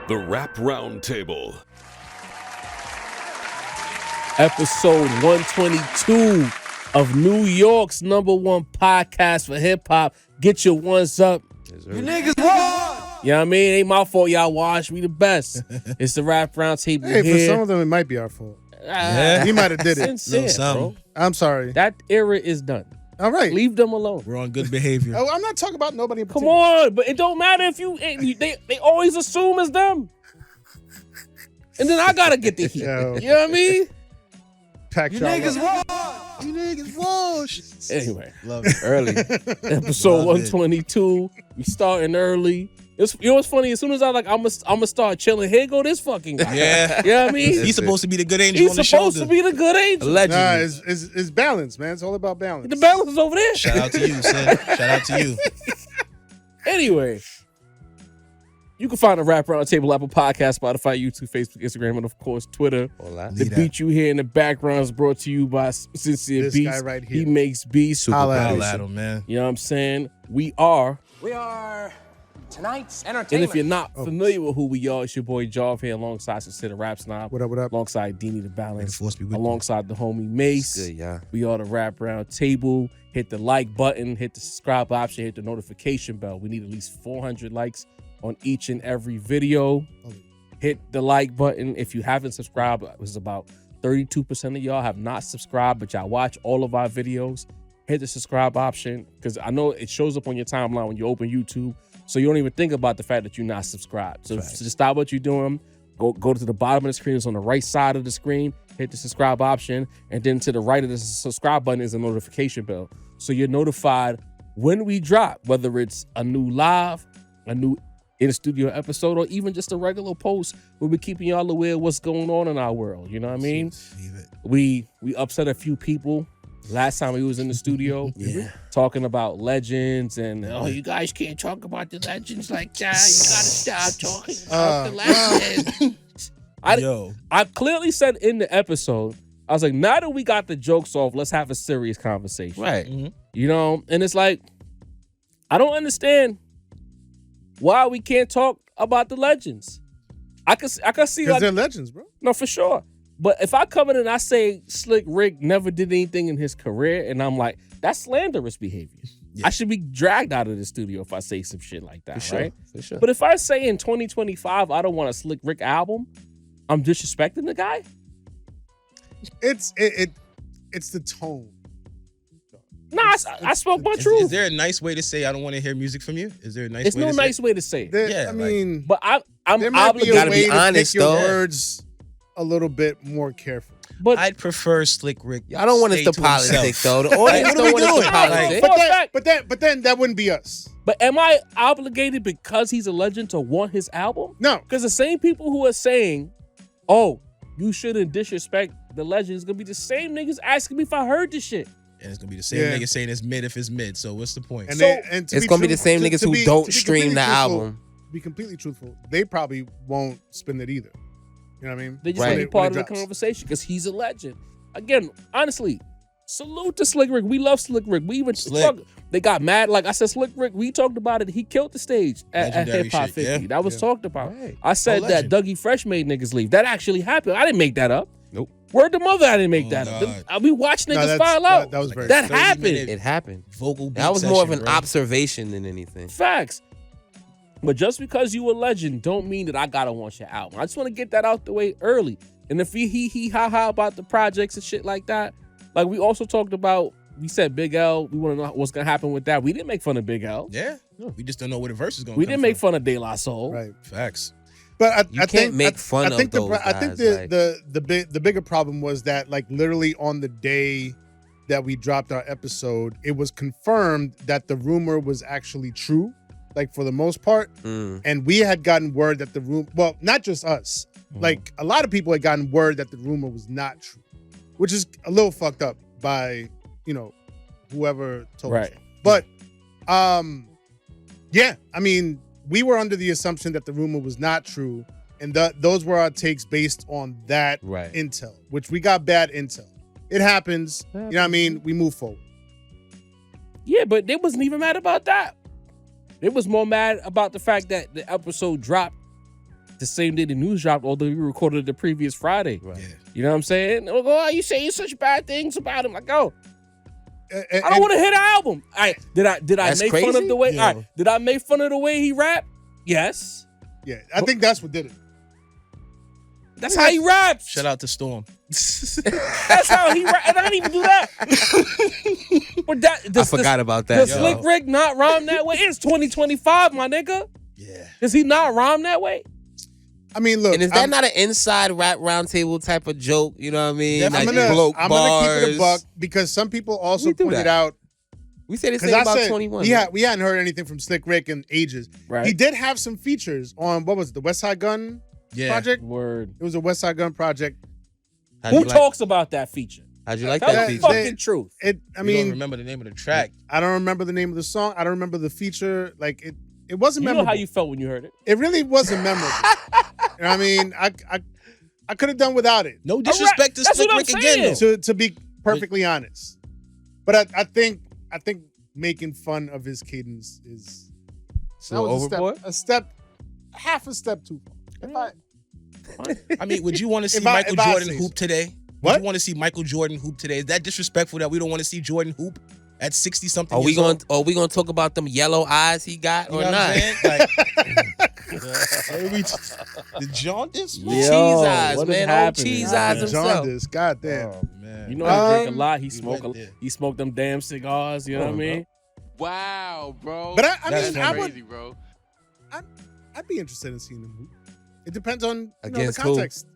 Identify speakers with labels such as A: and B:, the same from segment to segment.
A: The Rap Roundtable.
B: Episode 122 of New York's #1 podcast for hip hop. Get your ones up.
C: You niggas won!
B: You know what I mean? Ain't my fault y'all watch. We the best. It's the Rap Roundtable
D: Hey,
B: here.
D: for some of them, it might be our fault.
B: Yeah.
D: He might have did it.
B: Sincere, bro.
D: I'm sorry.
B: That era is done.
D: All right.
B: Leave them alone.
C: We're on good behavior.
D: Oh, I'm not talking about nobody in
B: Come
D: particular.
B: on, but it don't matter if they always assume it's them. And then I gotta get the heat.
D: Yo.
B: You know what I mean?
D: Pack
C: You
D: y'all
C: niggas
D: up.
C: won! You niggas won!
B: Anyway,
C: Love it.
B: early. Episode
C: Love it.
B: 122. We starting early. You know what's funny? As soon as I'm gonna start chilling, here go this fucking guy.
C: Yeah.
B: You know what I mean?
C: He's supposed to be the good angel on
B: He's
C: the
B: supposed
C: shoulder.
B: to be the good angel.
D: Nah, it's balance, man. It's all about balance.
B: The balance is over there.
C: Shout out to you, son. Shout out to you.
B: Anyway, you can find the Rap Roundtable, Apple Podcast, Spotify, YouTube, Facebook, Instagram, and of course Twitter. The
C: Lead
B: beat you hear in the background is brought to you by Sincere
D: This
B: Beats.
D: guy right here.
B: He makes beats.
D: Holla at
C: Holla
D: us.
C: at him, man.
B: You know what I'm saying? We are.
E: Tonight's
B: And
E: entertainment.
B: if you're not familiar with who we are, it's your boy Jarv here alongside Sincere Rap Snob.
D: What up, what up?
B: Alongside Deanie the
C: May the
B: Balance.
C: force be with you.
B: Alongside the homie Mace.
F: Good, yeah.
B: We are the Rap Roundtable. Hit the like button, hit the subscribe option, hit the notification bell. We need at least 400 likes on each and every video. Hit the like button. If you haven't subscribed, it was about 32% of y'all have not subscribed, but y'all watch all of our videos. Hit the subscribe option because I know it shows up on your timeline when you open YouTube. So you don't even think about the fact that you're not subscribed. So just stop what you're doing. Go to the bottom of the screen. It's on the right side of the screen. Hit the subscribe option. And then to the right of the subscribe button is a notification bell. So you're notified when we drop, whether it's a new live, a new in-studio episode, or even just a regular post. We'll be keeping y'all aware of what's going on in our world. You know what I mean? We upset a few people last time we was in the studio. Talking about legends and you guys can't talk about the legends like that. You gotta stop talking about the legends. I clearly said in the episode, I was like, now that we got the jokes off, let's have a serious conversation.
F: Right.
B: You know, and it's like, I don't understand why we can't talk about the legends. I can see
D: Because
B: like
D: they're legends, bro.
B: no, for sure. But if I come in and I say Slick Rick never did anything in his career, and I'm like, that's slanderous behavior.
C: Yeah.
B: I should be dragged out of the studio if I say some shit like that, right?
F: For sure.
B: But if I say in 2025 I don't want a Slick Rick album, I'm disrespecting the guy?
D: It's the tone.
B: Nah, I spoke my
C: Is
B: truth.
C: there a nice way to say I don't want to hear music from you? Is there a nice
B: There's
C: way
B: no
C: to
B: nice
C: say
B: way to say it.
C: Yeah,
D: I mean,
B: But I'm
D: there might be
B: obligated.
D: a way
F: be
D: to
F: honest,
D: pick your
F: though.
D: words a little bit more careful.
B: But
C: I'd prefer Slick Rick.
F: I don't want us
C: stay
F: to
C: to
F: politic,
C: himself.
F: though. The audience
C: What are
F: don't
C: we
F: want us
C: doing?
F: to politic.
B: For a
D: But then that wouldn't be us.
B: But am I obligated because he's a legend to want his album?
D: No.
B: Because the same people who are saying, oh, you shouldn't disrespect the legend is going to be the same niggas asking me if I heard this shit.
C: And it's gonna be the same
D: Yeah.
C: nigga saying it's mid if it's mid. So what's the point?
D: And,
B: So,
D: and
F: It's gonna be the same niggas who don't stream the album.
D: To be completely truthful, they probably won't spin it either. You know what I mean?
B: They just
F: Right.
B: want to be part of
D: When
B: the
D: it drops.
B: conversation because he's a legend. Again, honestly, salute to Slick Rick. We love Slick Rick. We even
C: Slick.
B: they got mad. Like I said, Slick Rick, we talked about it. He killed the stage at
C: Legendary
B: Hip Hop
C: shit,
B: 50.
C: yeah.
B: That was talked about.
F: Right.
B: I said that
C: legend.
B: Dougie Fresh made niggas leave. That actually happened. I didn't make that up.
F: Nope.
B: Word to mother, I didn't make
C: Oh,
B: that
C: God.
B: up. We watched
D: No,
B: niggas
D: that's-
B: file out.
D: that was very
B: That
C: 30
B: happened.
C: minute
F: It happened.
C: vocal beat
F: That was more of
C: session,
F: an
C: bro.
F: observation than anything.
B: Facts. But just because you a legend don't mean that I gotta want your album. I just want to get that out the way early. And if he ha ha about the projects and shit like that, like we also talked about, we said Big L, we want to know what's gonna happen with that. We didn't make fun of Big L.
C: Yeah. We just don't know where the verse is going.
B: We didn't make fun of De La Soul.
D: Right.
C: Facts.
D: But I
F: You can't
D: think,
F: make fun
D: I think
F: of those
D: I think
F: guys,
D: the bigger problem was that like literally on the day that we dropped our episode, it was confirmed that the rumor was actually true, like for the most part. And we had gotten word that the rumor, well, not just us, like a lot of people had gotten word that the rumor was not true, which is a little fucked up by, whoever told
B: Right.
D: you. But yeah, I mean, we were under the assumption that the rumor was not true, and those were our takes based on that
F: Right.
D: intel, which we got bad intel. It happens. You know what I mean? We move forward.
B: Yeah, but they wasn't even mad about that. They was more mad about the fact that the episode dropped the same day the news dropped, although we recorded it the previous Friday.
F: Right.
C: Yeah.
B: You know what I'm saying? They'll go, oh, you saying such bad things about him. Like, oh,
D: And-
B: I don't want to hear the album. All right, did I
F: That's
B: make fun
F: crazy?
B: of the way?
C: Yeah.
B: All right, did I make fun of the way he rap? Yes.
D: Yeah, I think that's what did it.
B: That's how he raps.
C: Shout out to Storm.
B: That's how he rap. And I didn't even do that. But that
F: I forgot about that.
B: Does
F: yo.
B: Slick Rick not rhyme that way? It's 2025, my nigga.
C: Yeah.
B: Does he not rhyme that way?
D: I mean, look.
F: And is that not an inside rap roundtable type of joke? You know what I mean?
C: Yeah,
F: Like
D: I'm gonna
F: bloke
D: keep it a
F: bars.
D: buck because some people also
F: We do
D: pointed
F: that.
D: out
F: We said it's
D: because I
F: about
D: said
F: 21.
D: we hadn't heard anything from Slick Rick in ages.
B: Right.
D: He did have some features on what was it, the West Side Gun
C: Yeah.
D: project?
B: Word.
D: It was a West Side Gun project.
F: How'd
B: Who
F: you like-
B: talks about that feature?
F: How'd you like
B: Tell
F: that
B: the
F: feature?
B: fucking truth.
D: I
C: I don't
D: mean,
C: remember the name of the track.
D: I don't remember the name of the song. I don't remember the feature. Like it wasn't
B: You know
D: memorable.
B: how you felt when you heard it.
D: It really wasn't memorable. You know what I mean, I could have done without it.
C: No disrespect to
B: That's
C: Slick
B: what I'm
C: Rick again,
B: saying.
C: though.
D: To be perfectly honest, but I think making fun of his cadence is
F: So overboard?
D: half a step too far.
C: I mean, would you want to see
D: If I-
C: Michael
D: if I
C: Jordan
D: say
C: hoop
D: so.
C: today?
D: What?
C: Would you want to see Michael Jordan hoop today? Is that disrespectful that we don't want to see Jordan hoop at 60 something?
F: Are we gonna talk about them yellow eyes he got
C: You
F: or
C: know what
F: not?
C: I'm saying? Like, the jaundice?
B: Yo,
F: Cheese eyes,
B: what is
F: man. Old
B: happening,
F: cheese
B: man?
F: eyes himself.
D: Jaundice, goddamn.
C: Oh, man.
B: You know he drink a
D: Um,
B: lot. He
C: went there.
B: smoked them damn cigars. You know what I mean?
G: Wow, bro.
D: But I
C: That's
D: mean, I would,
G: crazy, bro.
D: I'd be interested in seeing him hoop. It depends on the
F: Against who?
D: context.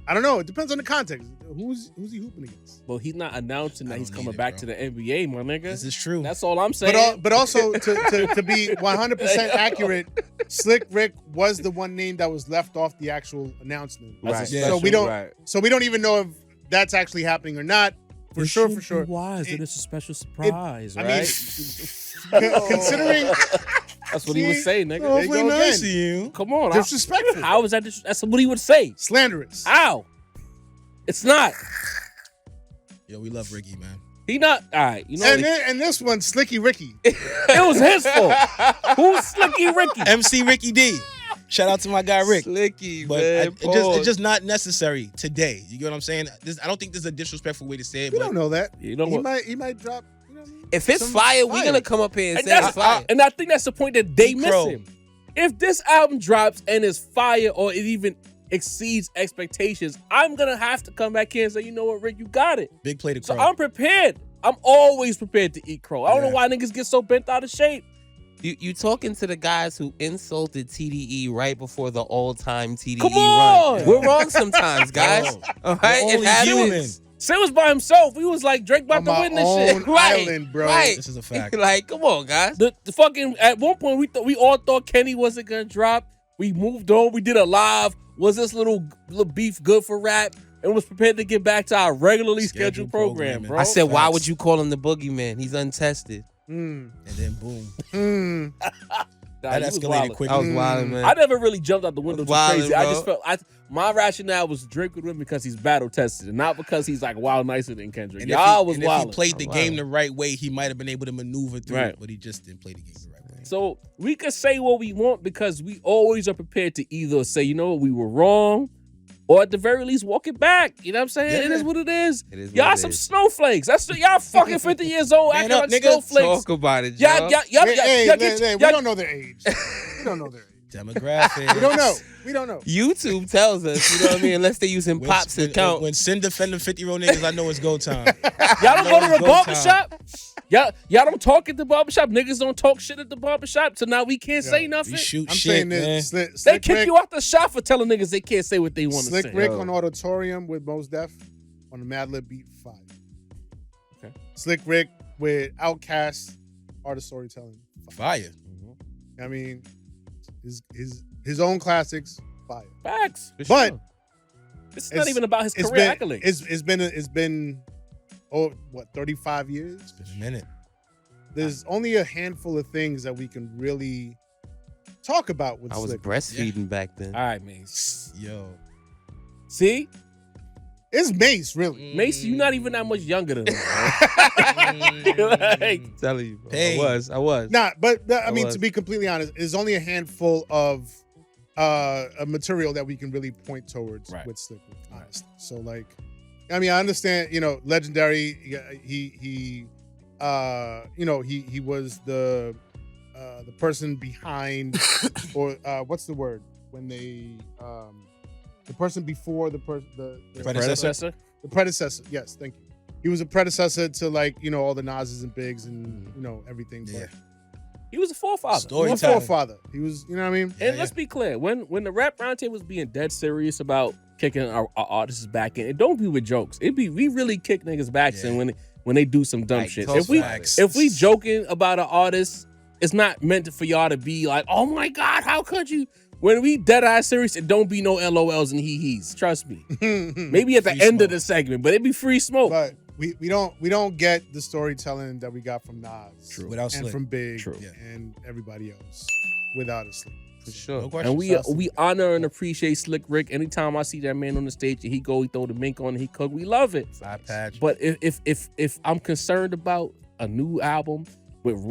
D: I don't know. It depends on the context. Who's he hooping against?
B: Well, he's not announcing
C: I
B: that he's
C: don't
B: coming
C: need it,
B: back
C: bro.
B: to the NBA, my nigga.
C: This is true.
B: That's all I'm saying.
D: But also to be 100% accurate, Slick Rick was the one name that was left off the actual announcement.
B: That's a
C: Yeah.
B: special,
D: So we don't-
B: right.
D: So we don't even know if that's actually happening or not. For sure.
B: Why is
D: It-
B: it a special surprise,
D: I
B: right?
D: mean, considering
B: That's what he would say, nigga.
D: There you go
C: nice
D: again.
C: to you.
B: Come on.
D: Disrespectful.
B: How is that? That's what he would say.
D: Slanderous.
B: How? It's not.
C: Yo, we love Ricky, man.
B: He not. All right. You know.
D: And this one, Slicky Ricky.
B: It was his fault. Who's Slicky Ricky?
C: MC Ricky D. Shout out to my guy Rick.
F: Slicky,
C: But
F: man.
C: it's just not necessary today. You get what I'm saying? I don't think this is a disrespectful way to say it.
D: We
C: But
D: don't know that.
B: You know
D: He
B: what?
D: might drop. You know what I mean?
F: if it's
D: Some
F: fire, we're
D: fire.
F: gonna come up here and
B: And,
F: say it's fire.
B: and I think that's the point that they miss
C: Crow.
B: him. If this album drops and is fire or it even exceeds expectations, I'm gonna have to come back here and say, you know what, Rick, you got it.
C: big play to
B: So
C: Crow.
B: I'm prepared. I'm always prepared to eat crow. I don't know
C: Yeah.
B: why niggas get so bent out of shape.
F: You talking to the guys who insulted TDE right before the all-time TDE
B: Come
F: run.
B: on.
F: We're wrong sometimes, guys.
C: Yo,
F: All right,
C: we're
F: it
C: only
F: happens.
C: human.
B: Sim was by himself. We was like Drake about
D: On
B: to
D: my
B: win this
D: own
B: shit.
F: Right,
D: island, bro.
F: right.
C: This is a fact.
F: Like, come on, guys.
B: The fucking at one point we all thought Kenny wasn't gonna drop. We moved on. We did a live. Was this little beef good for rap? And was prepared to get back to our regularly scheduled program,
C: programming.
B: bro.
F: I said, why
C: Facts.
F: would you call him the boogeyman? He's untested.
C: And then boom.
B: Nah,
C: That
B: you was
C: escalated
B: wildin'.
C: quickly.
F: I was wilding, man.
B: I never really jumped out the window too
F: Wildin',
B: crazy. I
F: bro.
B: just felt my rationale was Drake would win because he's battle tested, and not because he's like wild nicer than Kendrick.
C: And
B: Y'all
C: if
B: was
C: he
B: wild.
C: played the
F: I'm
C: game
F: wildin'.
C: the right way, he might have been able to maneuver through
B: Right.
C: it, but he just didn't play the game the right way.
B: So we could say what we want because we always are prepared to either say, you know what, we were wrong, or at the very least walk it back. You know what I'm saying?
C: Yeah.
B: It is what it is.
F: It is what
B: Y'all
F: it
B: some
F: is.
B: snowflakes. That's y'all fucking 50 years old
C: Man
B: acting
C: up,
B: like
C: nigga.
B: snowflakes.
F: Talk about it,
B: Y'all,
F: y'all.
B: y'all,
D: Hey,
B: y'all
D: we
B: get,
D: don't know their age. We don't know their age.
C: Demographic.
D: We don't know. We don't know.
F: YouTube tells us, you know what I mean? Unless they're using Pop's account.
C: When Sin defending 50-year-old niggas, I know it's go time.
B: y'all don't go to the
C: Go
B: barbershop. Y'all don't talk at the barbershop. Niggas don't talk shit at the barbershop. So now we can't say
C: We
B: nothing.
C: shoot
D: I'm
C: shit,
D: saying
C: man.
D: this.
B: They
D: Slick
B: kick
D: Rick,
B: you out the shop for telling niggas they can't say what they want to
D: Slick
B: say.
D: Rick
F: Yo.
D: on Auditorium with Mos Def on the Madlib beat 5.
B: Okay.
D: Slick Rick with Outkast, Art of Storytelling.
C: Fire.
D: I mean, his own classics, fire.
B: Facts.
F: For
D: But
F: sure.
B: This is
D: It's-
B: not even about his
D: It's
B: career
D: been,
B: accolades.
D: it's been 35 years?
C: It's been a minute.
D: There's only a handful of things that we can really talk about with
F: I was
D: Slick.
F: breastfeeding back then.
B: All right, man.
C: Yo.
B: See?
D: It's Mace, really.
B: Macy, you're not even that much younger than him, bro. Like,
F: Telling you, bro.
C: Pain.
F: I was.
D: Nah, but I mean,
F: was.
D: to be completely honest, there's only a handful of a material that we can really point towards with Slick Rick, honestly. So like, I mean, I understand, Legendary. He was the person behind, or what's the word when they the person before the
C: Predecessor.
D: The predecessor. Yes, thank you. He was a predecessor to like all the Nas's and Bigs and everything.
C: Yeah.
D: But
B: He was a forefather.
D: he was a forefather. He was, you know what I mean?
B: And let's be clear, when the Rap Roundtable was being dead serious about kicking our artists back in, it don't be with jokes. We really kick niggas back in when they do some dumb shit. If we joking about an artist, it's not meant for y'all to be like, oh my God, how could you? When we dead ass serious, it don't be no LOLs and hee-hees. Trust me. Maybe at the end of the segment, but it be free smoke.
D: But we don't get the storytelling that we got from Nas
C: Without
D: and
C: Slick.
D: from Big
B: True.
D: and everybody else without a Slick.
B: For sure.
C: No question.
B: And we honor and appreciate Slick Rick. Anytime I see that man on the stage and he throw the mink on and he cook, we love it.
C: Eye patch.
B: But if I'm concerned about a new album with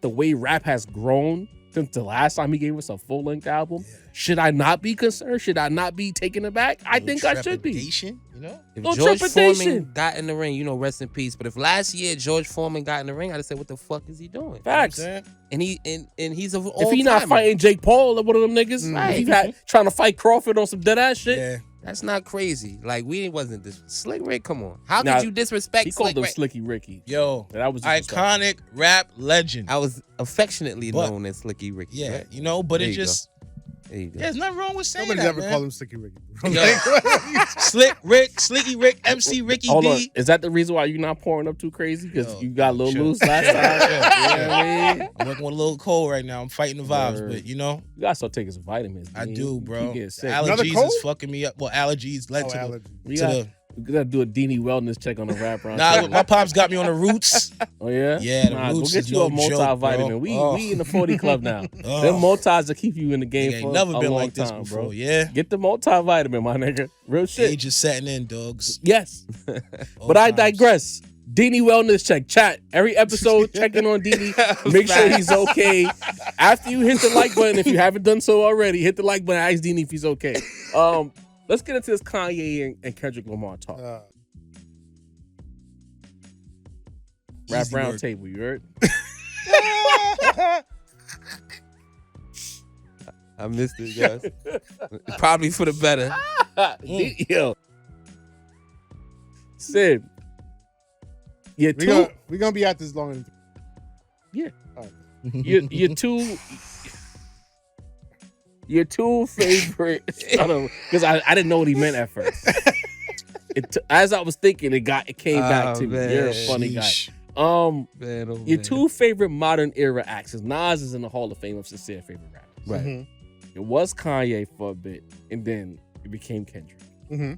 B: the way rap has grown since the last time he gave us a full-length album, should I not be concerned? Should I not be taken aback? I think I should be.
C: If
F: If
B: No
F: George
B: trepidation.
F: Foreman got in the ring, rest in peace. But if last year George Foreman got in the ring, I'd have said, what the fuck is he doing?
B: Facts.
F: And he's of all
B: If he not fighting Jake Paul or one of them niggas,
F: Right.
B: if he trying to fight Crawford on some dead ass shit,
C: Yeah.
F: That's not crazy. Like, we wasn't this Slick Rick. Come on, how
B: Nah,
F: could you disrespect
B: he called
F: Slick
B: him
F: Rick?
B: Slicky Ricky.
C: Yo,
B: That was disrespectful.
C: iconic rap legend.
F: I was affectionately
C: But-
F: known as Slicky Ricky.
C: Yeah,
F: right?
C: but
F: There
C: it
F: you go.
C: just
F: There you go.
C: there's nothing wrong with saying
D: Nobody's
C: that,
D: ever
C: man.
D: called him Slicky Ricky.
C: Yo. Slick Rick, Slicky Rick, MC Ricky
B: Hold on.
C: D.
B: Is that the reason why you're not pouring up too crazy? Because
C: Yo,
B: you got a little
C: chill.
B: loose last time? You know what I mean?
C: I'm working with a little cold right now. I'm fighting the vibes,
B: Word.
C: but
B: You gotta start taking some vitamins.
C: I
B: man.
C: do,
B: You
C: bro.
B: keep getting sick.
D: Another
C: Allergies
D: cold?
C: is fucking me up. Well, allergies led to
D: allergy.
B: We
C: to
B: got,
C: the.
B: we gotta do a Dini wellness check on the Rap Round.
C: Nah, my pops got me on the roots.
B: Oh yeah?
C: Yeah, the
B: Nah,
C: roots
B: go get
C: is
B: you a
C: no joke,
B: multivitamin.
C: bro.
B: We in the 40 club now.
C: Oh.
B: Them multis will keep you in the game
C: Nigga
B: for
C: ain't never
B: a
C: been
B: long
C: like this
B: time,
C: before.
B: bro.
C: Yeah,
B: Get the multivitamin, my nigga. Real shit.
C: age is setting in, dogs.
B: Yes.
C: Old
B: But I
C: times.
B: digress. Dini wellness check. Chat. Every episode, checking on Dini. Make sure he's okay. After you hit the like button, if you haven't done so already, hit the like button. Ask Dini if he's okay. Let's get into this Kanye and Kendrick Lamar talk. Rap
C: Easy
B: round
C: work.
B: table, you heard?
F: I missed it, guys. Probably for the better.
B: Yo. Sid. You're
D: We're gonna be at this longer than
B: your two favorite, because I didn't know what he meant at first. As I was thinking, it came back to me.
F: Man.
B: You're a funny guy.
C: Sheesh.
F: Man, oh,
B: Your
F: man.
B: two favorite modern era acts. Nas is in the Hall of Fame of sincere favorite rappers.
F: Right.
D: Mm-hmm.
B: It was Kanye for a bit, and then it became Kendrick.
D: Mm-hmm.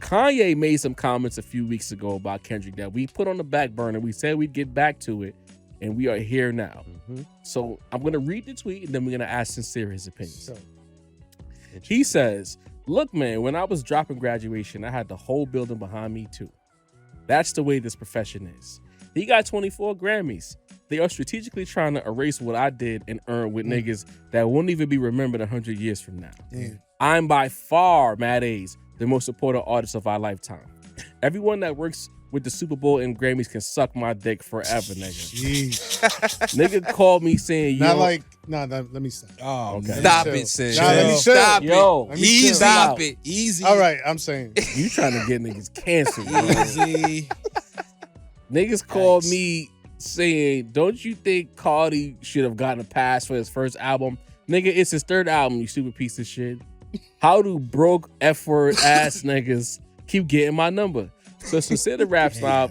B: Kanye made some comments a few weeks ago about Kendrick that we put on the back burner. We said we'd get back to it, and we are here now.
F: Mhm.
B: So I'm going to read the tweet, and then we're going to ask Sincere his opinion.
D: So,
B: He says, "Look, man, when I was dropping graduation, I had the whole building behind me, too. That's the way this profession is. He got 24 Grammys. They are strategically trying to erase what I did and earn with niggas that won't even be remembered 100 years from now.
D: damn.
B: I'm by far, Mad A's, the most supported artist of our lifetime. Everyone that works with the Super Bowl and Grammys can suck my dick forever, nigga.
D: Jeez.
B: Nigga called me saying,
D: Not
B: yo,
D: like, let me stop.
C: Oh,
B: Okay.
C: man.
F: Stop
D: chill.
F: it, Sid.
D: Nah, let me chill.
F: Stop
B: yo,
D: Let me
F: it.
D: chill.
F: Stop it.
C: Easy.
D: All right, I'm saying.
B: you trying to get niggas canceled, bro.
C: Easy.
B: Niggas called
C: Yikes.
B: me saying, don't you think Cardi should have gotten a pass for his first album? Nigga, it's his third album, you stupid piece of shit. How do broke F-word ass niggas keep getting my number? So consider rap stop.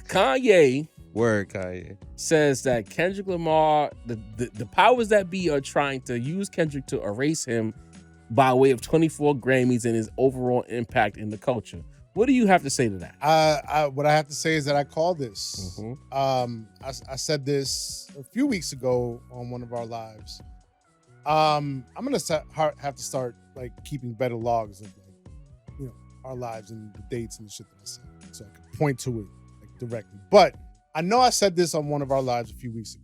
B: Kanye
F: Word, Kanye.
B: says that Kendrick Lamar, the powers that be are trying to use Kendrick to erase him by way of 24 Grammys and his overall impact in the culture. What do you have to say to that?
D: What I have to say is that I called this.
B: Mhm.
D: I said this a few weeks ago on one of our lives. I'm gonna have to start like keeping better logs of our lives and the dates and the shit that I said, so I can point to it like directly. But I know I said this on one of our lives a few weeks ago.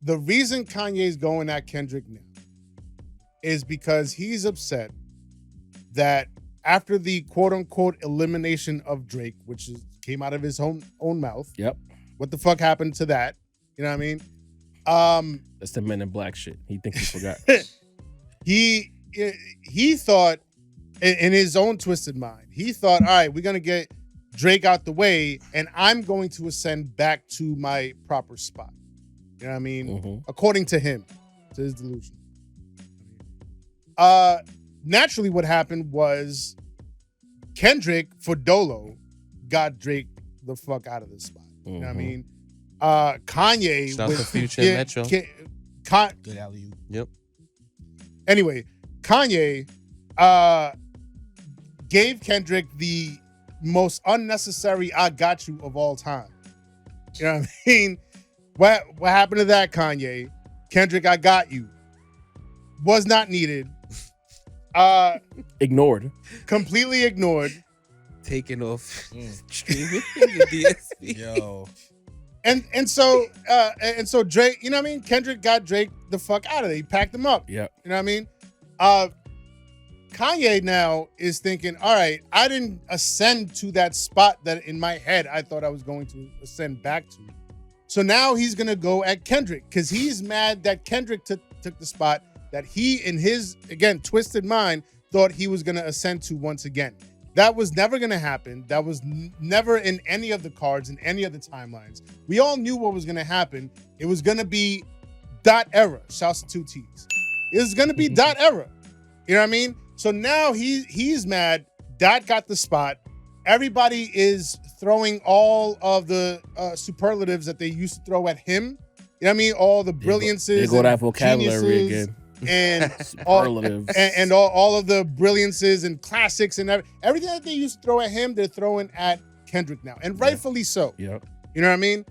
D: The reason Kanye's going at Kendrick now is because he's upset that after the quote unquote elimination of Drake, which came out of his own mouth.
B: Yep.
D: What the fuck happened to that? You know what I mean?
B: That's the Men in Black shit. He thinks he forgot.
D: He thought, in his own twisted mind, he thought, all right, we're gonna get Drake out the way, and I'm going to ascend back to my proper spot. You know what I mean?
B: Mm-hmm.
D: According to him, to his delusion. Naturally, what happened was Kendrick for Dolo got Drake the fuck out of this spot. You know what I mean? Kanye
F: Shout out
D: with
F: to Future and Metro.
C: Good alley-oop.
F: Yep.
D: Anyway, Kanye gave Kendrick the most unnecessary "I got you" of all time. You know what I mean? What happened to that, Kanye? Kendrick, I got you. Was not needed.
B: Ignored.
D: Completely ignored.
F: Taking off streaming your DSP.
C: Yo.
D: And so Drake, you know what I mean? Kendrick got Drake the fuck out of there. He packed him up.
B: Yep.
D: You know what I mean? Kanye now is thinking, all right, I didn't ascend to that spot that in my head I thought I was going to ascend back to. So now he's going to go at Kendrick because he's mad that Kendrick took the spot that he, in his, again, twisted mind, thought he was going to ascend to once again. That was never going to happen. That was never in any of the cards, in any of the timelines. We all knew what was going to happen. It was going to be dot era. Shouts to 2 T's. It was going to be dot era. You know what I mean? So now he's mad. Dot got the spot. Everybody is throwing all of the superlatives that they used to throw at him. You know what I mean? All the brilliances.
B: They go that vocabulary again.
D: And
B: Superlatives.
D: and all of the brilliances and classics and everything that they used to throw at him, they're throwing at Kendrick now. And rightfully so.
B: Yep.
D: You know what I mean?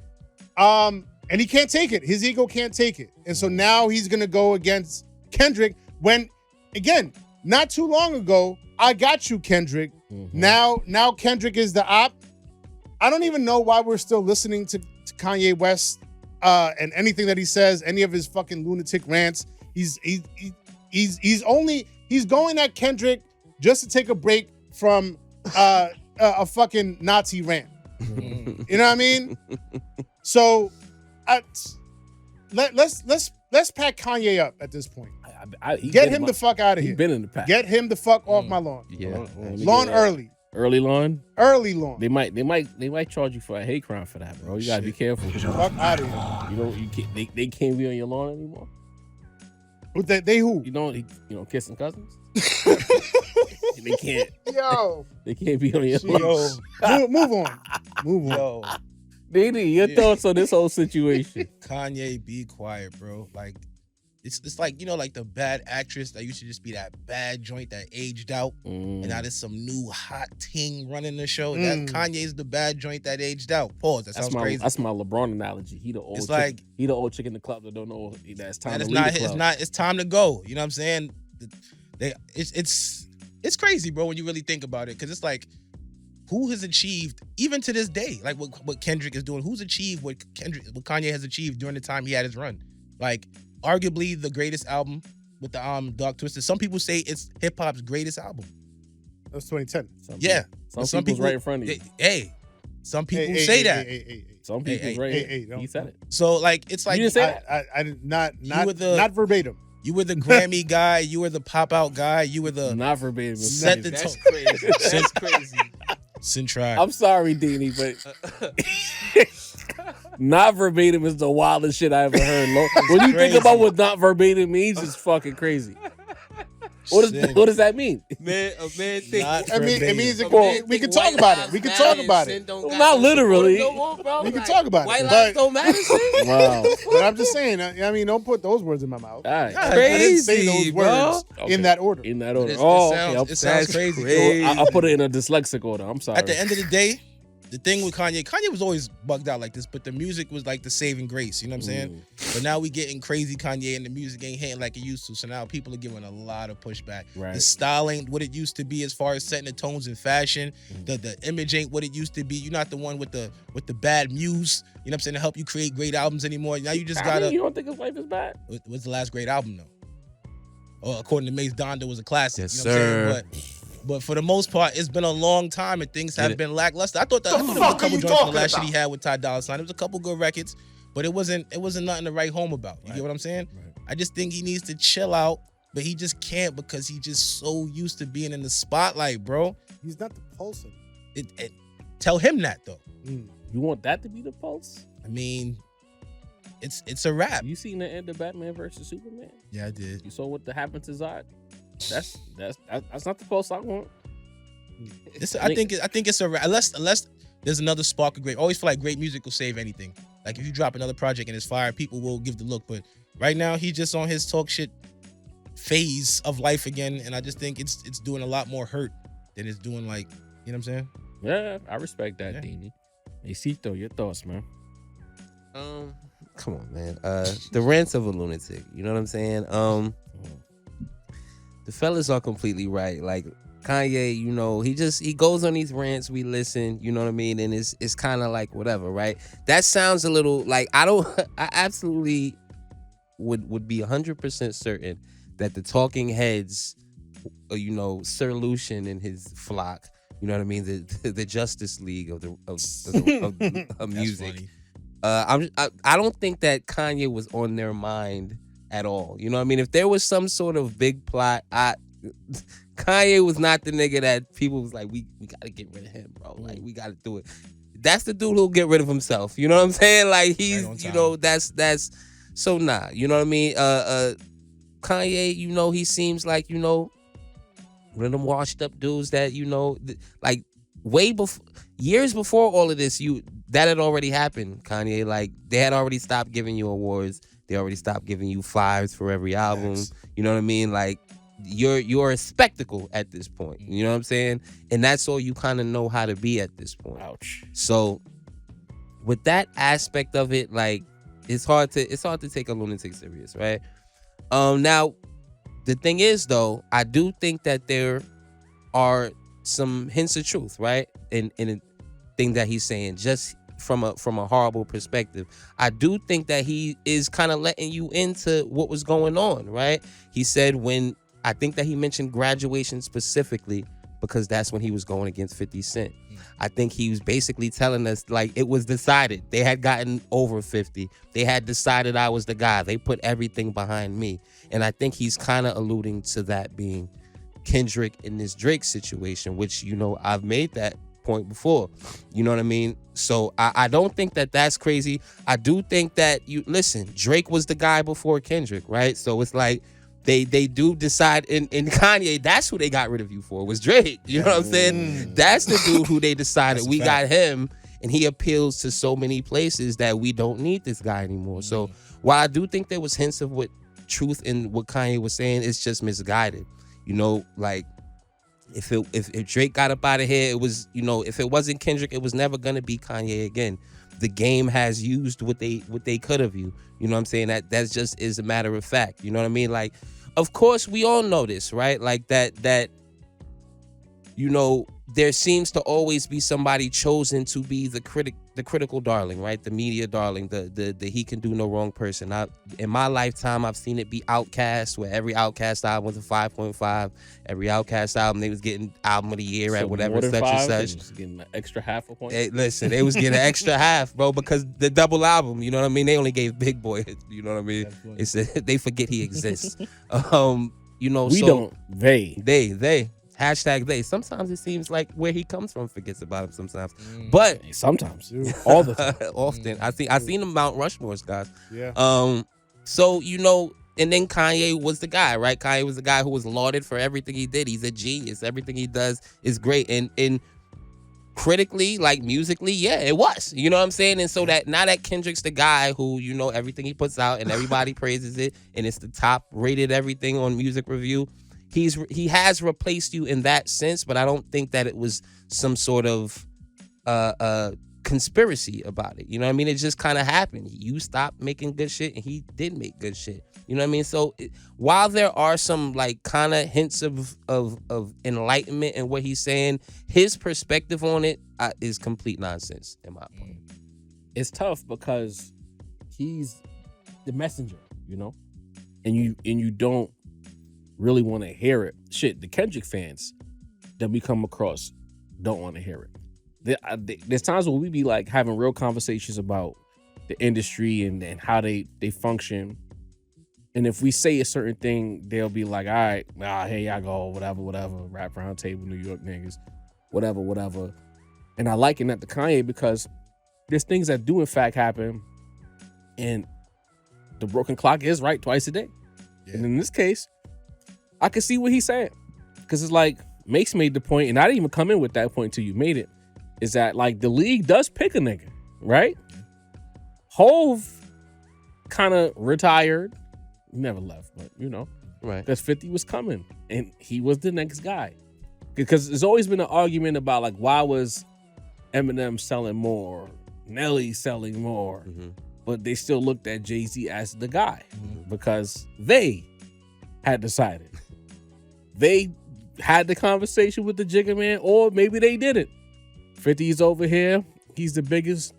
D: And he can't take it. His ego can't take it. And so now he's going to go against Kendrick when, again, not too long ago, I got you, Kendrick.
B: Mm-hmm.
D: Now Kendrick is the op. I don't even know why we're still listening to Kanye West and anything that he says, any of his fucking lunatic rants. He's going at Kendrick just to take a break from a fucking Nazi rant. You know what I mean? So let's pack Kanye up at this point. Get him the fuck out of here.
B: He's been in the pack.
D: Get him the fuck off my lawn.
F: Yeah.
D: Lawn early.
B: Early lawn.
D: Early lawn.
B: They might charge you for a hate crime for that, bro. You gotta be careful.
D: Fuck out of here.
B: They can't be on your lawn anymore.
D: They who?
B: Kissing cousins. They can't.
D: Yo.
B: They can't be on your lawn.
D: Move on.
C: Yo.
B: Didi, your thoughts on this whole situation?
C: Kanye, be quiet, bro. Like, it's like, like the bad actress that used to just be that bad joint that aged out, and now there's some new hot ting running the show. That Kanye's the bad joint that aged out. Pause. That sounds crazy.
B: That's my LeBron analogy. He the old.
C: It's
B: chick, he the old chick in the club that don't know that it's time
C: and
B: to
C: it's
B: leave
C: not.
B: the club.
C: It's not. It's time to go. You know what I'm saying? It's crazy, bro, when you really think about it, because it's like, who has achieved, even to this day, like what Kendrick is doing? Who's achieved what Kanye has achieved during the time he had his run? Like, arguably the greatest album with the Dark Twisted. Some people say it's hip hop's greatest album.
D: That was 2010.
B: Some people's right in front of you.
C: Hey, some people say that.
B: Some people's right. He said it.
C: So like, it's like,
B: you didn't say that.
D: I did not verbatim.
C: You were the Grammy guy. You were the pop out guy. You were the
B: not verbatim.
C: set the
F: That's
C: tone.
F: crazy. That's crazy.
C: Central.
B: I'm sorry, Dini, but not verbatim is the wildest shit I ever heard. When you think about what not verbatim means, it's fucking crazy. What does that mean?
F: Man, a man think.
D: It means we can talk about it. We can talk about it.
B: Well, not literally.
D: We can talk about
F: White
D: it.
F: lives don't matter.
B: Wow.
D: But I'm just saying. Don't put those words in my mouth.
B: All right.
D: I didn't say those
F: bro.
D: words in that order.
B: In that order.
C: It sounds crazy.
B: I'll put it in a dyslexic order. I'm sorry.
C: At the end of the day, the thing with Kanye was always bugged out like this, but the music was like the saving grace, you know what I'm saying? But now we getting crazy Kanye and the music ain't hitting like it used to, so now people are giving a lot of pushback.
B: Right.
C: The style ain't what it used to be as far as setting the tones in fashion. The image ain't what it used to be. You're not the one with the bad muse, you know what I'm saying, to help you create great albums anymore. Now you just gotta...
B: You don't think his life is bad?
C: What's the last great album though? or according to Mace Donda was a classic.
F: Yes,
C: you know what I'm
F: sir.
C: saying? But for the most part, it's been a long time and things have been lackluster. I thought there was a couple joints from the last shit he had with Ty Dolla $ign. There was a couple good records, but it wasn't nothing to write home about. You get what I'm saying?
B: Right.
C: I just think he needs to chill out, but he just can't because he's just so used to being in the spotlight, bro.
D: He's not the pulse.
C: Tell him that though.
B: You want that to be the pulse?
C: I mean, it's a rap.
B: You seen the end of Batman versus Superman?
C: Yeah, I did.
B: You saw what happened to Zod? That's not the pulse I want.
C: I think it's a rap. Unless there's another spark of great. I always feel like great music will save anything. Like if you drop another project and it's fire, people will give the look. But right now he's just on his talk shit phase of life again, and I just think it's doing a lot more hurt than it's doing like, you know what I'm saying?
B: Yeah, I respect that,
C: Yeah.
B: Dini. Hey, Cito, your thoughts, man?
F: Come on, man. The rants of a lunatic. You know what I'm saying? The fellas are completely right. Like Kanye, you know, he goes on these rants, we listen, you know what I mean? And it's kind of like whatever, right? That sounds a little like I absolutely would be 100% certain that the talking heads, you know, Sir Lucian and his flock, you know what I mean? The Justice League of music. I don't think that Kanye was on their mind at all. You know what I mean? If there was some sort of big plot, Kanye was not the nigga that people was like, we gotta get rid of him, bro. Like, we gotta do it. That's the dude who'll get rid of himself. You know what I'm saying? Like, he's,
C: Right on
F: you
C: time.
F: know, that's so nah. You know what I mean? Kanye, you know, he seems like, you know, one of them washed up dudes that, you know, like way before, years before all of this, that had already happened, Kanye. Like, they had already stopped giving you awards. They already stopped giving you $5s for every album.
C: Yes.
F: You know what I mean? Like, you're a spectacle at this point. You know what I'm saying? And that's all you kind of know how to be at this point.
B: Ouch.
F: So with that aspect of it, like, it's hard to take a lunatic serious, right? Now, the thing is, though, I do think that there are some hints of truth, right? In a thing that he's saying, just from a horrible perspective. I do think that he is kind of letting you into what was going on, right? He said I think that he mentioned graduation specifically because that's when he was going against 50 Cent. I think he was basically telling us, like, it was decided. They had gotten over 50. They had decided I was the guy. They put everything behind me. And I think he's kind of alluding to that being Kendrick in this Drake situation, which, you know, I've made that point before. You know what I mean? So I don't think that that's crazy. I do think that, Drake was the guy before Kendrick, right? So it's like, they do decide in Kanye, that's who they got rid of you for, was Drake. You know what I'm saying? That's the dude who they decided we got him, and he appeals to so many places that we don't need this guy anymore. So while I do think there was hints of what truth in what Kanye was saying, it's just misguided. You know, like if Drake got up out of here, it was, you know, if it wasn't Kendrick, it was never gonna be Kanye again. The game has used what they could have you. You know what I'm saying? That just is a matter of fact. You know what I mean? Like, of course, we all know this, right? Like that, you know, there seems to always be somebody chosen to be the critical darling, right? The media darling, the he can do no wrong person. In my lifetime, I've seen it be Outkast, where every Outkast album was a 5.5. Every Outkast album, they was getting album of the year at whatever such and such.
B: They was getting an extra half a point.
F: Hey, listen, they was getting an extra half, bro, because the double album, you know what I mean? They only gave Big Boy, you know what I mean? It's they forget he exists. You know,
B: We
F: so
B: don't. They.
F: Hashtag they. Sometimes it seems like where he comes from forgets about him sometimes. But
B: Sometimes. All the time.
F: often. I seen the Mount Rushmores, guys.
D: Yeah.
F: So, you know, and then Kanye was the guy, right? Kanye was the guy who was lauded for everything he did. He's a genius. Everything he does is great. And critically, like musically, yeah, it was. You know what I'm saying? And so that now that Kendrick's the guy who, you know, everything he puts out and everybody praises it, and it's the top rated everything on Music Review. He has replaced you in that sense, but I don't think that it was some sort of conspiracy about it. You know what I mean? It just kind of happened. You stopped making good shit, and he did make good shit. You know what I mean? So while there are some like kind of hints of enlightenment in what he's saying, his perspective on it is complete nonsense, in my opinion.
B: It's tough because he's the messenger, you know, and you don't really want to hear it. Shit, the Kendrick fans that we come across don't want to hear it. There's times where we be like having real conversations about the industry and how they function. And if we say a certain thing, they'll be like, all right, here y'all go, whatever, rap round table, New York niggas, whatever. And I liken that to Kanye because there's things that do in fact happen, and the broken clock is right twice a day. Yeah. And in this case, I can see what he's saying. Because it's like, Mace made the point, and I didn't even come in with that point till you made it, is that like the league does pick a nigga, right? Hove kind of retired. He never left, but right. Because 50 was coming, and he was the next guy. Because there's always been an argument about like, why was Eminem selling more, Nelly selling more, but they still looked at Jay-Z as the guy because they had decided. They had the conversation with the Jigga Man, or maybe they didn't. 50's over here. He's the biggest.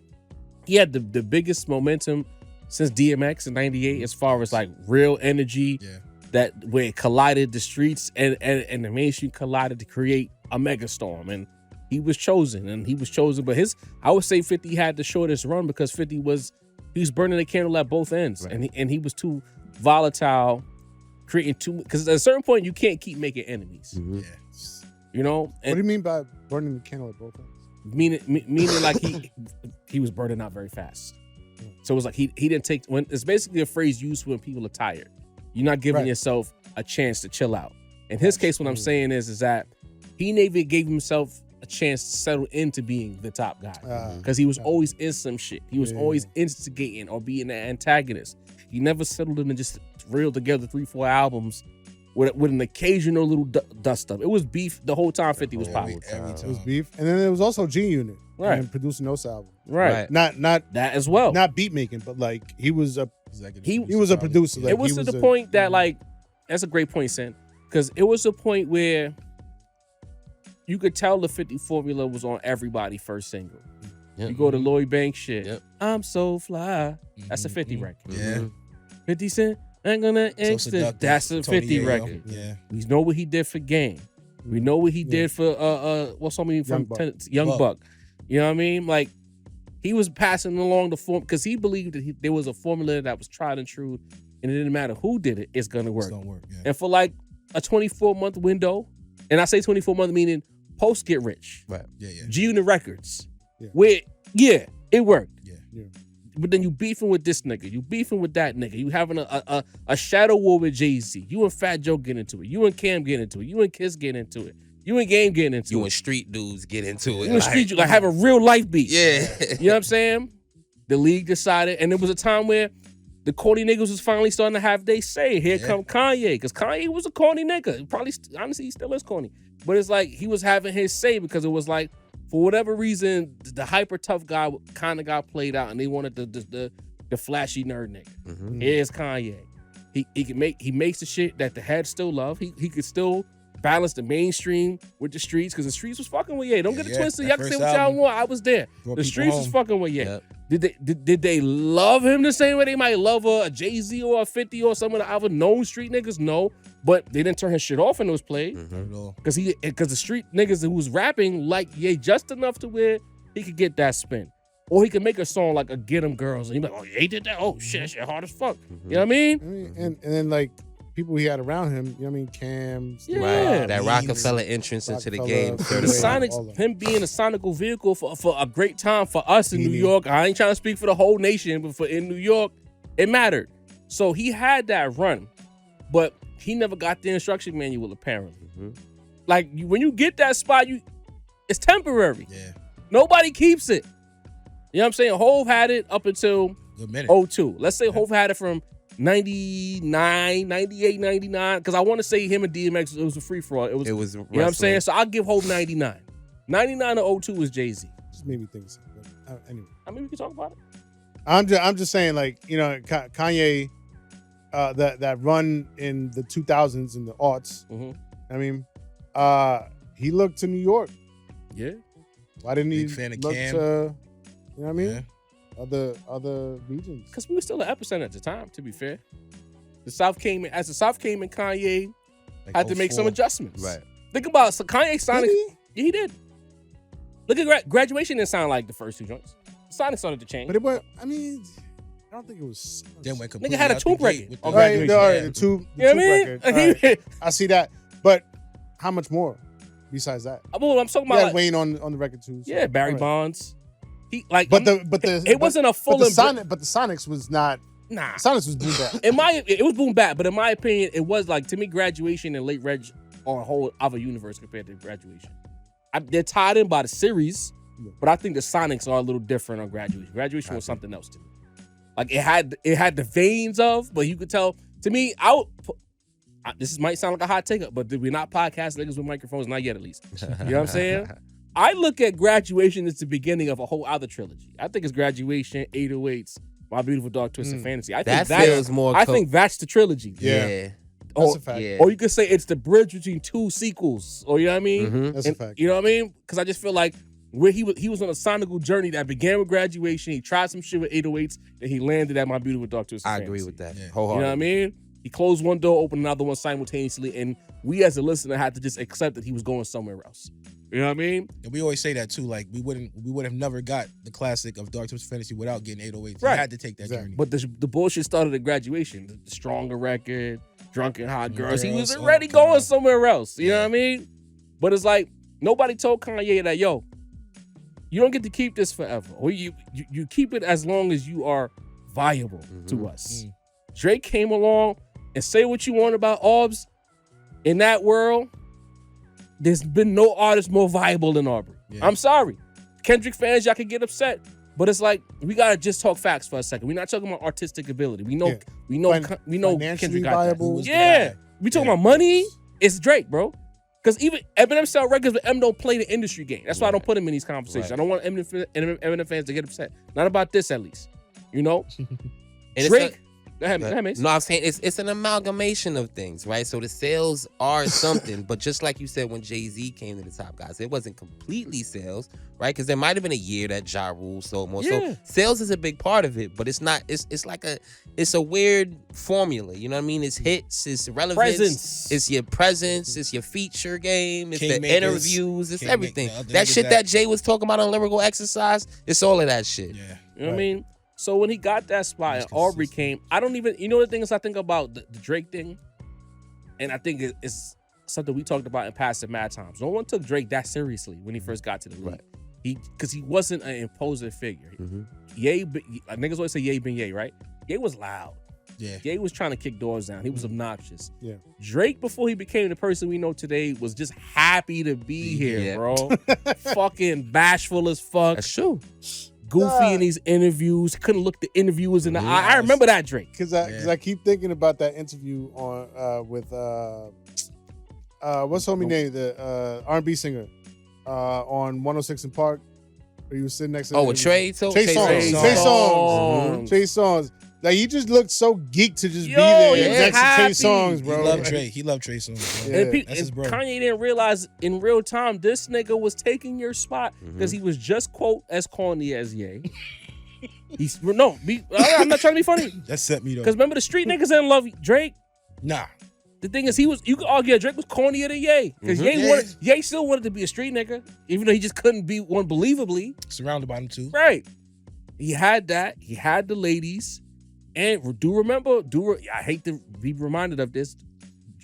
B: He had the biggest momentum since DMX in '98 as far as like real energy that where it collided the streets and the mainstream collided to create a megastorm. And he was chosen. But I would say 50 had the shortest run because 50 was burning the candle at both ends. Right. And he was too volatile, creating too, because at a certain point you can't keep making enemies.
D: Yes.
B: And
D: what do you mean by burning the candle at both ends?
B: Meaning like he was burning out very fast. So it was like he didn't take, when it's basically a phrase used when people are tired. You're not giving yourself a chance to chill out. In his case, what I'm saying is that he never gave himself a chance to settle into being the top guy because he was always in some shit. He was always instigating or being an antagonist. He never settled in and just reeled together 3-4 albums with an occasional little dust up. It was beef the whole time 50 was popping.
D: It was beef. And then there was also G Unit. Right. And producing those albums.
B: Right.
D: Not
B: that as well.
D: Not beat making, but like he was a producer. Like,
B: it was to the point that like, that's a great point, Sen. Because it was a point where you could tell the 50 formula was on everybody's first single. Yep. You go to Lloyd Banks shit. Yep. I'm so fly. That's a 50 record.
C: Yeah.
B: 50 Cent, I'm gonna exit. That's a 50 record.
C: Yeah.
B: We know what he did for Game. We know what he did for what's something from Young Buck. You know what I mean? Like, he was passing along the form because he believed that there was a formula that was tried and true, and it didn't matter who did it, it's gonna work.
C: It's gonna work. Yeah.
B: And for like a 24-month window, and I say 24-month meaning post Get Rich,
C: right? Yeah.
B: G Unit Records, where it worked.
D: Yeah.
B: But then you beefing with this nigga, you beefing with that nigga, you having a shadow war with Jay-Z. You and Fat Joe get into it. You and Cam get into it. You and Kiss get into it. You and Game getting into it.
F: You and street dudes get into it.
B: You and street dudes like have a real life beat.
F: Yeah.
B: You know what I'm saying? The league decided, and there was a time where the corny niggas was finally starting to have they say. Here come Kanye, because Kanye was a corny nigga. Probably, honestly, he still is corny. But it's like he was having his say because it was like, for whatever reason, the hyper tough guy kind of got played out, and they wanted the flashy nerd nigga. Mm-hmm. Here's Kanye. He makes the shit that the heads still love. He could still balance the mainstream with the streets because the streets was fucking with Ye. Don't get it twisted. Y'all can say what y'all want. I was there. The streets was fucking with Ye. Yep. Did they love him the same way they might love a Jay-Z or a 50 or some of the other known street niggas? No. But they didn't turn his shit off when it was played. Because the street niggas who was rapping like Ye just enough to where he could get that spin. Or he could make a song like a Get 'Em Girls and he'd be like, oh, Ye did that? Oh shit, that shit hard as fuck. Mm-hmm. You know what I mean?
D: And then like people he had around him, you know what I mean? Cam,
F: right. That Rockefeller entrance into the game.
B: Him being a sonical vehicle for a great time for us in New York. I ain't trying to speak for the whole nation, but in New York, it mattered. So he had that run, but he never got the instruction manual apparently. Mm-hmm. Like when you get that spot, it's temporary. Yeah. Nobody keeps it. You know what I'm saying? Hove had it up until 02. Let's say Hove had it from 99, 98, 99. Because I want to say him and DMX, it was a free for all. It was you know what I'm saying? So I'll give Hove 99. 99 to 02 was Jay-Z.
D: Just made me think so. Anyway.
B: I mean, we can talk about it.
D: I'm just saying, like, you know, Kanye, that run in the 2000s and the aughts, I mean, he looked to New York.
B: Yeah.
D: Why didn't he
C: look
D: Cam. To, you know what I mean? Yeah. Other regions.
B: Because we were still an epicenter at the time, to be fair. The South came in, Kanye
C: Like
B: had to make some
C: 04.
B: adjustments.
F: Right.
B: Think about it. So Kanye Sonic.
D: Did he?
B: Yeah, he did. Look at Graduation didn't sound like the first two joints. Sonic started to change.
D: But it was. I mean, I don't think it was.
C: Then went completely
B: Nigga had a
C: out the
B: Tube
C: gate
B: record
C: with
B: on
C: the-
D: Right,
B: Graduation.
D: all right,
C: Yeah.
D: the two
B: You know what I mean?
D: record. All right, I see that. But how much more besides that?
B: I'm talking
D: You
B: about
D: had
B: like,
D: Wayne on the record too. so-
B: yeah, Barry
D: all right.
B: Bonds. He like,
D: But the
B: it wasn't a full.
D: but the Sonics was not.
B: Nah.
D: Sonics was boom bap.
B: It was boom bap, but in my opinion, it was like, to me, Graduation and Late Reg are a whole other universe compared to Graduation. They're tied in by the series, but I think the Sonics are a little different on Graduation. Graduation was something else to me. Like it had the veins of, but you could tell. To me, this might sound like a hot take, but we're not podcast niggas with microphones, not yet at least. You know what I'm saying? I look at Graduation as the beginning of a whole other trilogy. I think it's Graduation, 808s, My Beautiful Dark Twisted Fantasy. I think
F: That feels more.
B: I think that's the trilogy.
F: Yeah.
D: That's a fact.
F: Yeah.
B: Or you could say it's the bridge between two sequels. Or you know what I mean?
F: Mhm.
D: That's a fact.
B: You know what I mean? Because I just feel like where he was on a sonical journey that began with Graduation. He tried some shit with 808s, and he landed at My Beautiful Dark Twisted
F: I
B: Fantasy.
F: agree with that.
C: Yeah.
B: You know
F: Wholeheartedly.
B: what I mean? He closed one door, opened another one simultaneously, and we as a listener had to just accept that he was going somewhere else. You know what I mean?
C: And we always say that too. Like we would have never got the classic of Dark Twisted Fantasy without getting 808.
B: Right.
C: You had to take that
D: Exactly.
C: journey.
B: But the bullshit started at Graduation. The Stronger record, Drunken Hot Girls. He was
C: Girls,
B: already
C: come
B: going
C: on.
B: somewhere else. You know
C: Yeah.
B: what I mean? But it's like nobody told Kanye that, yo, you don't get to keep this forever. Or you keep it as long as you are viable to us. Drake came along and say what you want about Orbs. In that world, there's been no artist more viable than Aubrey.
C: Yeah.
B: I'm sorry. Kendrick fans, y'all can get upset. But it's like, we gotta just talk facts for a second. We're not talking about artistic ability. We know,
D: Yeah.
B: we know
D: Financially
B: Kendrick got
D: viable.
B: that. Yeah. We talking
C: Yeah.
B: about money, it's Drake, bro. Because even Eminem sell records, but Eminem don't play the industry game. That's why I don't put him in these conversations.
F: Right.
B: I don't want Eminem fans to get upset. Not about this, at least. You know?
F: And
B: Drake. Go ahead, Mace.
F: No, I'm saying it's an amalgamation of things, right? So the sales are something, but just like you said when Jay-Z came to the top, guys, it wasn't completely sales, right? Because there might have been a year that Ja Rule sold more.
B: Yeah.
F: So sales is a big part of it, but it's not. It's like it's a weird formula. You know what I mean? It's hits, it's relevance,
B: Presence.
F: it's your presence, it's your feature game, it's the
C: Kingmakers,
F: interviews, it's
C: Kingmaker,
F: everything.
C: the other
F: That
C: niggas
F: shit that Jay was talking about on Lyrical Exercise, it's all of that shit.
C: Yeah.
B: You know what I mean? So when he got that spot and Aubrey came, I don't even, you know the thing is I think about the Drake thing, and I think it's something we talked about in past and mad times. No one took Drake that seriously when he first got to the league.
F: Right.
B: Because he wasn't an imposing figure. Ye, niggas always say Ye been Ye, right? Ye was loud.
C: Yeah.
B: Ye was trying to kick doors down. He was obnoxious.
D: Yeah.
B: Drake, before he became the person we know today, was just happy to be here,
F: Yeah.
B: bro. Fucking bashful as fuck.
F: That's true.
B: Goofy in these interviews. Couldn't look the interviewers in the eye. I remember that Drake.
D: Because I keep thinking about that interview on with what's homie name, the R&B singer on 106 in Park, where he was sitting next to
F: Oh, with Trey?
D: Trey
F: Trey
D: Songz.
F: Songz.
D: Trey
B: Songz.
D: Songs. Trey Songs. Like he just looked so geeked to just
B: Yo,
D: be there
B: he was
D: next to Trey
B: happy.
D: Songs,
C: He
D: bro.
C: loved Trey. He loved Trey Songz. Bro.
D: Yeah.
B: And,
C: That's his bro.
B: Kanye didn't realize in real time this nigga was taking your spot because he was just quote as corny as Ye. I'm not trying to be funny.
C: That set me though.
B: Because remember the street niggas didn't love Drake.
C: Nah.
B: The thing is, you could argue that Drake was cornier than Ye. Because Ye still wanted to be a street nigga, even though he just couldn't be one believably.
C: Surrounded by them too.
B: Right. He had that. He had the ladies. And I hate to be reminded of this.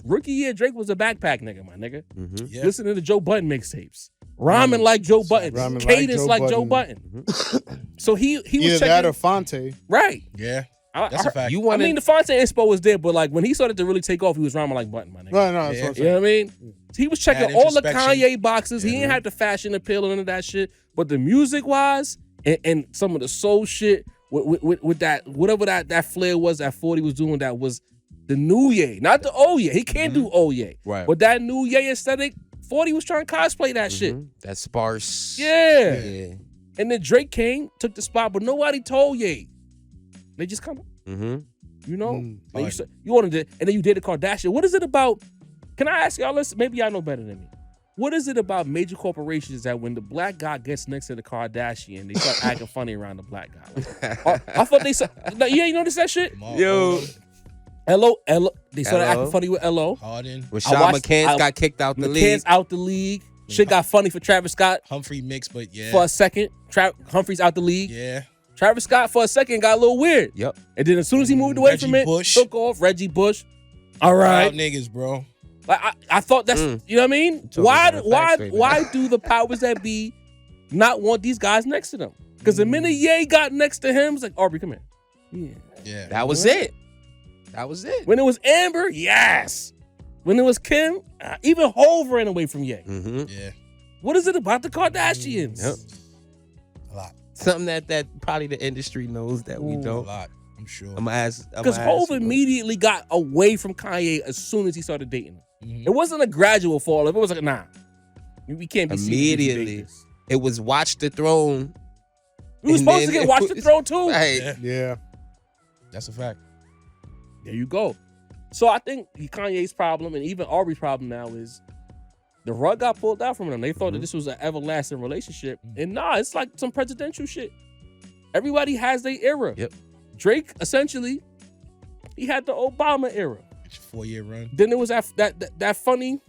B: Rookie year, Drake was a backpack nigga, my nigga.
C: Yeah.
B: Listening to Joe Budden mixtapes. Rhyming like Joe Budden.
D: Rhyming like
B: Cadence
D: Joe
B: like Joe
D: Budden.
B: Button. So he was
D: Either
B: checking.
D: that or Fonte.
B: Right.
C: Yeah.
B: I
C: That's a fact.
F: You
B: I
F: want
B: mean, the Fonte inspo was there, but like when he started to really take off, he was rhyming like Button, my nigga.
D: No, that's
C: Yeah.
D: what I'm
B: You know
D: saying.
B: what I mean? He was checking
C: Had
B: all the
C: introspection.
B: Kanye boxes. He ain't had the fashion appeal and none of that shit. But the music wise and some of the soul shit with that, whatever that flair was that 40 was doing, that was the new Ye, not the old Ye. He can't do old Ye.
F: Right.
B: But that new Ye aesthetic, 40 was trying to cosplay that shit.
F: That sparse.
B: Yeah.
F: Yeah.
B: And then Drake came, took the spot, but nobody told Ye. They just come,
F: Mm-hmm.
B: you know?
D: Mm.
B: And you wanted to, and then you did the Kardashian. What is it about? Can I ask y'all, listen, maybe y'all know better than me. What is it about major corporations that when the black guy gets next to the Kardashian, they start acting funny around the black guy? Like, I thought they said, you ain't noticed that shit?
C: Jamal,
F: Yo.
B: They started
F: LO.
B: acting funny with LO.
C: Harden,
F: Rashad McCants got kicked out the league.
B: McCann's out the league. Shit got funny for Travis Scott
C: Humphrey mix, but yeah.
B: for a second. Humphrey's out the league.
C: Yeah.
B: Travis Scott for a second got a little weird.
F: Yep.
B: And then as soon as he moved away
C: Reggie
B: from it,
C: Bush.
B: took off Reggie Bush. All
C: Proud
B: right.
C: niggas, bro.
B: Like I thought that's you know what I mean?
F: Talking
B: Why
F: about facts right now.
B: why do the powers that be not want these guys next to them? Because the minute Ye got next to him, it's like, Aubrey, come here.
C: Yeah.
F: That was it. That was it.
B: When it was Amber, yes. When it was Kim, even Hov ran away from Ye.
F: Mm-hmm.
C: Yeah.
B: What is it about the Kardashians?
F: Yep.
C: A lot.
F: Something that probably the industry knows that we
C: A
F: don't.
C: lot. I'm sure.
F: I'm gonna ask.
B: Because Hov immediately got away from Kanye as soon as he started dating her.
C: Mhm.
B: It wasn't a gradual fall. It was like, nah, we can't be seen if you date
F: Immediately.
B: this.
F: It was Watch the Throne.
B: We were
F: And
B: supposed to
F: then
B: get
F: it
B: Watch the
F: was-
B: Throne too.
F: Right.
C: Yeah.
D: Yeah.
C: That's a fact.
B: There you go. So I think Kanye's problem and even Aubrey's problem now is the rug got pulled out from them. They thought that this was an everlasting relationship. And nah, it's like some presidential shit. Everybody has their era.
F: Yep.
B: Drake, essentially, he had the Obama era.
C: It's a 4-year run.
B: Then there was that funny,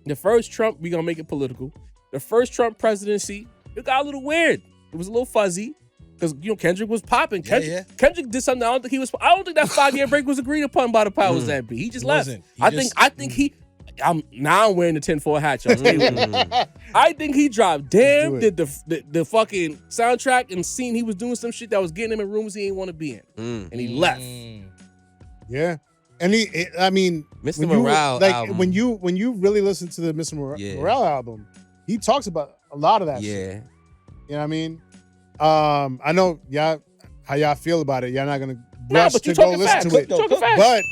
B: the first Trump, we gonna make it political. The first Trump presidency, it got a little weird. It was a little fuzzy. Because Kendrick was popping. Kendrick did something. I don't think that 5-year break was agreed upon by the powers that be. He just left. I think I'm wearing the tinfoil hat, y'all. Stay with me. I think he dropped. Damn, did the fucking soundtrack and scene he was doing some shit that was getting him in rooms he didn't want to be in, and he left.
D: Yeah. And I mean,
F: Mr.
D: when you-
F: Morale
D: like
F: album.
D: when you really listen to the Mr. Morale album, he talks about a lot of that shit.
F: Yeah.
D: You know what I mean? I know how y'all feel about it. Y'all not gonna rush
B: but
D: to
B: you
D: go
B: talking
D: listen
B: facts.
D: to it.
B: You talking facts.
D: But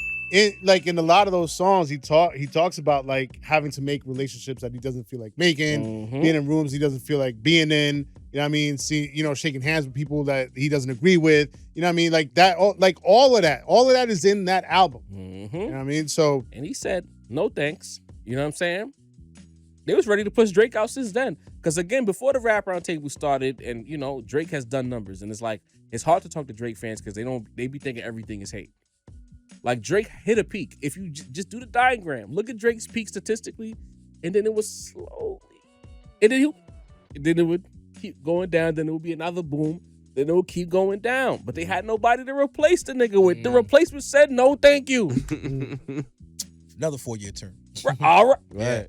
D: in a lot of those songs, he talks about like having to make relationships that he doesn't feel like making, being in rooms he doesn't feel like being in. You know what I mean? Shaking hands with people that he doesn't agree with. You know what I mean? Like that. All of that is in that album. You know what I mean? So
B: And he said, no thanks. You know what I'm saying? They was ready to push Drake out since then. Because again, before the Rap Roundtable started, and Drake has done numbers, and it's like it's hard to talk to Drake fans because they be thinking everything is hate. Like Drake hit a peak. If you just do the diagram, look at Drake's peak statistically, and then it was slowly, and then it would keep going down. Then it would be another boom. Then it would keep going down. But they had nobody to replace the nigga with. The replacement said no, thank you.
C: Another 4-year term.
B: All right.
F: Right.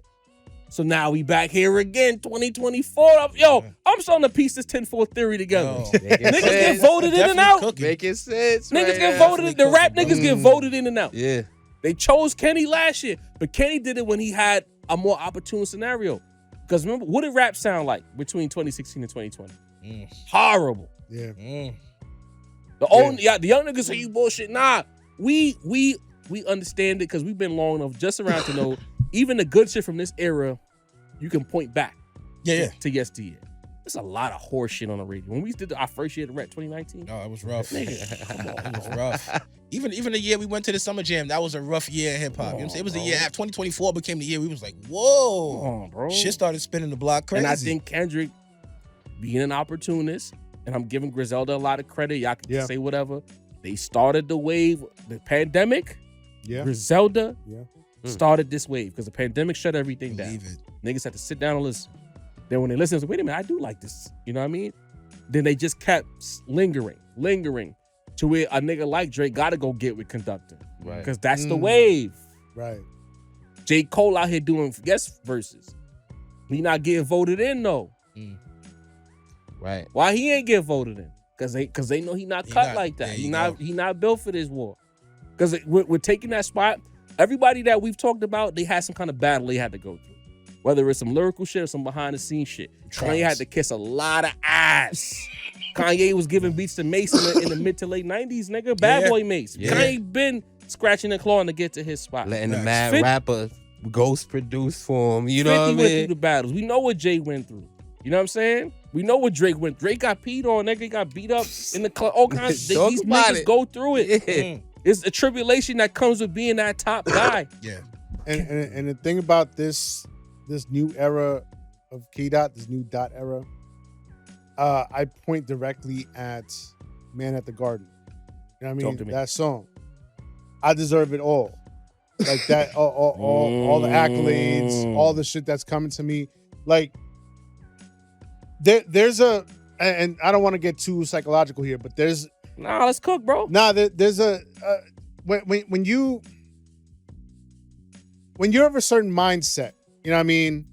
B: So now we back here again, 2024. I'm starting to piece this 10-4 theory together. Niggas get voted in and out.
F: Making sense.
B: Niggas
F: right
B: get
F: now.
B: voted in. The rap niggas get voted in and out.
F: Yeah.
B: They chose Kenny last year, but Kenny did it when he had a more opportune scenario. Because remember, what did rap sound like between 2016 and 2020? Horrible.
D: yeah.
B: The young niggas say you bullshit. Nah, we understand it because we've been long enough just around to know even the good shit from this era, you can point back to yesteryear. There's a lot of horse shit on the radio. When we did our first year at the Rap 2019.
C: Oh, it was rough.
B: Nigga, come on.
C: It was rough. Even the year we went to the Summer Jam, that was a rough year in hip hop. You know what I'm saying? It was the year after 2024 became the year we was like, whoa.
B: Come on, bro.
C: Shit started spinning the block crazy.
B: And I think Kendrick, being an opportunist, and I'm giving Griselda a lot of credit. Y'all can say whatever. They started the wave, the pandemic.
D: Yeah.
B: Griselda started this wave because the pandemic shut everything down.
C: Believe it.
B: Niggas had to sit down and listen. Then when they listen, they say, wait a minute, I do like this. You know what I mean? Then they just kept lingering to where a nigga like Drake got to go get with Conductor.
F: Right.
B: Because that's the wave.
D: Right.
B: J. Cole out here doing guest verses. He not getting voted in, though.
F: Right.
B: Why he ain't get voted in? Because they know he not cut like that.
C: There
B: He not built for this war. Because we're taking that spot. Everybody that we've talked about, they had some kind of battle they had to go through. Whether it's some lyrical shit or some behind the scenes shit. Kanye had to kiss a lot of ass. Kanye was giving beats to Mace in the mid to late 90s, nigga. Bad boy Mace.
F: Yeah.
B: Kanye been scratching and clawing to get to his spot.
F: Letting the mad
B: 50
F: rapper ghost produce for him. You know
B: 50
F: what I
B: went through
F: mean?
B: the battles. We know what Jay went through. You know what I'm saying? We know what Drake went through. Drake got peed on, nigga. He got beat up in the club. All kinds of
F: Talk
B: these
F: about
B: niggas
F: it.
B: go through it.
F: Yeah.
B: It's a tribulation that comes with being that top guy.
C: Yeah.
D: And the thing about this new era of K-Dot, this new dot era, I point directly at Man at the Garden. You know what I
B: Talk
D: mean?
B: to me.
D: That song. I deserve it all. Like that, all the accolades, all the shit that's coming to me. Like there's a, and I don't want to get too psychological here, but there's
B: Nah, let's cook, bro.
D: there's a when you're of a certain mindset, you know what I mean?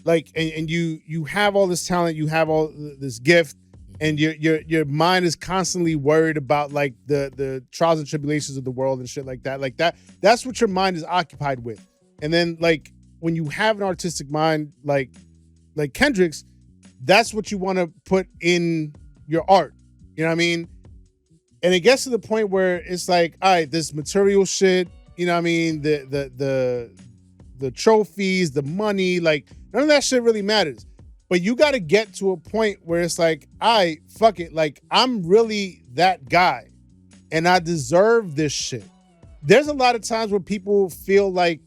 D: Like, and you have all this talent, you have all this gift, and your mind is constantly worried about like the trials and tribulations of the world and shit like that. Like that's what your mind is occupied with. And then like when you have an artistic mind like Kendrick's, that's what you want to put in your art. You know what I mean? And it gets to the point where it's like, all right, this material shit, you know what I mean? The trophies, the money, like none of that shit really matters. But you got to get to a point where it's like, all right, fuck it. Like I'm really that guy and I deserve this shit. There's a lot of times where people feel like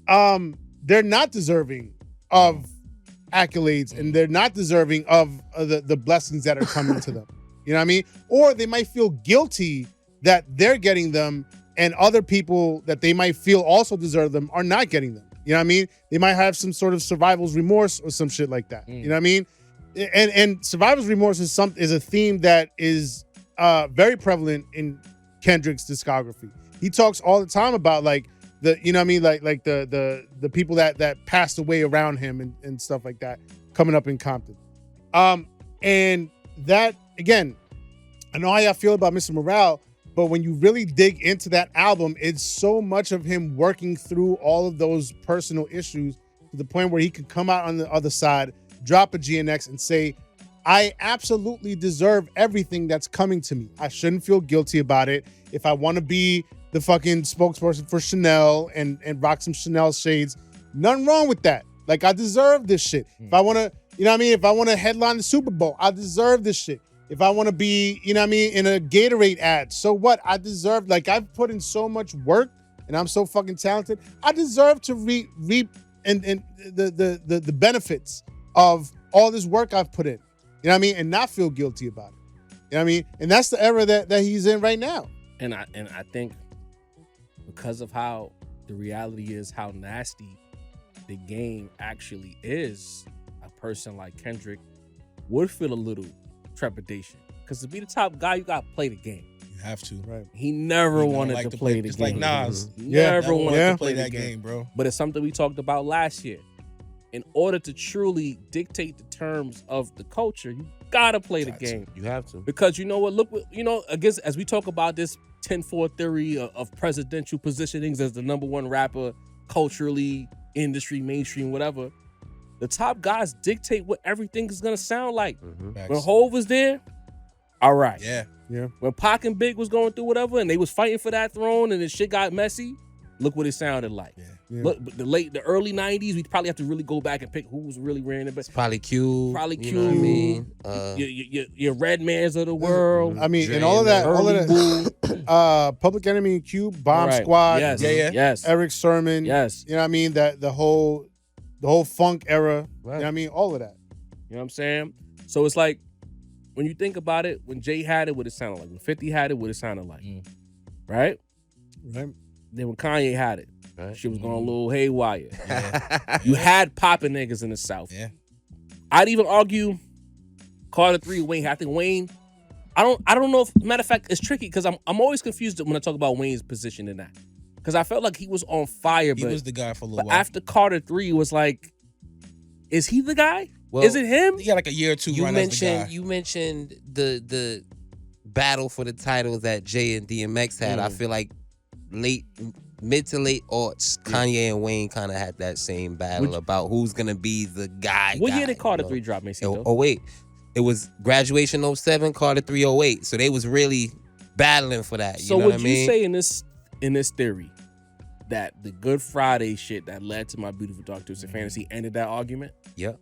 D: they're not deserving of accolades and they're not deserving of the blessings that are coming to them. You know what I mean? Or they might feel guilty that they're getting them and other people that they might feel also deserve them are not getting them. You know what I mean? They might have some sort of survivor's remorse or some shit like that. You know what I mean? And survivor's remorse is a theme that is very prevalent in Kendrick's discography. He talks all the time about like the, you know what I mean? Like the people that passed away around him and stuff like that coming up in Compton. And that, again, I know how y'all feel about Mr. Morale, but when you really dig into that album, it's so much of him working through all of those personal issues to the point where he could come out on the other side, drop a GNX and say, I absolutely deserve everything that's coming to me. I shouldn't feel guilty about it. If I want to be the fucking spokesperson for Chanel and rock some Chanel shades, nothing wrong with that. Like, I deserve this shit. If I want to, you know what I mean? If I want to headline the Super Bowl, I deserve this shit. If I want to be, you know what I mean, in a Gatorade ad, so what? I deserve, like, I've put in so much work and I'm so fucking talented. I deserve to reap and the benefits of all this work I've put in. You know what I mean? And not feel guilty about it. You know what I mean? And that's the era that he's in right now.
B: And I think because of how the reality is, how nasty the game actually is, a person like Kendrick would feel a little trepidation. Because to be the top guy, you gotta play the game.
C: You have to.
D: Right.
B: He never wanted to play the game.
C: Just like Nas.
B: Never wanted to play
C: that
B: the
C: game, bro.
B: But it's something we talked about last year. In order to truly dictate the terms of the culture, you gotta play the game.
F: You have to.
B: Because you know what? Look, you know, I guess as we talk about this 10-4 theory of presidential positionings as the number one rapper culturally, industry, mainstream, whatever, the top guys dictate what everything is gonna sound like. When Hov was there, all right.
C: Yeah.
B: When Pac and Big was going through whatever and they was fighting for that throne and the shit got messy, look what it sounded like. Look, the early 90s, we probably have to really go back and pick who was really wearing it. But
F: Probably Q.
B: Probably
F: you
B: Q.
F: know what I mean?
B: Your Redmans of the world.
D: I mean,
F: Dre
D: and all of that,
B: Early
D: Public Enemy and Cube, Bomb
B: Right.
D: Squad,
B: Yes.
C: Yeah.
B: Yes.
D: Eric Sermon,
B: Yes.
D: you know what I mean? That the whole funk era,
F: Right.
D: you know what I mean? All of that.
B: You know what I'm saying? So it's like, when you think about it, when Jay had it, what it sounded like. When 50 had it, what it sounded like. Right?
D: Right.
B: Then when Kanye had it,
F: Right.
B: shit was going a little haywire. You had popping niggas in the South.
C: Yeah.
B: I'd even argue Carter 3, Wayne. I think Wayne, I don't know if, matter of fact, it's tricky because I'm always confused when I talk about Wayne's position in that. Because I felt like he was on fire,
C: He
B: but,
C: was the guy for a little
B: but
C: while.
B: after Carter 3, it was like, is he the guy?
F: Well,
B: Is it him?
C: He got like a year or two
F: You
C: run as the guy.
F: mentioned the battle for the titles that Jay and DMX had. I feel like mid to late aughts, Kanye and Wayne kind of had that same battle about who's gonna be the guy.
B: What year did Carter
F: you know?
B: 3 drop, Maceo?
F: Oh wait, it was graduation 07, Carter 3 08. So they was really battling for that.
B: So
F: You know
B: would
F: what I
B: you
F: mean?
B: say in this theory that the Good Friday shit that led to My Beautiful Dark Twisted Fantasy ended that argument?
F: Yep.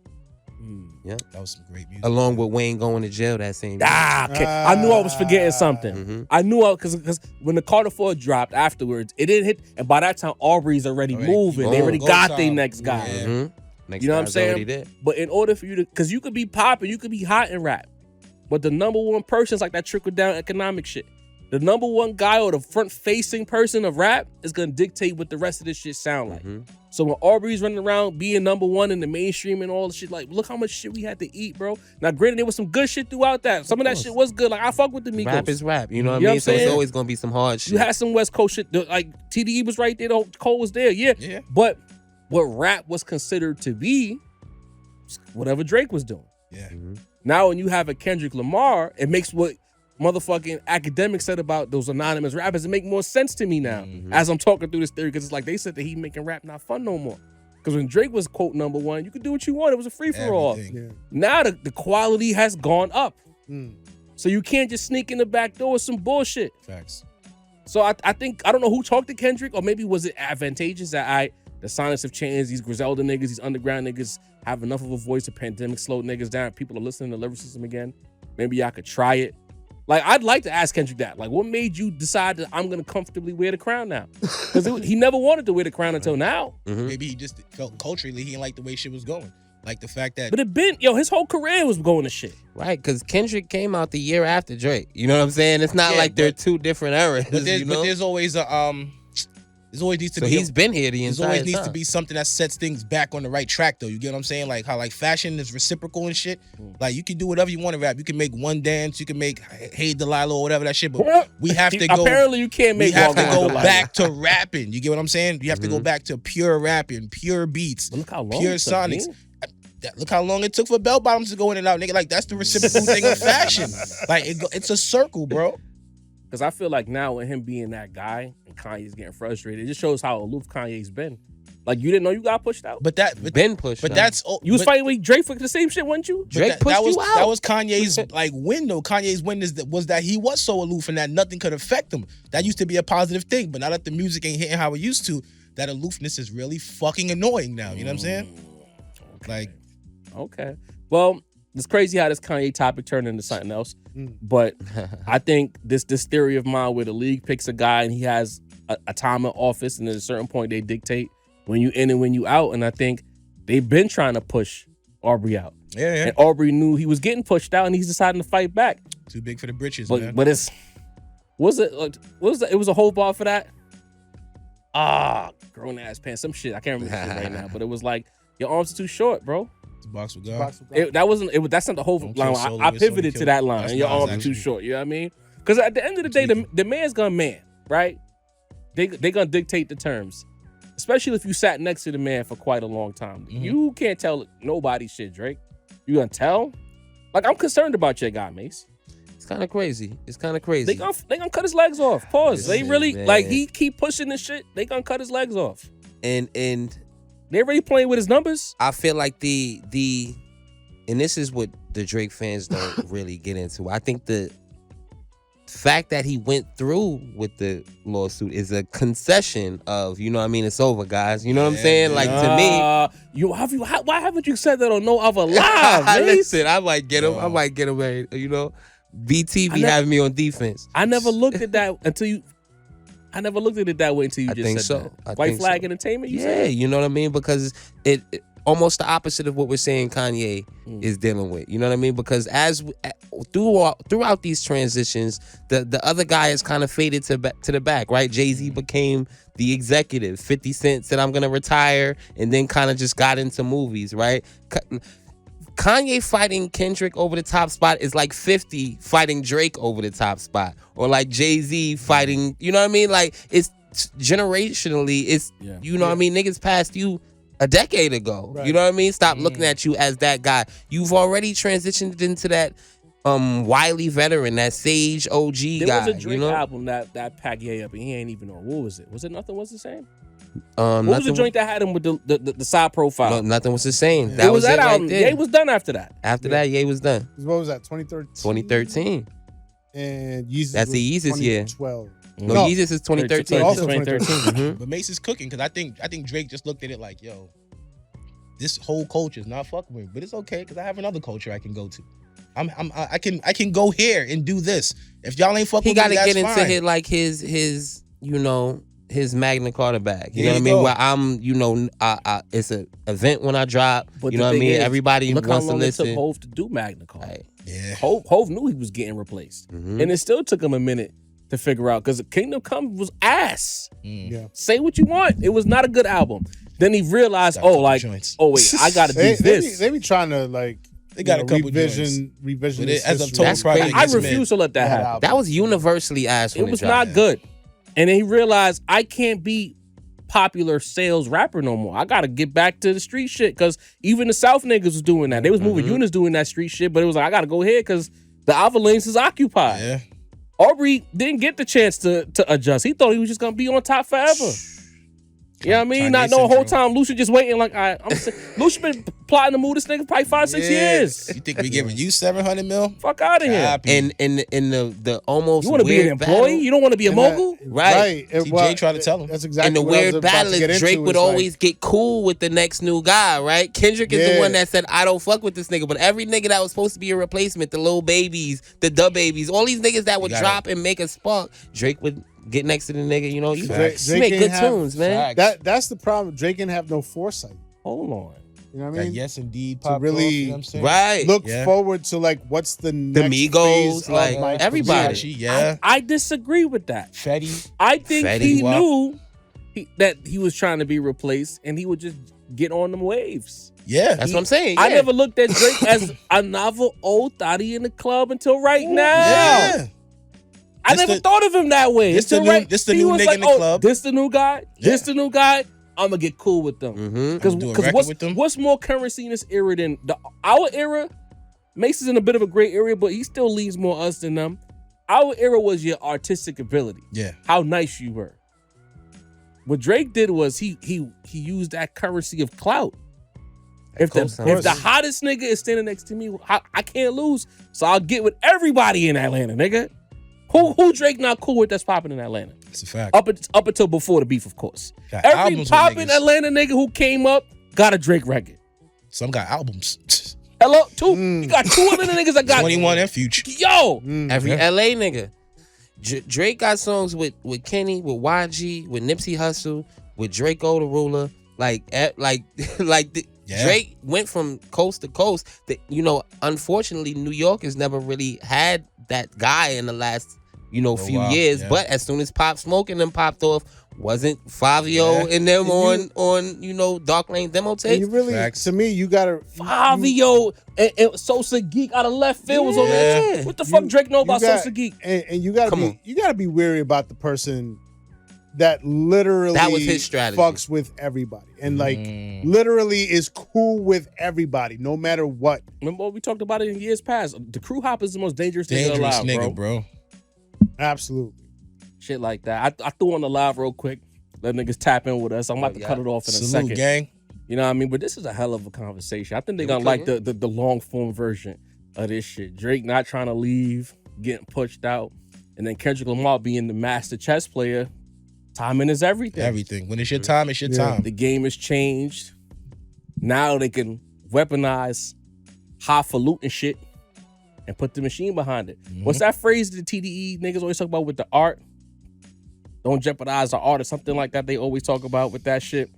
F: Yeah.
C: That was some great music.
F: Along with Wayne going to jail that same year.
B: Okay. I knew I was forgetting something. I knew because when the Carter 4 dropped afterwards, it didn't hit, and by that time Aubrey's already moving. They already
C: Go
B: got
C: time.
B: their next guy.
C: Yeah.
F: Next
B: You know what I'm
F: guy's already
B: saying?
F: there.
B: But in order for you to, because you could be popping, you could be hot in rap, but the number one person's like that trickle down economic shit. the number one guy or the front-facing person of rap is gonna dictate what the rest of this shit sound like. So when Aubrey's running around being number one in the mainstream and all the shit, like, look how much shit we had to eat, bro. Now, granted, there was some good shit throughout that. Some of that shit was good. Like, I fuck with the Migos.
F: Rap is rap. You know what I mean? So it's always gonna be some hard shit.
B: You had some West Coast shit. Like, TDE was right there. Cole was there. Yeah. But what rap was considered to be, whatever Drake was doing.
C: Yeah.
B: Now, when you have a Kendrick Lamar, it makes what motherfucking academics said about those anonymous rappers, it make more sense to me now as I'm talking through this theory, because it's like they said that he making rap not fun no more. Because when Drake was quote number one, you could do what you want. It was a free-for-all. Now the quality has gone up. So you can't just sneak in the back door with some bullshit.
C: Facts.
B: So I think, I don't know who talked to Kendrick, or maybe was it advantageous that the sonics have changed, these Griselda niggas, these underground niggas have enough of a voice, the pandemic slowed niggas down, people are listening to lyricism again. Maybe y'all could try it. Like, I'd like to ask Kendrick that. Like, what made you decide that I'm going to comfortably wear the crown now? Because he never wanted to wear the crown until now.
C: Maybe he just felt culturally he didn't like the way shit was going. Like the fact that...
B: But his whole career was going to shit.
F: Right, because Kendrick came out the year after Drake. You know what I'm saying? It's not like they're two different eras.
C: But there's always a... There's always needs to be.
F: He's been here the entire time.
C: There's always needs to be something that sets things back on the right track, though. You get what I'm saying? Like how like fashion is reciprocal and shit. Like you can do whatever you want to rap. You can make one dance. You can make Hey Delilah or whatever that shit. But we have to go.
B: Apparently, you can't make.
C: We have to go back to rapping. You get what I'm saying? You have to go back to pure rapping, pure beats,
B: look how long
C: pure sonics. Look how long it took for bell bottoms to go in and out, nigga. Like that's the reciprocal thing of fashion. Like it's a circle, bro.
B: Because I feel like now with him being that guy and Kanye's getting frustrated, it just shows how aloof Kanye's been. Like, you didn't know you got pushed out?
C: But
F: been pushed out.
C: That's...
B: You was fighting with Drake for the same shit, wasn't you?
F: Drake pushed you out.
C: That was Kanye's, like, win, though. Kanye's win was that he was so aloof and that nothing could affect him. That used to be a positive thing. But now that the music ain't hitting how it used to, that aloofness is really fucking annoying now. You know what I'm saying?
B: Okay. Okay. Well, it's crazy how this Kanye topic turned into something else. But I think this theory of mine where the league picks a guy and he has a time in office, and at a certain point they dictate when you in and when you out. And I think they've been trying to push Aubrey out.
C: Yeah.
B: And Aubrey knew he was getting pushed out, and he's deciding to fight back.
C: Too big for the britches,
B: man.
C: But
B: it was a whole bar for that. Grown ass pants, some shit. I can't remember the shit right now, but it was like your arms are too short, bro.
C: The box with God.
B: That's not the whole line. I pivoted to that line. And your arms are too short. You know what I mean? Because at the end of the day, the man's gonna man, right? They gonna dictate the terms, especially if you sat next to the man for quite a long time. You can't tell nobody shit, Drake. You gonna tell? Like, I'm concerned about your guy, Mace.
F: It's kind of crazy. They
B: gonna cut his legs off. Pause.
F: Listen,
B: they really
F: man.
B: like he keep pushing this shit. They gonna cut his legs off.
F: And
B: they already playing with his numbers.
F: I feel like and this is what the Drake fans don't really get into. I think the fact that he went through with the lawsuit is a concession of, you know what I mean, it's over, guys. You know what I'm saying? Like, to me,
B: why haven't you said that on No Other Live?
F: Listen, I might get him. You know, BTV having me on defense.
B: I never looked at that until you. I never looked at it that way until you just said that. White Flag Entertainment, you said?
F: You know what I mean? Because it almost the opposite of what we're saying Kanye is dealing with. You know what I mean? Because throughout these transitions, the other guy has kind of faded to the back, right? Jay-Z became the executive. 50 Cent said, I'm going to retire, and then kind of just got into movies, right? Kanye fighting Kendrick over the top spot is like 50 fighting Drake over the top spot, or like Jay-Z fighting, you know what I mean? Like, it's generationally, you know what I mean? Niggas passed you a decade ago. Right. You know what I mean? Stop looking at you as that guy. You've already transitioned into that wily veteran, that sage OG guy.
B: There was a Drake
F: you know?
B: album that packed Ye up, and he ain't even on. What was it? Was it Nothing Was the Same? What was the joint that had him with the side profile?
F: No, Nothing Was the Same.
B: Yeah.
F: That was
B: that
F: it
B: album.
F: right there.
B: Ye was done after that.
F: After that, Ye was done.
D: What was that? 2013.
F: 2013.
D: And Yeezus.
F: That's the Yeezus year.
D: 2012.
F: No, Yeezus is 2013.
D: Also
B: 2013.
C: But Mace is cooking, because I think Drake just looked at it like, yo, this whole culture is not fucking with me, but it's okay because I have another culture I can go to. I can go here and do this. If y'all ain't fucking with me, that's fine. He got to get into
F: like his you know, his Magna Carta bag. You know what I mean? Where I'm, you know, it's an event when I drop.
B: But
F: you know what I mean?
B: Is,
F: everybody
B: look
F: wants
B: how long
F: to listen.
B: It took Hov to do Magna Carta.
F: Right.
C: Yeah.
B: Hov knew he was getting replaced, and it still took him a minute to figure out because Kingdom Come was ass.
D: Yeah.
B: Say what you want. It was not a good album. Then he realized,
C: Got a couple
B: wait, I gotta do this.
D: They be trying to like
C: They got a couple
D: revision
C: But it- as a
D: history.
C: total
F: That's
C: project,
F: crazy.
B: I
C: it's
B: refuse
C: mid.
B: to let that happen.
F: That was universally ass. When
B: It was
F: dropped.
B: not good. And then he realized I can't be popular sales rapper no more. I gotta get back to the street shit because even the South niggas was doing that. They was moving units doing that street shit, but it was like I gotta go ahead because the outer lanes is occupied.
C: Yeah.
B: Aubrey didn't get the chance to adjust. He thought he was just gonna be on top forever. You know what I mean?
C: Kanye
B: Not knowing the whole
C: syndrome.
B: time Lucian just waiting like I'm saying, Lucian been plotting to move this nigga probably 5-6 years.
C: You think we giving you 700 mil?
B: Fuck out of here.
C: Copy.
F: And the almost
B: You want to be an
F: weird
B: employee?
F: battle-
B: You don't want to be a
D: And
B: mogul?
F: Right.
D: And
C: TJ tried to tell him.
D: That's exactly
F: And the
D: what I was
F: weird
D: about
F: battle
D: to get
F: is Drake
D: into.
F: would
D: It's like,
F: always get cool with the next new guy, right? Kendrick is the
D: Yeah.
F: one that said, I don't fuck with this nigga. But every nigga that was supposed to be a replacement, the Lil Babies, the Dub Babies, all these niggas that would
C: gotta-
F: drop and make a spark, Drake would get next to the nigga. You know, you
C: Facts.
F: make
D: Drake
F: good
D: ain't have-
F: tunes, man.
C: Facts.
D: that's the problem. Drake can have no foresight.
B: Hold on.
D: You know what I
C: That
D: mean?
C: yes, indeed.
D: To
C: Pop
D: really-
C: off, you know what I'm saying?
F: Right.
D: Look
C: Yeah.
D: forward to like what's the next
F: Migos,
D: phase
F: like,
D: of my
F: everybody.
D: career.
C: Yeah.
B: I disagree with that.
C: Fetty.
B: I think
F: Fetty
B: he
C: Wap.
B: knew that he was trying to be replaced and he would just get on them waves.
C: Yeah.
F: That's what I'm saying.
B: I
F: yeah.
B: never looked at Drake as a novel old thotty in the club until right now.
C: Yeah.
B: I
C: This
B: never
C: the-
B: thought of him that way.
C: this the
B: Until
C: new-
B: right,
C: this the
B: he
C: new
B: was
C: nigga
B: like,
C: in the
B: oh,
C: club.
B: This the new guy. This
C: Yeah.
B: the new guy. I'm gonna get cool with them.
F: Mhm.
B: Because
C: Do a record with them?
B: what's more currency in this era than our era? Mace is in a bit of a gray area, but he still leans more us than them. Our era was your artistic ability,
C: Yeah.
B: how nice you were. What Drake did was he used that currency of clout. If
F: co-sign.
B: the hottest nigga is standing next to me, I can't lose. So I'll get with everybody in Atlanta, nigga. Who Drake not cool with that's popping in Atlanta?
C: That's a fact.
B: Up until before the beef, of course.
C: Got
B: Every
C: albums with
B: popping
C: niggas.
B: Atlanta nigga who came up got a Drake record.
C: Some got albums.
B: Hello, two. You got two Atlanta niggas that got
C: 21 and Future.
B: Yo,
F: Every
C: Yeah.
F: LA nigga. Drake got songs with Kenny, with YG, with Nipsey Hussle, with Draco the Ruler.
C: Yeah.
F: Drake went from coast to coast. Unfortunately, New York has never really had that guy in the last, few
C: while,
F: years.
C: yeah.
F: But as soon as Pop Smoke and them popped off, wasn't Fabio
C: Yeah.
F: and them
D: And
F: on Dark Lane demo
D: And
F: tape?
D: you really,
C: Facts.
D: to me, you gotta
B: Fabio and Sosa Geek out of left field was on
F: Yeah.
B: that. What the fuck Drake know about
D: got-
B: Sosa Geek?
D: and you gotta
F: Come
D: be
F: on.
D: you gotta be wary about the person that literally
F: That was his strategy.
D: fucks with everybody and like literally is cool with everybody no matter what.
B: Remember what we talked about it in years past? The crew hop is the most dangerous
C: Dangerous
B: nigga alive,
C: nigga, bro.
D: Absolutely.
B: Shit like that. I threw on the live real quick. Let niggas tap in with us. I'm about to
F: yeah.
B: cut it off in a
C: Salute,
B: second.
C: gang.
B: You know what I mean? But this is a hell of a conversation. I think they're
F: Yeah,
B: gonna
F: we
B: like
F: cooking.
B: the long form version of this shit. Drake not trying to leave, getting pushed out, and then Kendrick Lamar being the master chess player. Timing is everything.
C: Everything. When it's your time, it's your
D: Yeah.
C: time.
B: The game has changed. Now they can weaponize highfalutin shit and put the machine behind it. What's that phrase that the TDE niggas always talk about with the art? Don't jeopardize the art or something like that. They always talk about with that shit.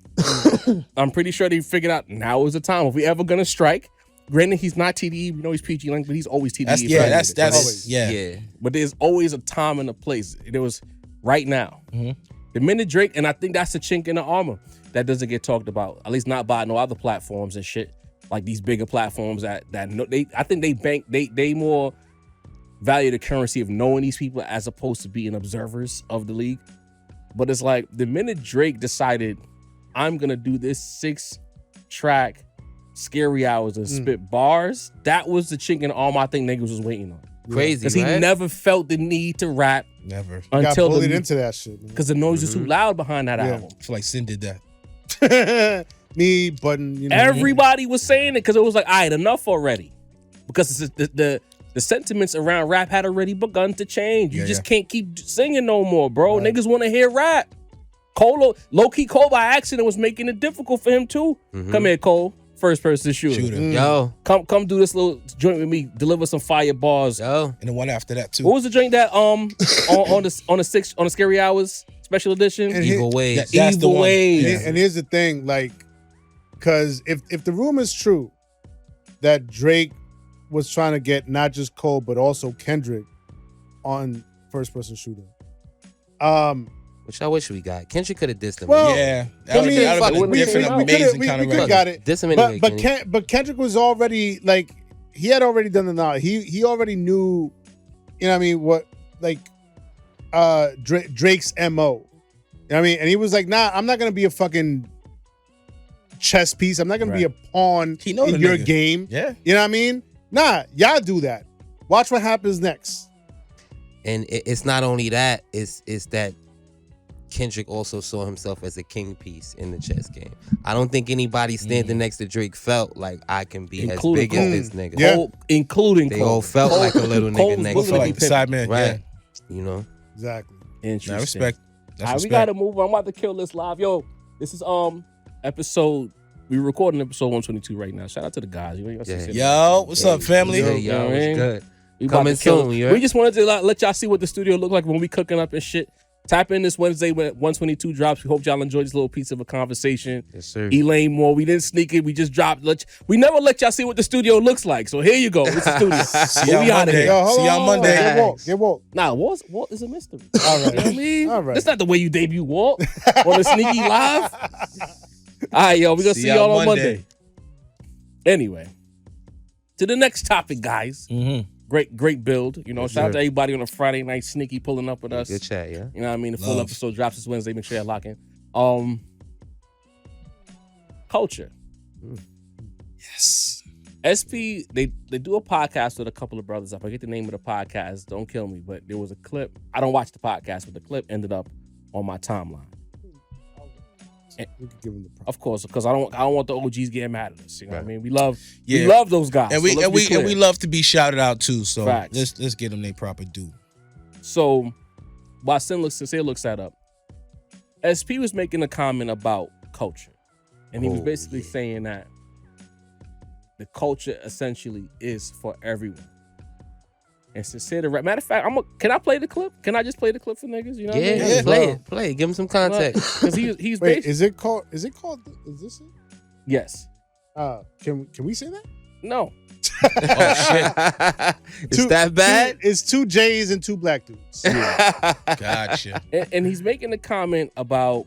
B: I'm pretty sure they figured out now is the time. If we ever gonna strike, granted he's not TDE, we know he's PG Link, but he's always TDE.
C: That's
B: affiliated.
C: that's yeah.
F: Yeah.
B: But there's always a time and a place. There was right now.
C: Mhm.
B: The minute Drake, and I think that's the chink in the armor that doesn't get talked about, at least not by no other platforms and shit, like these bigger platforms that know, I think they more value the currency of knowing these people as opposed to being observers of the league. But it's like the minute Drake decided, I'm gonna do this 6-track Scary Hours and spit bars, that was the chink in the armor I think niggas was waiting on.
F: Crazy,
B: Because he
F: right?
B: never felt the need to rap
C: Never.
D: Got
B: until
D: bullied
B: the
D: into that shit. man.
B: because the noise was too loud behind that
D: Yeah.
B: album.
C: I feel like Sin did that.
D: Me, button, you know.
B: Everybody was saying it because it was like, all right, enough already. Because the sentiments around rap had already begun to change. You
C: Yeah,
B: just
C: yeah.
B: can't keep singing no more, bro.
D: Right.
B: Niggas want to hear rap. Cole, low-key Cole by accident was making it difficult for him too. Come here, Cole. First person shooter.
C: Shooter.
F: Yo.
B: Come do this little joint with me. Deliver some fire bars.
F: Yo.
C: And the one after that too.
B: What was the joint that on the Scary Hours special edition?
D: And
F: Evil
C: That-
F: ways.
C: that's the
B: Evil
C: one.
B: Ways.
C: Yeah.
D: And here's the thing, like, because if the rumor is true that Drake was trying to get not just Cole but also Kendrick on First Person Shooter,
F: Which I wish we got. Kendrick could have dissed him.
D: Well,
C: Yeah,
D: I mean,
C: that would have been
D: we
C: different,
D: could
C: amazing kind of record.
D: got it.
F: Diss him anyway.
D: But Kendrick was already like, he had already done the knowledge. He already knew, you know what I mean, what like Drake's MO. You know what I mean? And he was like, nah, I'm not gonna be a fucking chess piece. I'm not gonna be a pawn
C: He know
D: in
C: the
D: your
C: nigga.
D: game.
C: Yeah.
D: You know what I mean? Nah, y'all do that. Watch what happens next.
F: And it's not only that, it's that Kendrick also saw himself as a king piece in the chess game. I don't think anybody standing next to Drake felt like I can be as big as this nigga.
D: Yeah.
B: Cole, including
F: They
B: Cole.
F: all felt
B: Cole-
F: like a little nigga
B: Cole's
F: next
B: willing
F: to
B: to
C: Feel
B: be
C: like the side man.
F: Right. You know?
D: Exactly.
B: Interesting.
C: Nah, respect. That's
B: All right, we
C: respect.
B: gotta move on. I'm about to kill this live. Yo, this is episode. We're recording episode 122 right now. Shout out to the guys. You ain't gonna see
C: Yo, what's up, family?
F: Hey,
B: You know
F: yo,
B: what I
F: what's
B: mean?
F: good?
B: We about
F: Coming
B: to kill
F: soon,
B: it.
F: you heard?
B: We just wanted to let y'all see what the studio look like when we cooking up and shit. Tap in this Wednesday when 122 drops. We hope y'all enjoyed this little piece of a conversation.
F: Yes, sir.
B: Elaine Moore. We didn't sneak it. We just dropped. We never let y'all see what the studio looks like. So here you go. It's the studio.
C: See
B: But we
C: y'all
B: out of
C: Monday.
B: here.
D: Yo, hold
C: See y'all
D: on,
C: Monday.
D: Get woke.
B: Nah, Walt is a mystery.
D: All right.
B: You know what I mean?
D: All right.
B: That's not the way you debut Walt on a sneaky live. All right, yo. We're going to see y'all on Monday. Anyway, to the next topic, guys.
C: Mm-hmm.
B: Great build. You know,
F: Yes,
B: shout out to
F: sir.
B: everybody on a Friday night sneaky pulling up with us.
F: Good chat, yeah.
B: You know what I mean? The full
C: Love.
B: episode drops this Wednesday. Make sure you lock in. Culture.
C: Yes.
B: SP, they do a podcast with a couple of brothers. I forget the name of the podcast. Don't kill me. But there was a clip. I don't watch the podcast, but the clip ended up on my timeline.
D: We could give him the props.
B: Of course, because I don't want the OGs getting mad at us. You know what I mean? We love
C: Yeah.
B: those guys.
C: And
B: So
C: we
B: let's be clear.
C: love to be shouted out too. So
B: Facts.
C: let's get them their proper due.
B: So while Sincere looks that up, SP was making a comment about culture. And he was basically saying that the culture essentially is for everyone. And Sincere the rap. Matter of fact, can I play the clip? Can I just play the clip for niggas? You know what I mean?
F: Yeah,
D: bro.
F: play it. Give him some context.
B: Because he's
D: Wait,
B: basically.
D: is it called? Is this it?
B: Yes.
D: Can we say that?
B: No.
C: Oh shit.
F: Is that bad?
D: It's two J's and two black dudes.
C: Gotcha.
B: And he's making a comment about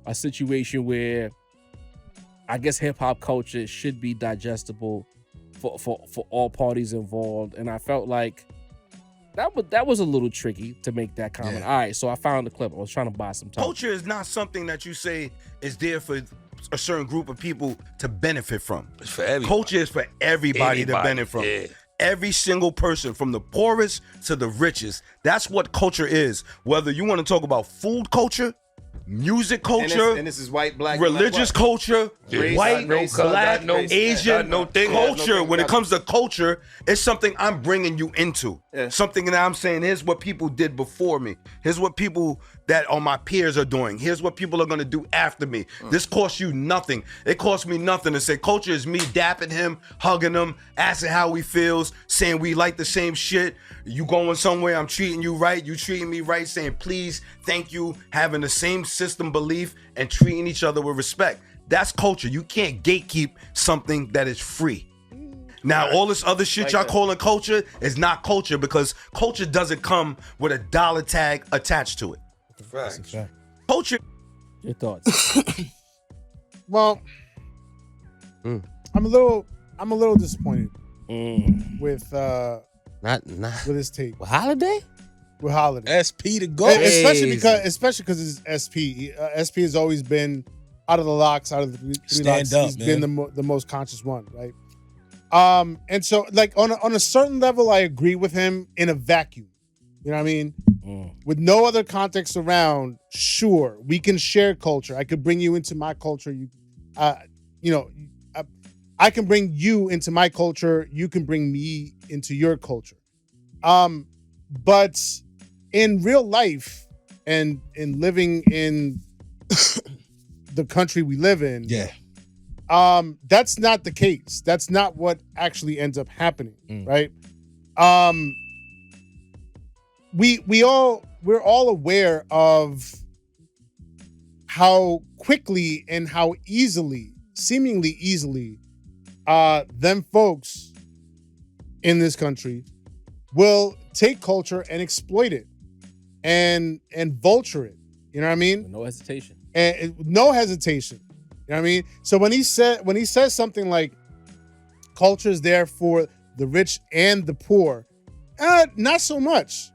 B: a situation where I guess hip hop culture should be digestible for all parties involved. And I felt like that was a little tricky to make that comment.
C: Yeah.
B: All right, so I found the clip. I was trying to buy some time.
H: Culture is not something that you say is there for a certain group of people to benefit from.
G: It's for everybody.
H: Culture is for everybody to benefit from.
G: Yeah.
H: Every single person, from the poorest to the richest. That's what culture is. Whether you want to talk about food culture, music culture,
I: And this is white, black,
H: religious culture,
G: Yeah.
H: white,
G: No color,
H: black,
G: no
H: Asian,
G: no thing,
H: culture.
I: no thing.
H: When it comes to culture, it's something I'm bringing you into.
I: Yeah.
H: Something that I'm saying, here's what people did before me. Here's what people that are my peers are doing. Here's what people are going to do after me. This costs you nothing. It costs me nothing to say culture is me dapping him, hugging him, asking how he feels, saying we like the same shit. You going somewhere, I'm treating you right, you treating me right, saying please, thank you, having the same system belief and treating each other with respect. That's culture. You can't gatekeep something that is free. Now, all this other shit y'all calling culture is not culture because culture doesn't come with a dollar tag attached to it.
G: Facts.
H: Culture.
B: Your thoughts?
D: Well,
F: Mm.
D: I'm a little disappointed with
F: Not
D: his take
F: Well, Holiday?
D: with Holiday.
C: SP to go.
D: Especially
F: Crazy.
D: because it's SP. SP has always been out of the locks, out of the three
C: Stand
D: locks.
C: up,
D: He's
C: man.
D: been the most conscious one, right? And so like on a certain level, I agree with him in a vacuum. You know what I mean? With no other context around, sure, we can share culture. I could bring you into my culture. I can bring you into my culture. You can bring me into your culture. But in real life and in living in the country we live in,
C: Yeah.
D: that's not the case. That's not what actually ends up happening, right? We're all aware of how quickly and how seemingly easily, them folks in this country will take culture and exploit it. and vulture it. You know what I mean?
B: With no hesitation.
D: And no hesitation. You know what I mean? So when he says something like culture is there for the rich and the poor, not so much,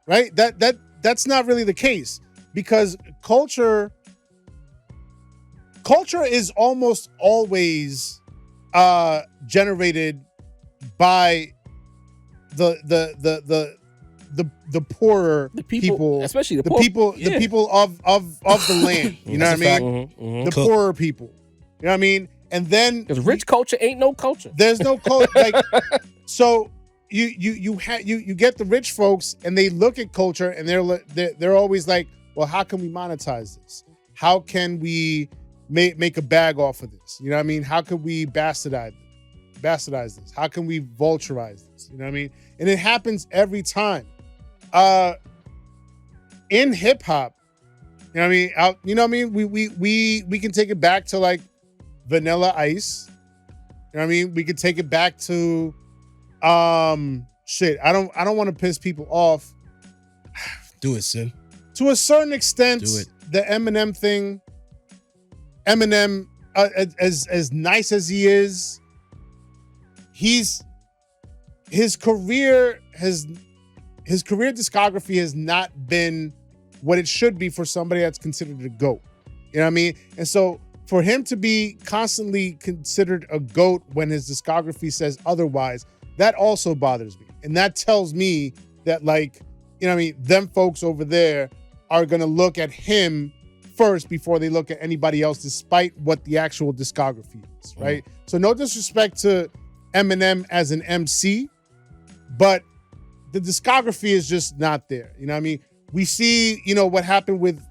D: right? That's not really the case, because culture is almost always generated by the poorer
B: The people, especially the poor,
D: the people of the land. You know what I mean? The poorer people. You know what I mean? And then
B: because rich culture ain't no culture.
D: There's no culture. Like, so you get the rich folks and they look at culture and they're always like, well, how can we monetize this? How can we make a bag off of this? You know what I mean? How can we bastardize this? How can we vulturize this? You know what I mean? And it happens every time. In hip hop, you know what I mean? We can take it back to like Vanilla Ice. You know what I mean? We could take it back to shit. I don't want to piss people off.
C: Do it, Sin.
D: To a certain extent,
C: Do it.
D: the Eminem thing. Eminem, as nice as he is, his career discography has not been what it should be for somebody that's considered a GOAT. You know what I mean? And so for him to be constantly considered a GOAT when his discography says otherwise, that also bothers me. And that tells me that, like, you know what I mean, them folks over there are gonna look at him first before they look at anybody else, despite what the actual discography is, right? So no disrespect to Eminem as an MC, but the discography is just not there. You know what I mean? We see, you know, what happened with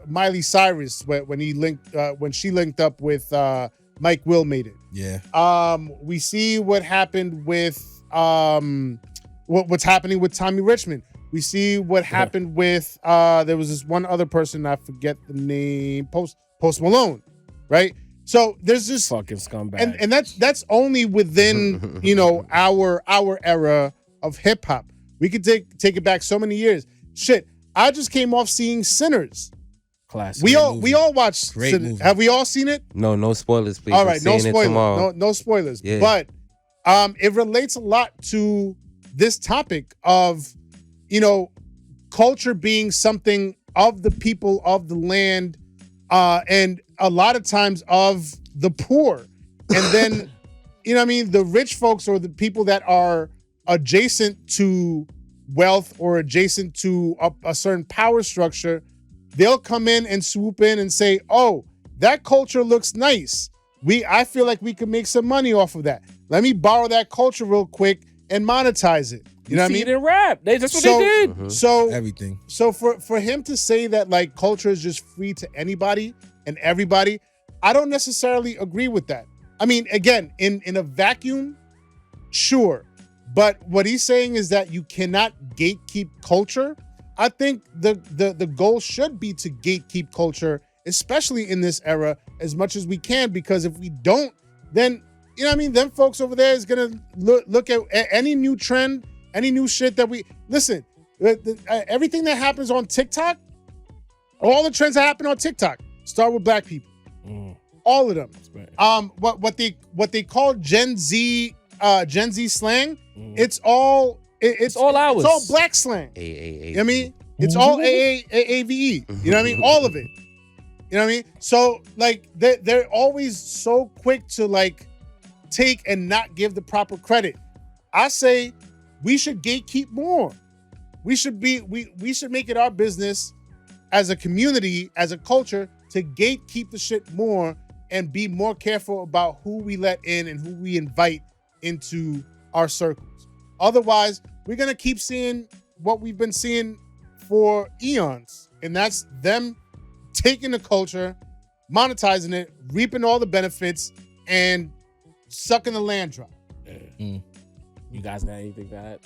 D: Miley Cyrus when she linked up with Mike Will made it.
C: Yeah.
D: We see what happened with what's happening with Tommy Richmond. We see what happened with there was this one other person, I forget the name, Post Malone, right? So there's this
B: fucking scumbag,
D: and that's only within you know our era of hip hop. We could take it back so many years. Shit, I just came off seeing Sinners.
B: Classic.
D: We all watched
C: Great
D: Sinners.
C: movie.
D: Have we all seen it?
F: No spoilers, please.
D: All right, no
F: I'm seeing it
D: spoilers.
F: tomorrow.
D: No spoilers.
F: Yeah.
D: But it relates a lot to this topic of, you know, culture being something of the people of the land, and a lot of times of the poor. And then, you know what I mean, the rich folks or the people that are adjacent to wealth or adjacent to a certain power structure, they'll come in and swoop in and say, oh, that culture looks nice. I feel like we could make some money off of that. Let me borrow that culture real quick and monetize it. You know what I
B: see
D: mean?
B: it in rap. That's what they did.
D: So
C: Everything.
D: So for him to say that like culture is just free to anybody and everybody, I don't necessarily agree with that. I mean, again, in a vacuum, sure. But what he's saying is that you cannot gatekeep culture. I think the goal should be to gatekeep culture, especially in this era, as much as we can, because if we don't, then, you know what I mean, them folks over there is gonna look at any new trend, any new shit that we listen. Everything that happens on TikTok, all the trends that happen on TikTok start with black people. All of them. What they call Gen Z slang, it's all ours. It's all black slang. You know what I mean? It's all AAVE. You know what I mean? All of it. You know what I mean? So like they're always so quick to like take and not give the proper credit. I say we should gatekeep more. We should make it our business as a community, as a culture, to gatekeep the shit more and be more careful about who we let in and who we invite into our circles. Otherwise, we're gonna keep seeing what we've been seeing for eons, and that's them taking the culture, monetizing it, reaping all the benefits, and sucking the land dry.
B: You guys got anything to add?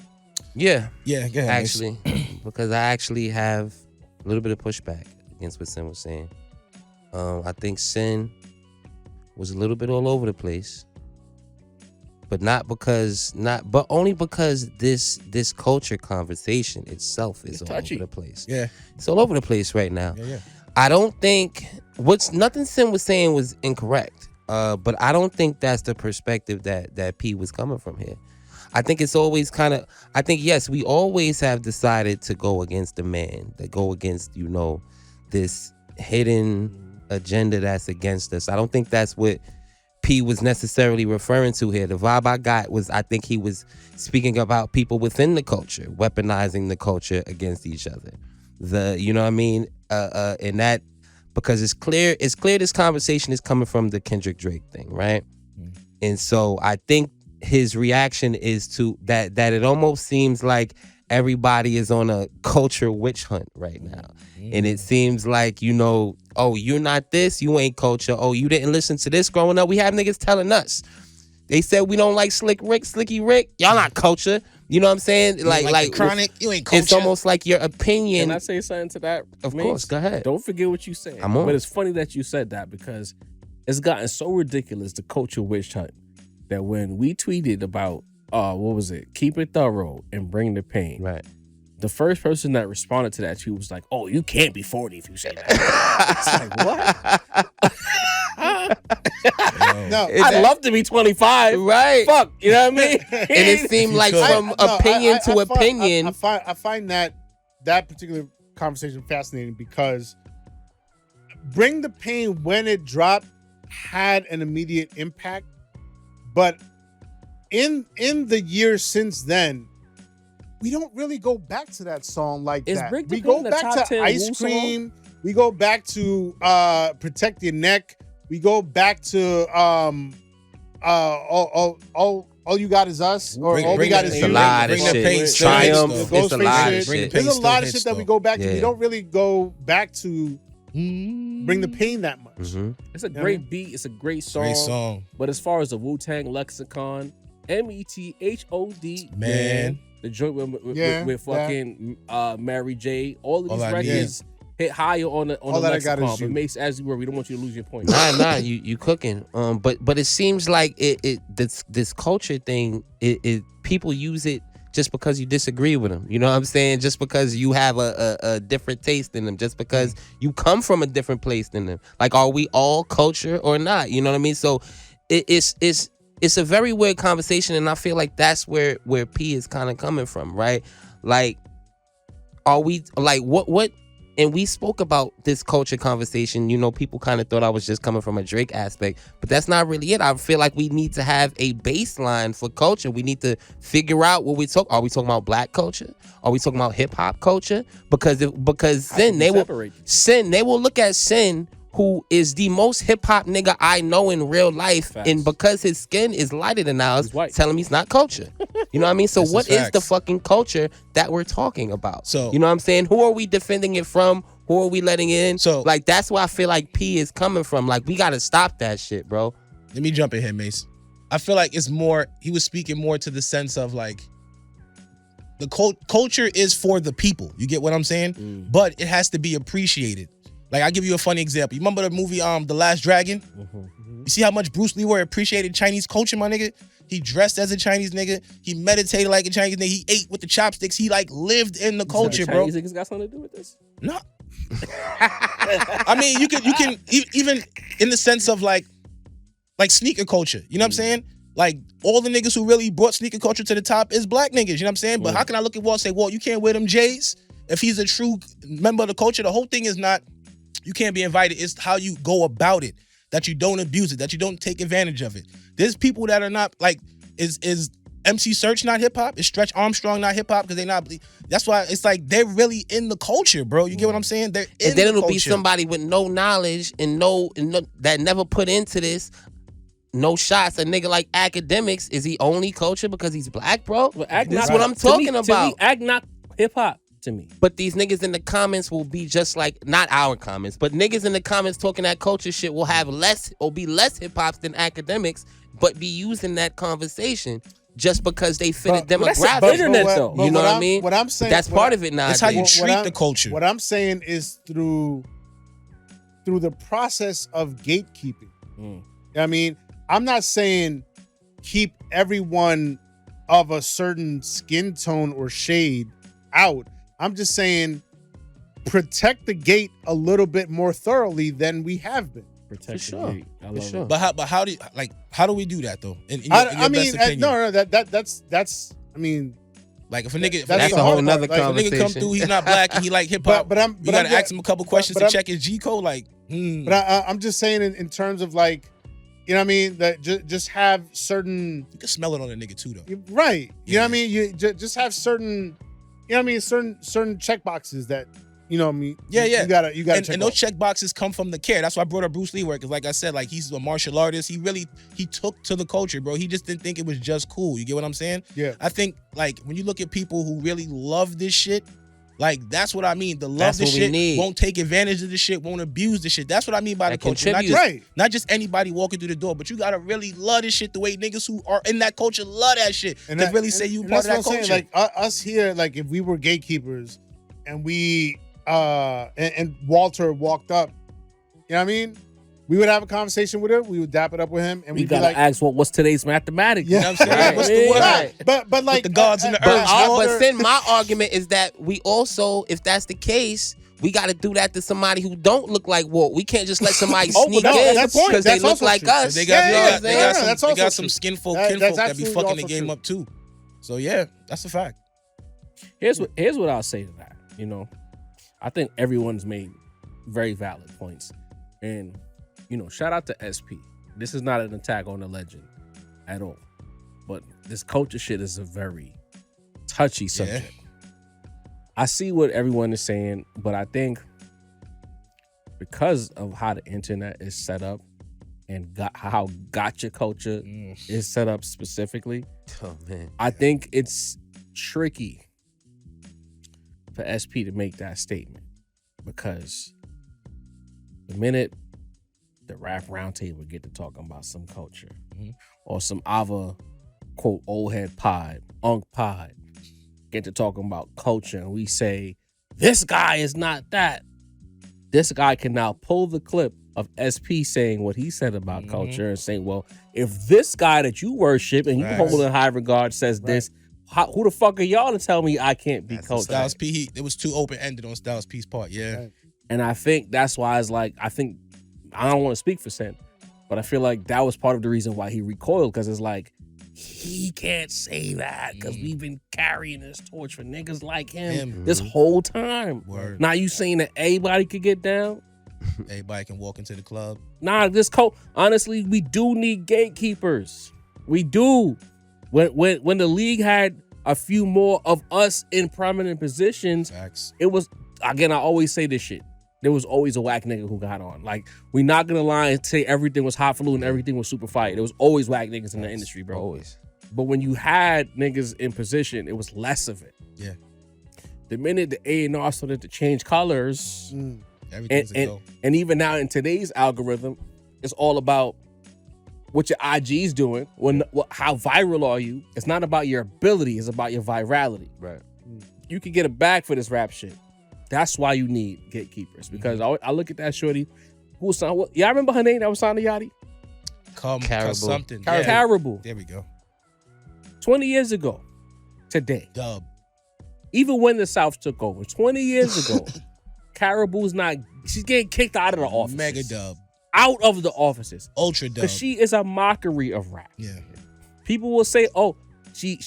F: Yeah,
C: go ahead.
F: actually, because I actually have a little bit of pushback against what Sin was saying. I think Sin was a little bit all over the place. but only because this culture conversation itself is all over the place.
C: Yeah.
F: It's all over the place right now.
C: Yeah.
F: I don't think nothing Sin was saying was incorrect. But I don't think that's the perspective that P was coming from here. I think it's always I think, yes, we always have decided to go against the man, to go against, this hidden agenda that's against us. I don't think that's what P was necessarily referring to here. The vibe I got was, I think he was speaking about people within the culture, weaponizing the culture against each other. You know what I mean? And that, because it's clear this conversation is coming from the Kendrick Drake thing, right? And so I think his reaction is to that it almost seems like everybody is on a culture witch hunt right now. And it seems like, oh, you're not this, you ain't culture. Oh, you didn't listen to this growing up. We have niggas telling us. They said we don't like Slicky Rick. Y'all not culture. You know what I'm saying? Like
C: Chronic, you ain't culture.
F: It's almost like your opinion.
B: Can I say something to that?
F: Of course, go ahead.
B: Don't forget what you said.
F: I'm on.
B: But it's funny that you said that, because it's gotten so ridiculous, the culture witch hunt, that when we tweeted about, what was it? Keep it thorough and bring the pain.
F: Right.
B: The first person that responded to that tweet was like, "Oh, you can't be 40 if you say that." It's like, what?
D: No,
B: I'd love to be 25.
F: Right.
B: Fuck, you know what I mean?
F: And it seemed like from opinion to opinion.
D: I find that particular conversation fascinating, because Bring the Pain, when it dropped, had an immediate impact, but in the years since then, we don't really go back to that song like that. We go back to Ice Cream. We go back to Protect Your Neck. We go back to all you got is us, or all we got is you.
F: It's a lot of shit. Triumph. It's a lot of shit.
D: There's a lot of shit that we go back to. We don't really go back to Bring the Pain that much.
F: Mm-hmm.
B: It's a great beat. It's a great song.
C: Great song.
B: But as far as the Wu-Tang lexicon, METHOD,
C: Man.
B: the joint with fucking Mary J. All of these records hit higher on the lexicon. But Mace, as you were, we don't want you to lose your point.
F: Nah, you cooking. But it seems like this culture thing, it people use it just because you disagree with them. You know what I'm saying? Just because you have a different taste in them. Just because you come from a different place than them. Like, are we all culture or not? You know what I mean? So it's a very weird conversation, and I feel like that's where P is kind of coming from, right? Like, are we like what? And we spoke about this culture conversation. People kind of thought I was just coming from a Drake aspect, but that's not really it. I feel like we need to have a baseline for culture. We need to figure out what we talk. Are we talking about black culture? Are we talking about hip hop culture? Because Sin, they will look at Sin, who is the most hip hop nigga I know in real life,
B: Facts.
F: And because his skin is lighter than ours, tell him he's not culture. You know what I mean? So what is the fucking culture that we're talking about?
C: So,
F: you know what I'm saying? Who are we defending it from? Who are we letting in?
C: So,
F: like, that's where I feel like P is coming from. Like, we gotta stop that shit, bro.
C: Let me jump in here, Mace. I feel like it's more, he was speaking more to the sense of like, the culture is for the people. You get what I'm saying? But it has to be appreciated. Like, I'll give you a funny example. You remember the movie The Last Dragon? You see how much Bruce Lee appreciated Chinese culture, my nigga? He dressed as a Chinese nigga. He meditated like a Chinese nigga. He ate with the chopsticks. He like lived in the culture, bro.
B: Chinese niggas got something to do with this?
C: No. I mean, you can even in the sense of like sneaker culture. You know what I'm saying? Like, all the niggas who really brought sneaker culture to the top is black niggas. You know what I'm saying? But how can I look at Walt and say, Walt, you can't wear them J's? If he's a true member of the culture, the whole thing is not, you can't be invited. It's how you go about it, that you don't abuse it, that you don't take advantage of it. There's people that are not, like, is MC Search not hip-hop? Is Stretch Armstrong not hip-hop? Because they not, that's why it's like, they're really in the culture, bro. You get what I'm saying? They're in
F: And then it'll
C: culture.
F: be somebody with no knowledge and no that never put into this. No shots. A nigga like Academics, is he only culture because he's black, bro?
B: Well,
F: That's what I'm talking about.
B: To me, act not hip-hop to me.
F: But these niggas in the comments will be just like, not our comments, but niggas in the comments talking that culture shit will have less, or be less hip-hops than Academics, but be using that conversation just because they fit a demographic.
B: That's internet, though.
F: You know what I mean?
D: What I'm saying,
F: but that's part of it now.
C: That's how you treat the culture.
D: What I'm saying is through the process of gatekeeping. I mean, I'm not saying keep everyone of a certain skin tone or shade out. I'm just saying protect the gate a little bit more thoroughly than we have been.
B: Protect
F: For sure.
B: the gate. I love
F: sure.
B: it.
C: But how do you, like, how do we do that though? In your
D: I mean,
C: best opinion?
D: no, that's. I mean,
C: Like if a nigga,
D: That's
F: a
D: the
F: whole
D: hard
F: nother
D: part. Like,
C: if a nigga come through, he's not black and he like hip hop.
D: but I'm
C: you gotta
D: I'm
C: ask him a couple questions to
D: I'm-
C: check his G code. Like,
D: But I'm just saying in terms of like, you know what I mean? That just have certain
C: you can smell it on a nigga too though.
D: right. You know
C: Yeah.
D: what I mean? You just have certain, you know what I mean? Certain check boxes that you know what I mean.
C: Yeah, yeah.
D: You gotta
C: And
D: check
C: those
D: off.
C: check boxes come from the care. That's why I brought up Bruce Lee work. Cause like I said, like he's a martial artist. He took to the culture, bro. He just didn't think it was just cool. You get what I'm saying?
D: Yeah.
C: I think like when you look at people who really love this shit, like that's what I mean. The love
F: That's
C: this
F: what we
C: shit,
F: need.
C: won't take advantage of the shit, won't abuse the shit. That's what I mean by
F: That
C: the culture. Not
F: contributes.
C: just,
D: Right.
C: not just anybody walking through the door, but you gotta really love this shit the way niggas who are in that culture love that shit.
D: And
C: to
D: that-
C: really say you
D: and
C: part of that
D: that's what I'm
C: culture.
D: saying. Like us here, like if we were gatekeepers and we and Walter walked up, you know what I mean? We would have a conversation with him. We would dap it up with him, and
B: We
D: we'd be
B: gotta
D: like,
B: ask what's today's mathematics.
D: Yeah.
C: You know what I'm saying?
F: Right.
C: What's the what?
F: Right.
D: but like
C: the gods and the
F: But,
C: herbs,
F: but then my argument is that we also, if that's the case, we got to do that to somebody who don't look like Walt. We can't just let somebody
D: Oh,
F: sneak
D: no,
F: in
D: that's the point.
F: because they
D: That's
F: look
D: also
F: like
D: true.
F: us.
C: They got,
F: You know
C: they
F: what
C: got,
F: I'm
C: they
F: saying?
C: got
D: Yeah,
C: some,
D: that's
C: they
D: also
C: got some
D: true.
C: skinfolk,
D: That's
C: kinfolk that be
D: absolutely
C: fucking the
D: also
C: game
D: true.
C: up too. So yeah, that's a fact.
B: Here's what I'll say to that. You know, I think everyone's made very valid points, and you know, shout out to SP. This is not an attack on the legend at all, but this culture shit is a very touchy subject. I see what everyone is saying, but I think because of how the internet is set up and how gotcha culture is set up specifically,
F: Oh, man.
B: I think it's tricky for SP to make that statement because the minute the rap roundtable get to talking about some culture or some other quote old head pod, unk pod, get to talking about culture and we say this guy is not that. This guy can now pull the clip of SP saying what he said about culture and saying, well, if this guy that you worship and you
C: Right.
B: hold in high regard says this, who the fuck are y'all to tell me I can't be culture?
C: Styles P, it was too open ended on Styles P's part. Yeah,
D: Right.
B: And I think that's why it's like, I don't want to speak for Sen, but I feel like that was part of the reason why he recoiled because it's like, he can't say that because we've been carrying this torch for niggas like him this whole time.
C: Word.
B: Now you saying that everybody could get down?
C: Everybody can walk into the club.
B: Nah, honestly, we do need gatekeepers. We do. When the league had a few more of us in prominent positions,
C: Facts.
B: it was, again, I always say this shit. There was always a whack nigga who got on. Like, we not gonna lie and say everything was hot flu and everything was super fire. There was always whack niggas in the industry, bro.
F: Always.
B: But when you had niggas in position, it was less of it.
C: Yeah.
B: The minute the A&R started to change colors,
C: Everything's a go.
B: and even now in today's algorithm, it's all about what your IG's doing. How viral are you? It's not about your ability. It's about your virality.
F: Right.
B: You can get a bag for this rap shit. That's why you need gatekeepers. Because I look at that shorty who was signed. Y'all remember her name that was signed to Yachty?
F: Caribou.
C: Something.
B: Caribou.
C: There we go.
B: 20 years ago, today.
C: Dub.
B: Even when the South took over, 20 years ago, Caribou's she's getting kicked out of the office.
C: Mega dub.
B: Out of the offices.
C: Ultra dub.
B: Because she is a mockery of rap.
C: Yeah.
B: People will say, oh, she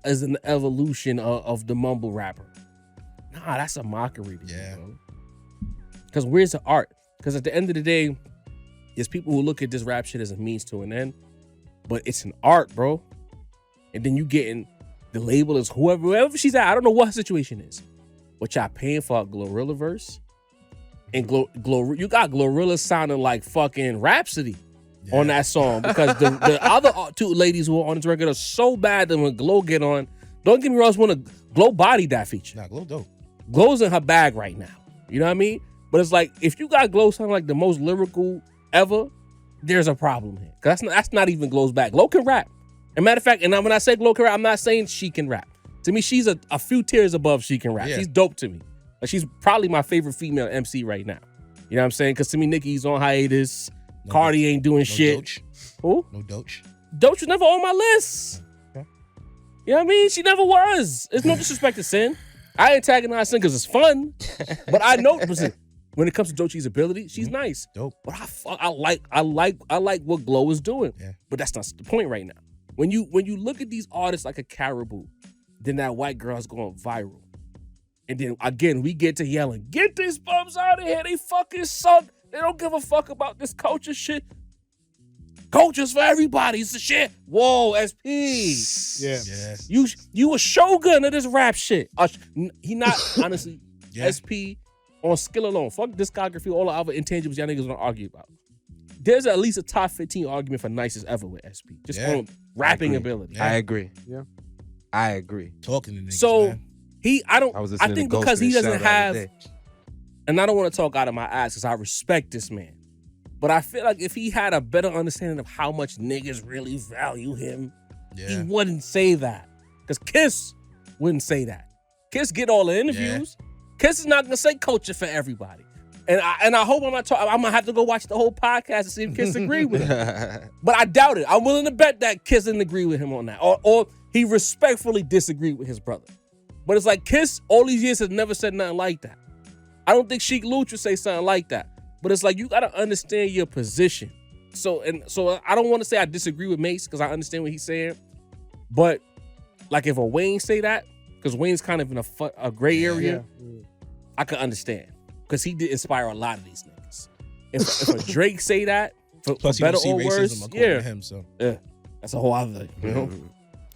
B: is an evolution of the mumble rapper. Nah, that's a mockery to
C: Yeah.
B: me, bro. Because where's the art? Because at the end of the day, there's people who look at this rap shit as a means to an end, but it's an art, bro. And then you getting the label is whoever she's at. I don't know what her situation is, but y'all paying for a Glorilla verse, and you got Glorilla sounding like fucking Rhapsody on that song because the other two ladies who are on this record are so bad that when Glow get on, don't get me wrong, I just want to Glow body that feature.
C: Nah, Glow dope.
B: Glow's in her bag right now. You know what I mean? But it's like, if you got Glow sounding like the most lyrical ever, there's a problem here. Cause that's not even Glow's bag. Glow can rap. And matter of fact, and when I say Glow can rap, I'm not saying she can rap. To me, she's a few tiers above she can rap.
C: Yeah.
B: She's dope to me. Like, she's probably my favorite female MC right now. You know what I'm saying? Cause to me, Nicki's on hiatus. Cardi ain't doing
C: No
B: shit.
C: Doge.
B: Who?
C: No Doge.
B: Doja never on my list.
D: Okay.
B: You know what I mean? She never was. It's no disrespect to Sin. I antagonize Sin because it's fun. But I know, listen, when it comes to Dochi's ability, she's nice.
C: Dope.
B: But I like what Glow is doing.
C: Yeah.
B: But that's not the point right now. When you look at these artists like a Caribou, then that white girl's going viral. And then again, we get to yelling, get these bums out of here. They fucking suck. They don't give a fuck about this culture shit. Culture's for everybody. It's the shit. Whoa, SP.
D: Yeah.
B: You a shogun of this rap shit. He not, honestly, SP on skill alone. Fuck discography, all the other intangibles y'all niggas gonna argue about. There's at least a top 15 argument for nicest ever with SP. Just on rapping ability.
F: I agree.
D: Yeah.
F: I agree.
C: Talking to niggas,
B: So
C: man.
B: I think because he doesn't have, and I don't want to talk out of my ass because I respect this man. But I feel like if he had a better understanding of how much niggas really value him, he wouldn't say that. Because Kiss wouldn't say that. Kiss get all the interviews. Kiss is not gonna say culture for everybody. And I hope I'm gonna have to go watch the whole podcast to see if Kiss agree with him. But I doubt it. I'm willing to bet that Kiss didn't agree with him on that. Or he respectfully disagreed with his brother. But it's like Kiss all these years has never said nothing like that. I don't think Sheik Luch would say something like that. But it's like you gotta understand your position. So I don't want to say I disagree with Mace because I understand what he's saying. But like if a Wayne say that, because Wayne's kind of in a gray area, I could understand. Because he did inspire a lot of these niggas. If a Drake say that, for better or worse, that's a whole other, you know?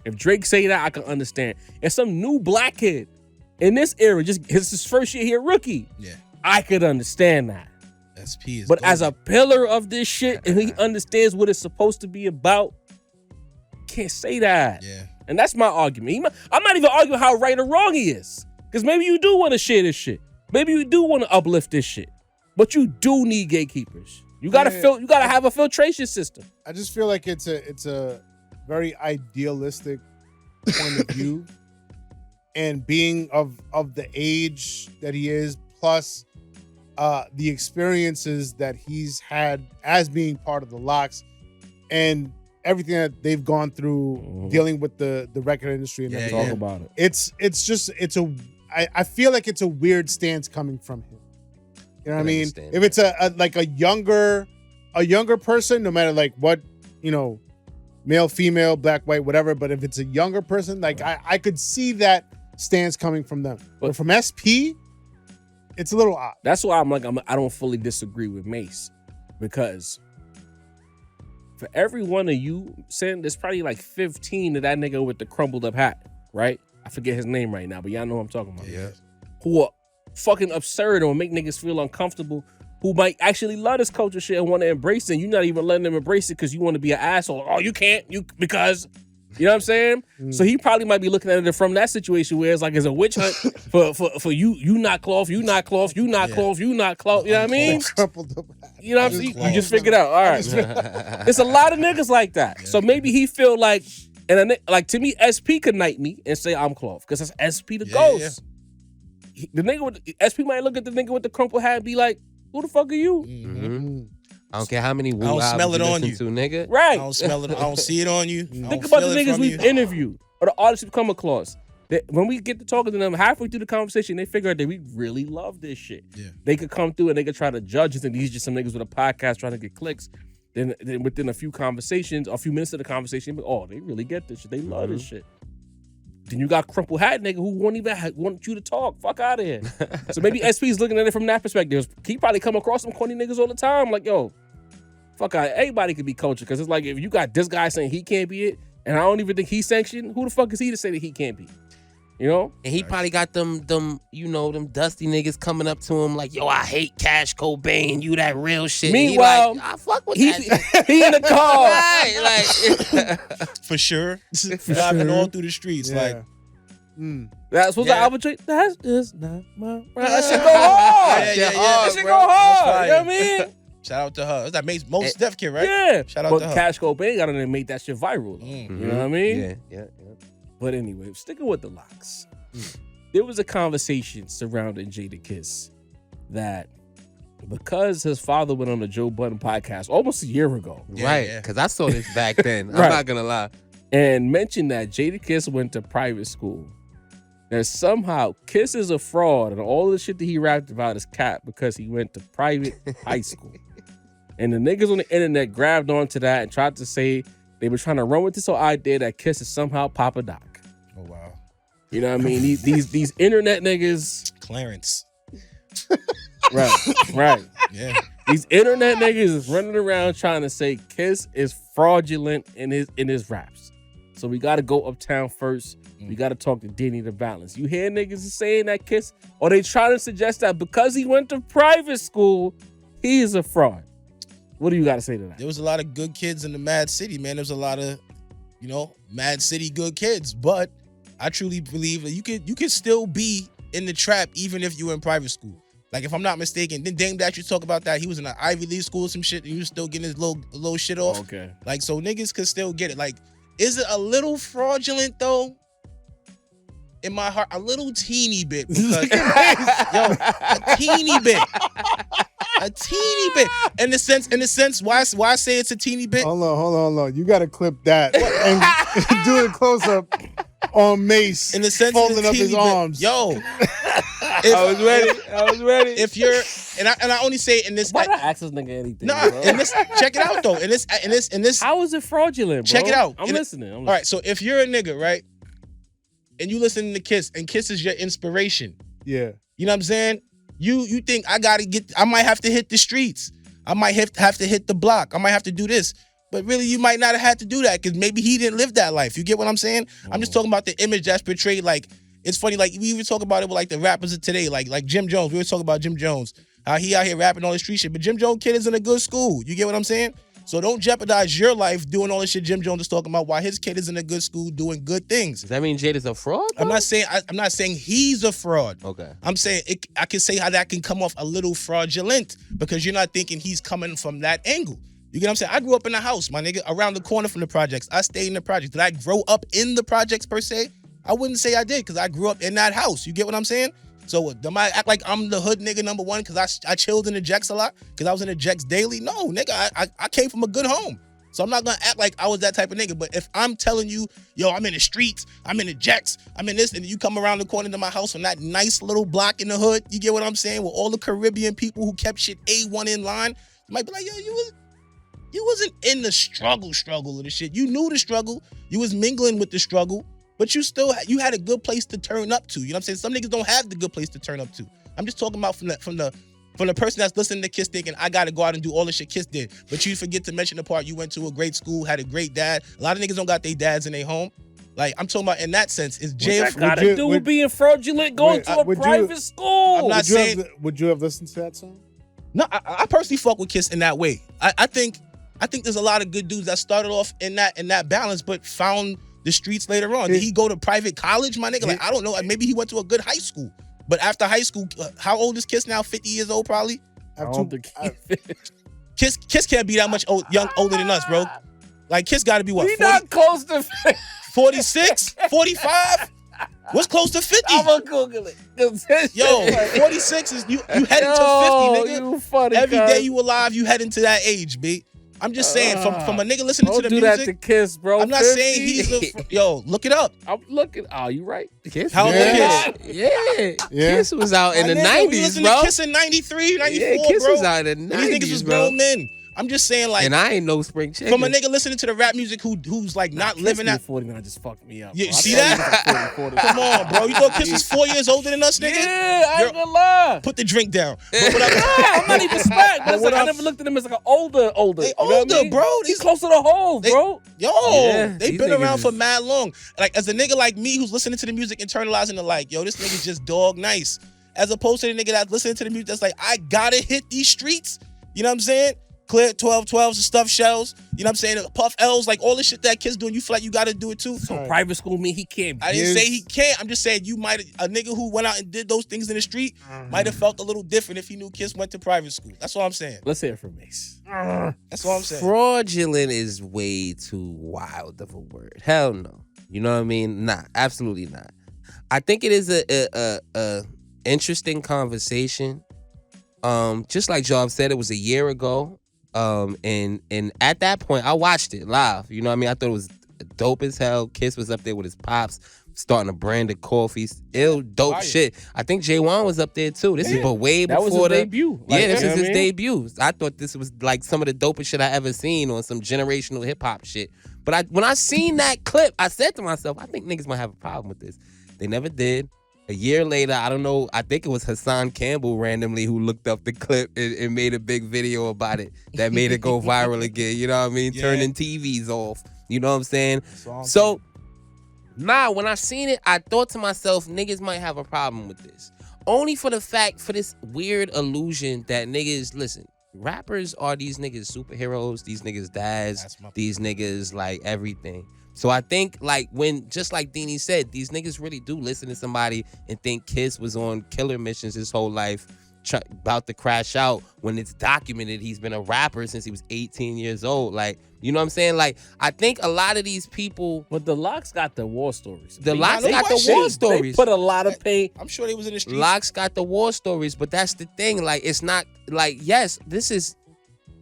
B: If Drake say that, I can understand. If some new black kid in this era, just his first year here, rookie, I could understand that.
C: SP is
B: but as a pillar of this shit, and he understands what it's supposed to be about, can't say that.
C: Yeah.
B: And that's my argument. I'm not even arguing how right or wrong he is. Because maybe you do want to share this shit. Maybe you do want to uplift this shit. But you do need gatekeepers. You gotta you gotta have a filtration system.
D: I just feel like it's a very idealistic point of view. And being of the age that he is, plus the experiences that he's had as being part of the Locks and everything that they've gone through dealing with the record industry and everything.
B: Talk about it.
D: I feel like it's a weird stance coming from him. You know what I mean? If it's a younger person, no matter like what, you know, male, female, black, white, whatever, but if it's a younger person, like I could see that stance coming from them. But from SP, it's a little odd.
B: That's why I don't fully disagree with Mace, because for every one of you saying, there's probably like 15 of that nigga with the crumbled up hat, right? I forget his name right now, but y'all know what I'm talking about.
C: Yeah.
B: Who are fucking absurd or make niggas feel uncomfortable, who might actually love this culture shit and want to embrace it, and you're not even letting them embrace it because you want to be an asshole. Oh, you can't, because... You know what I'm saying? So he probably might be looking at it from that situation where it's like it's a witch hunt for you not cloth, you not cloth, you not cloth, you not cloth. You know what I mean? You know what I'm saying? You just figured out. All right. There's a lot of niggas like that. So maybe he feel like, and like to me, SP could knight me and say I'm cloth because that's SP the ghost. The nigga with SP might look at the nigga with the crumple hat and be like, "Who the fuck are you?"
F: I don't care how many
C: I don't smell it on you,
F: nigga.
B: Right.
C: I don't smell it. I don't see it on you.
B: Think about the niggas we've interviewed or the artists who come across. When we get to talking to them halfway through the conversation, they figure out that we really love this shit.
C: Yeah.
B: They could come through and they could try to judge us, and these are just some niggas with a podcast trying to get clicks. Then within a few conversations, a few minutes of the conversation, oh, they really get this shit. They love this shit. Then you got crumple hat nigga who won't even want you to talk. Fuck out of here. So maybe SP's looking at it from that perspective. He probably come across some corny niggas all the time. Like, yo, fuck out. Everybody could be culture. Because it's like, if you got this guy saying he can't be it, and I don't even think he's sanctioned, who the fuck is he to say that he can't be? You know?
F: And he probably got them dusty niggas coming up to him like, yo, I hate Cash Cobain, you that real shit.
B: Meanwhile,
F: like, I fuck with that.
B: He in the car.
F: Right, like
C: for sure. Driving all through the streets. Like
B: that's what's the arbitrate. That's just not my right. That shit go hard. That shit go hard. You know what I mean?
C: Shout out to her. That makes most Def Kid, right?
B: Yeah.
C: Shout out to her.
B: But Cash Cobain got to make that shit viral. You know what I mean?
F: Yeah.
B: But anyway, sticking with the Locks, there was a conversation surrounding Jadakiss that because his father went on the Joe Budden podcast almost a year ago.
F: Right,
C: yeah.
F: because I saw this back then. I'm
B: Right.
F: not gonna lie.
B: And mentioned that Jadakiss went to private school. That somehow Kiss is a fraud and all the shit that he rapped about is cap because he went to private high school. And the niggas on the internet grabbed onto that and tried to say they were trying to run with this whole idea that Kiss is somehow Papa Doc.
C: Oh wow.
B: You know what I mean? These internet niggas.
C: Clarence.
B: Right.
C: Yeah.
B: These internet niggas is running around trying to say Kiss is fraudulent in his raps. So we got to go uptown first. We got to talk to Denny the Balance. You hear niggas saying that Kiss, or they trying to suggest that because he went to private school, he is a fraud. What do you got to say to that?
C: There was a lot of good kids in the Mad City, man. There's a lot of, Mad City good kids. But I truly believe that you could still be in the trap even if you were in private school. Like, if I'm not mistaken, then Dame Dash, you talk about that. He was in an Ivy League school or some shit, and he was still getting his little shit off.
B: Okay.
C: Like, so niggas could still get it. Like, is it a little fraudulent, though? In my heart, a little teeny bit. Because, a teeny bit. A teeny bit. In the sense, why I say it's a teeny bit?
D: Hold on. You got to clip that and do a close up on Mace
C: In the sense,
D: folding
C: of
D: up his
C: bit.
D: arms.
C: Yo.
F: I was ready.
C: If you're, and I only say it in this.
B: Why not ask this nigga anything?
C: Nah,
B: bro?
C: in this. Check it out though. In this.
B: How is it fraudulent, bro?
C: Check it out.
B: I'm listening.
C: All right. So if you're a nigga, right, and you listen to Kiss, and Kiss is your inspiration.
D: Yeah.
C: You know what I'm saying? You think I might have to hit the streets. I might have to hit the block. I might have to do this. But really, you might not have had to do that because maybe he didn't live that life. You get what I'm saying? I'm just talking about the image that's portrayed. Like, it's funny, like, we even talk about it with, like, the rappers of today, like Jim Jones. We always talk about Jim Jones, how he out here rapping all this street shit. But Jim Jones kid is in a good school. You get what I'm saying? So don't jeopardize your life doing all this shit Jim Jones is talking about while his kid is in a good school doing good things.
F: Does that mean Jada's a fraud?
C: I'm not saying he's a fraud.
F: Okay.
C: I'm saying I can say how that can come off a little fraudulent because you're not thinking he's coming from that angle. You get what I'm saying? I grew up in a house, my nigga, around the corner from the projects. I stayed in the projects. Did I grow up in the projects per se? I wouldn't say I did because I grew up in that house. You get what I'm saying? So am I act like I'm the hood nigga number one because I chilled in the Jacks a lot because I was in the Jacks daily? No, nigga, I came from a good home. So I'm not gonna act like I was that type of nigga. But if I'm telling you, yo, I'm in the streets, I'm in the Jacks, I'm in this, and you come around the corner to my house on that nice little block in the hood, you get what I'm saying? With all the Caribbean people who kept shit A1 in line, you might be like, yo, you wasn't in the struggle of the shit. You knew the struggle. You was mingling with the struggle, but you had a good place to turn up to. You know what I'm saying? Some niggas don't have the good place to turn up to. I'm just talking about from the person that's listening to Kiss thinking, I gotta go out and do all the shit Kiss did. But you forget to mention the part you went to a great school, had a great dad. A lot of niggas don't got their dads in their home. Like, I'm talking about in that sense, is Jay
B: What that got to do with being fraudulent going to a private school?
C: I'm not saying.
D: Would you have listened to that song?
C: No, I personally fuck with Kiss in that way. I think there's a lot of good dudes that started off in that balance, but found the streets later on. Did he go to private college, my nigga? Like, I don't know. Maybe he went to a good high school. But after high school, how old is Kiss now? 50 years old, probably? Kiss can't be that much older than us, bro. Like, Kiss got to be what?
B: We not close to
C: 46? 45? What's close to 50?
B: I'm gonna Google it.
C: Yo, 46 is you heading to 50, nigga.
B: You funny,
C: Every
B: cuz.
C: day you alive, you heading to that age, B. I'm just saying, from a nigga listening to the
B: Don't do
C: music.
B: that to Kiss, bro.
C: I'm not
B: 50?
C: saying he's yo, look it up.
B: I'm looking. Oh, you right.
F: Kiss.
C: How old
F: Yeah.
C: is
F: Yeah. Kiss was out in
C: My
F: the
C: nigga, we
F: 90s,
C: listened
F: bro.
C: to Kiss in 93, 94,
F: Yeah, Kiss
C: bro.
F: was out in the
C: And these niggas
F: 90s,
C: was
F: bro.
C: grown men. I'm just saying, like,
F: And I ain't no spring chicken.
C: from a nigga listening to the rap music who's like not living that.
B: 49 just fucked me up.
C: You
B: bro.
C: see
B: I thought
C: that?
B: he was 40.
C: Come on, bro. You thought Kiss was 4 years older than us, nigga?
B: Yeah, I
C: You're-
B: ain't gonna lie.
C: Put the drink down. But what
B: Nah, I'm not even smacked. But it's like, I
C: I'm-
B: never looked at him as like an older.
C: They
B: You know what I
C: older,
B: mean?
C: bro.
B: He's close to the hole, bro.
C: Yo,
F: Yeah,
C: they've
F: these
C: been
F: niggas
C: around
F: is-
C: for mad long. Like, as a nigga like me who's listening to the music, internalizing it like, yo, this nigga's just dog nice. As opposed to the nigga that's listening to the music that's like, I gotta hit these streets. You know what I'm saying? Clear 12-12s and stuff shells. You know what I'm saying? Puff L's, like all the shit that Kids doing, you feel like you gotta do it too.
B: So private school mean he can't.
C: I didn't say he can't. I'm just saying a nigga who went out and did those things in the street might have felt a little different if he knew Kiss went to private school. That's all I'm saying.
B: Let's hear it from Mace.
C: That's all I'm saying.
F: Fraudulent is way too wild of a word. Hell no. You know what I mean? Nah, absolutely not. I think it is a interesting conversation. just like Job said, it was a year ago. And at that point, I watched it live. You know what I mean? I thought it was dope as hell. Kiss was up there with his pops, starting a brand of coffees. Ill dope
C: Fire.
F: shit. I think J1 was up there too. This is but way
B: That
F: before
B: was his debut. Like,
F: yeah, this
B: you know
F: is
B: what
F: his
B: I mean?
F: debut. I thought this was like some of the dopest shit I ever seen on some generational hip hop shit. But when I seen that clip, I said to myself, I think niggas might have a problem with this. They never did. A year later, I don't know, I think it was Hassan Campbell randomly who looked up the clip and made a big video about it that made it go viral again. You know what I mean?
C: Yeah.
F: Turning TVs off. You know what I'm saying? So, nah, when I seen it, I thought to myself, niggas might have a problem with this. Only for the fact, for this weird illusion that niggas, listen, rappers are these niggas superheroes, these niggas dads, these niggas like everything. So I think like when, just like Deanie said, these niggas really do listen to somebody and think Kiss was on killer missions his whole life, about to crash out, when it's documented he's been a rapper since he was 18 years old. Like, you know what I'm saying? Like, I think a lot of these people...
B: But the Locks got the war stories.
F: The Locks got the war stories.
B: They put a lot of pain.
C: I'm sure they was in the streets.
F: Locks got the war stories, but that's the thing. Like, it's not... Like, yes, this is...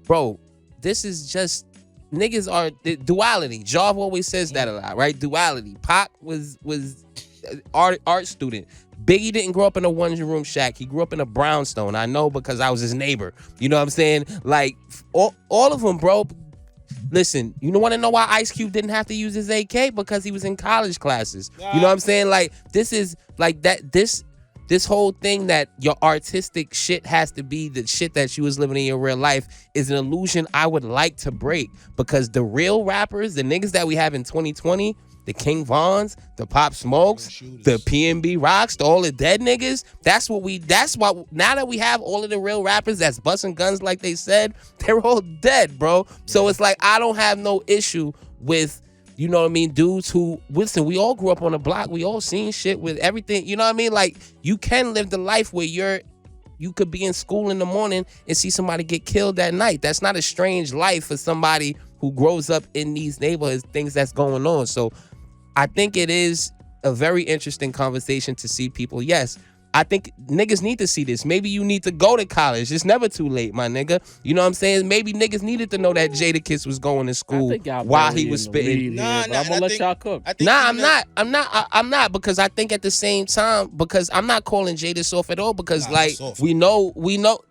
F: Bro, this is just... Niggas are... Duality. Jarv always says that a lot, right? Duality. Pac was art student. Biggie didn't grow up in a one-room shack. He grew up in a brownstone. I know because I was his neighbor. You know what I'm saying? Like, all of them, bro. Listen, you want to know why Ice Cube didn't have to use his AK? Because he was in college classes. You know what I'm saying? Like, this is like that. This whole thing that your artistic shit has to be the shit that you was living in your real life is an illusion I would like to break, because the real rappers, the niggas that we have in 2020, the King Vons, the Pop Smokes, the PNB Rocks, all the dead niggas, that's what now that we have all of the real rappers that's busting guns like they said, they're all dead, bro. So it's like, I don't have no issue with, you know what I mean, dudes who, listen, we all grew up on the block, we all seen shit with everything, you know what I mean? Like, you can live the life where you could be in school in the morning and see somebody get killed at night. That's not a strange life for somebody who grows up in these neighborhoods, things that's going on. So I think it is a very interesting conversation to see people. Yes, I think niggas need to see this. Maybe you need to go to college. It's never too late, my nigga. You know what I'm saying? Maybe niggas needed to know that Jadakiss was going to school while he was spitting.
B: I'm gonna let y'all cook.
F: I'm not, because I think at the same time, because I'm not calling Jada soft at all, because like we know,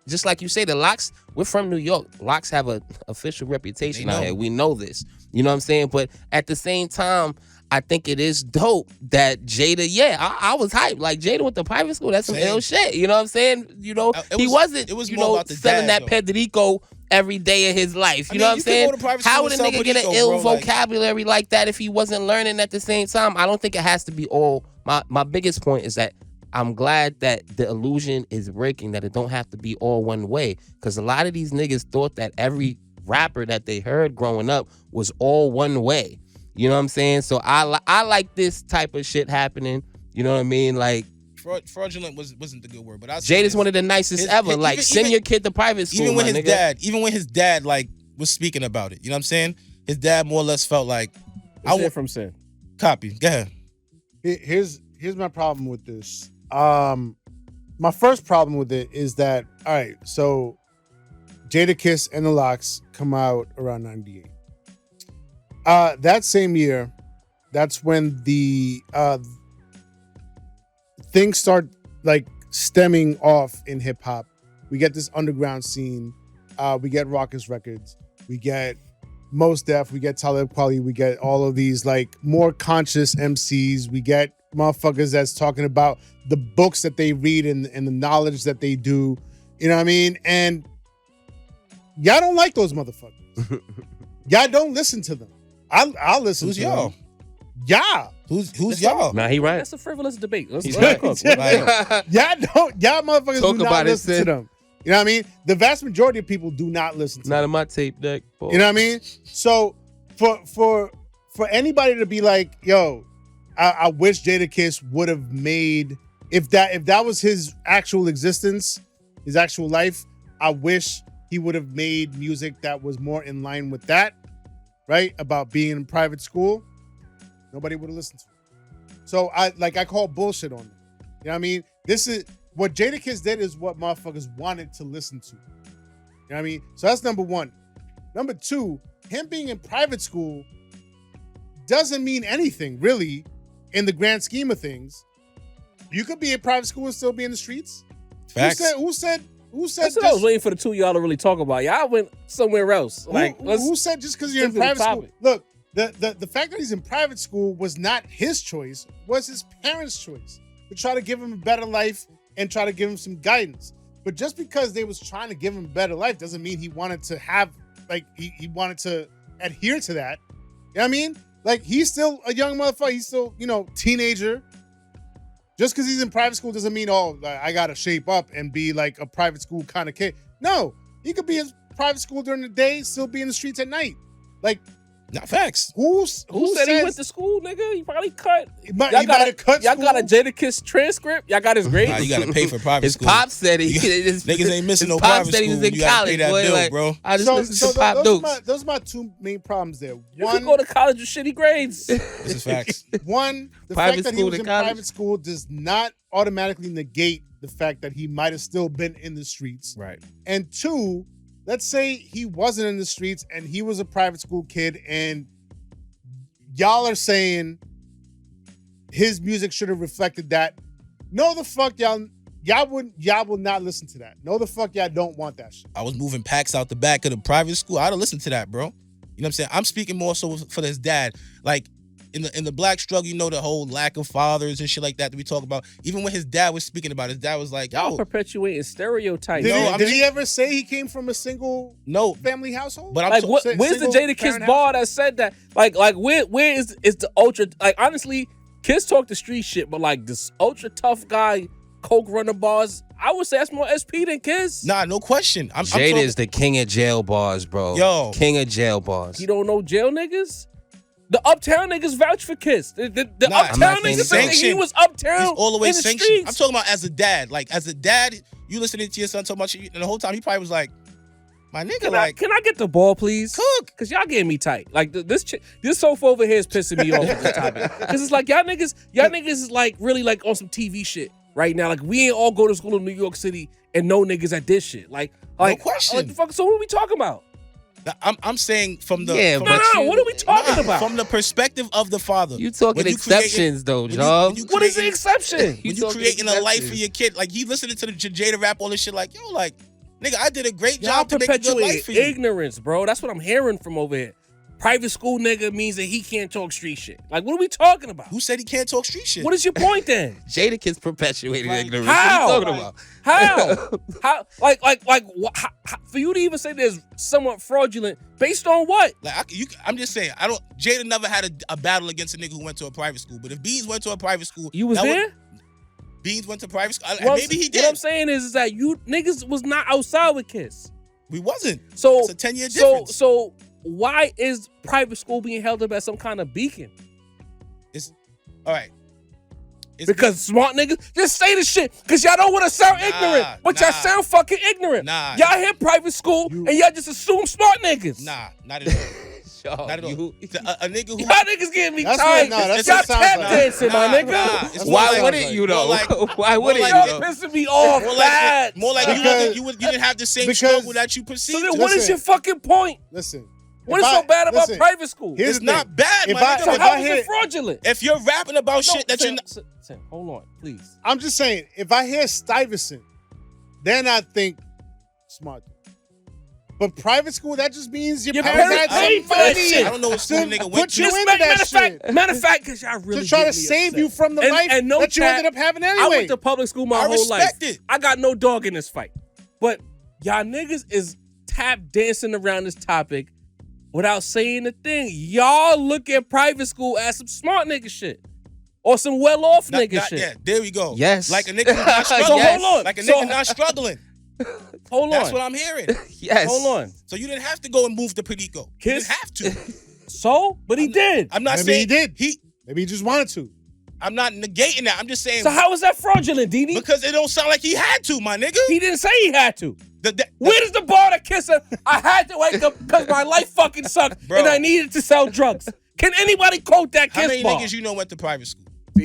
F: just like you say, the Locks, we're from New York. Locks have an official reputation out here. We know this. You know what I'm saying? But at the same time, I think it is dope that Jada, I was hyped. Like, Jada went to private school, that's some ill shit. You know what I'm saying? You know, he wasn't, selling that Pedrico every day of his life. You know what I'm saying? How would a nigga get an ill vocabulary like that if he wasn't learning at the same time? I don't think it has to be all. My biggest point is that I'm glad that the illusion is breaking, that it don't have to be all one way. Because a lot of these niggas thought that every rapper that they heard growing up was all one way. You know what I'm saying? So I like this type of shit happening. You know what I mean? Like,
C: fraudulent wasn't the good word, but
F: Jada's one of the nicest ever. Like, send your kid to private school.
C: Even when his dad like was speaking about it. You know what I'm saying? His dad more or less felt like
B: I went from sin.
C: Copy. Go ahead.
D: Here's my problem with this. My first problem with it is that, all right, so Jadakiss and the Locks come out around 98. That same year, that's when the things start like stemming off in hip hop. We get this underground scene. We get Raucous Records. We get Mos Def. We get Talib Kweli. We get all of these like more conscious MCs. We get motherfuckers that's talking about the books that they read and the knowledge that they do. You know what I mean? And y'all don't like those motherfuckers. Y'all don't listen to them. I'll listen
C: Who's
D: to
C: y'all?
D: them. Yeah.
C: Who's y'all?
F: Nah, he right.
B: That's a frivolous debate. Let's
D: Right.
B: cook.
D: Y'all motherfuckers
F: Talk
D: do not
F: about it,
D: listen to
F: Sid.
D: them. You know what I mean? The vast majority of people do not listen to
F: Not
D: them.
F: in my tape deck. Boy.
D: You know what I mean? So for anybody to be like, yo, I wish Jadakiss would have made, if that was his actual existence, his actual life, I wish he would have made music that was more in line with that, right? About being in private school. Nobody would have listened to it. So I call bullshit on it. You know what I mean? This is what Jadakiss did is what motherfuckers wanted to listen to. You know what I mean? So that's number one. Number two, him being in private school doesn't mean anything, really, in the grand scheme of things. You could be in private school and still be in the streets.
C: Facts.
D: Who said
B: That's what I was waiting for the two of y'all to really talk about. Y'all went somewhere else. Like,
D: who said just because you're in
B: stick to the
D: private school?
B: topic.
D: Look, the fact that he's in private school was not his choice, was his parents' choice to try to give him a better life and try to give him some guidance. But just because they was trying to give him a better life doesn't mean he wanted to have, like, he wanted to adhere to that. You know what I mean? Like, he's still a young motherfucker. He's still, teenager. Just because he's in private school doesn't mean, I got to shape up and be like a private school kind of kid. No, he could be in private school during the day, still be in the streets at night. Like,
C: Not facts.
B: Who said he went to school, nigga? He probably cut.
D: He might have cut
B: Y'all
D: school.
B: got a Jadakiss transcript? Y'all got his grades?
C: Nah, you gotta pay for private
F: His
C: school.
F: pop said he.
C: Niggas ain't missing no
F: his pop
C: private
F: said he was
C: school.
F: in
C: You gotta
F: college,
C: pay that
F: boy.
C: bill,
F: Like,
C: bro.
F: I just listened to Pop Dukes.
D: those are my two main problems there.
B: You
D: One,
B: can go to college with shitty grades.
C: This is facts.
D: One, the
F: Private
D: fact that he
F: school
D: was
F: to
D: in
F: college?
D: private school does not automatically negate the fact that he might have still been in the streets.
B: Right.
D: And two, let's say he wasn't in the streets and he was a private school kid and y'all are saying his music should have reflected that. No, the fuck y'all will not listen to that. No, the fuck y'all don't want that shit.
C: I was moving packs out the back of the private school. I'd have listened to that, bro. You know what I'm saying? I'm speaking more so for his dad. Like, in the black struggle, the whole lack of fathers and shit like that we talk about. Even when his dad was speaking about it, his dad was like,
B: Y'all
C: yo,
B: perpetuating stereotypes.
D: Did he ever say he came from a single
C: no.
D: family household?
C: But I'm
B: Like, where's the Jadakiss bar that said that? Like where is the ultra? Like, honestly, Kiss talk the street shit, but like this ultra tough guy, coke runner bars, I would say that's more SP than Kiss.
C: Nah, no question. I'm
F: Jada
C: talking-
F: is the king of jail bars, bro.
C: Yo.
F: King of jail bars.
B: You don't know jail niggas? The uptown niggas vouch for Kiss. The
C: Nah, I'm
B: uptown
F: not saying
B: niggas think he
C: sanctioned.
B: was uptown
C: He's all the way
B: in the
C: sanctioned.
B: streets.
C: I'm talking about as a dad. Like, as a dad, you listening to your son talking about shit, and the whole time he probably was like, my nigga,
B: Can I get the ball, please?
C: Cook.
B: Cause y'all getting me tight. Like this sofa over here is pissing me off with this topic. Cause it's like y'all niggas is like really like on some TV shit right now. Like we ain't all go to school in New York City and know niggas at this shit. Like
C: no question.
B: Like the fuck. So what are we talking about?
C: I'm saying from the
F: Yeah,
C: from
F: but
B: No,
F: you-
B: what are we talking about?
C: from the perspective of the father.
F: You talking
C: When you
F: exceptions though,
C: when you-
F: Job.
C: when you
B: What is the
C: creating-
B: exception?
C: When you
F: talking
C: creating a life for
F: exceptions.
C: your kid, like he listening to the Jada rap, all this shit, like, yo, like, nigga, I did a great
B: Y'all
C: job to make a good life for
B: perpetuate
C: you.
B: ignorance, bro. That's what I'm hearing from over here. Private school nigga means that he can't talk street shit. Like, what are we talking about?
C: Who said he can't talk street shit?
B: What is your point then?
F: Jadakiss perpetuated ignorance.
B: How?
F: What are you talking about?
B: How? How? How, for you to even say there's somewhat fraudulent, based on what?
C: Like, I'm just saying, Jada never had a battle against a nigga who went to a private school. But if Beans went to a private school,
B: You was
C: that
B: there?
C: Beans went to private school.
B: What
C: Maybe he
B: What I'm
C: did.
B: saying is that you niggas was not outside with Kiss.
C: We wasn't.
B: So
C: It's a 10-year difference.
B: So why is private school being held up as some kind of beacon?
C: All right. It's
B: Because smart niggas just say the shit because y'all don't want to sound ignorant, but y'all
C: nah.
B: sound fucking ignorant.
C: Nah.
B: Y'all hear private school and y'all just assume smart niggas.
C: Nah, not at all.
F: Job,
C: Not at all.
F: you-
C: A nigga who
B: Y'all niggas getting me
D: That's
B: tight.
D: what- nah, that's
B: y'all
D: what it sounds
B: tap
D: like.
B: dancing, my
C: Nah,
B: nigga.
C: nah. It's more
F: Why
C: like-
F: wouldn't you though?
C: more like-
F: Why wouldn't
C: more
F: you?
C: like-
B: Y'all
F: though?
B: pissing me off.
C: More
B: bad.
C: like
D: Because-
C: you didn't have the same
D: because-
C: struggle that you
B: So
C: perceived.
B: then
C: to.
B: what is
D: Listen.
B: your fucking point?
D: Listen.
B: What is so bad about
D: listen,
B: private school?
D: here's
C: It's
D: the thing.
C: not bad,
D: If
C: my
D: I-
C: nigga.
B: So
D: if
B: how
D: I
B: is
D: hear-
B: it fraudulent?
C: If you're rapping about shit that you're
B: Sam, hold on, please.
D: I'm just saying, if I hear Stuyvesant, then I think smart. But private school, that just means your
B: Your
D: parents
B: parents
D: had some
B: paid for that
D: money
B: shit.
C: I don't know what school
D: to
C: nigga went
D: put
C: to.
D: you
B: Just
D: into that shit.
B: matter of fact, because y'all really
D: To try
B: get
D: to
B: me
D: save
B: upset.
D: you from the
B: And-
D: life
B: and no
D: that you
B: cap,
D: ended up having
B: I
D: anyway.
B: went to public school my
C: I
B: whole life.
C: respect it.
B: I got no dog in this fight. But y'all niggas is tap dancing around this topic without saying a thing. Y'all look at private school as some smart nigga shit. Or some well-off nigga shit.
C: Yeah, there we go.
F: Yes.
C: Like a nigga who's not struggling.
F: Yes.
B: Hold on.
C: Like a
B: So-
C: nigga not struggling.
B: Hold
C: That's
B: on.
C: what I'm hearing.
F: Yes.
B: Hold on.
C: So you didn't have to go and move to Perico. You
B: Kiss-
C: didn't have to.
B: So? But he did.
C: I'm not
D: Maybe
C: saying
D: he did.
C: He.
D: Maybe he just wanted to.
C: I'm not negating that. I'm just saying
B: So how is that fraudulent, Didi?
C: because it don't sound like he had to, my nigga.
B: He didn't say he had to.
C: The-
B: Where does the bar to kiss her? I had to wake up because my life fucking sucked
C: Bro.
B: and I needed to sell drugs. Can anybody quote that
C: how
B: kiss
C: many
B: bar?
C: niggas you know went to private school?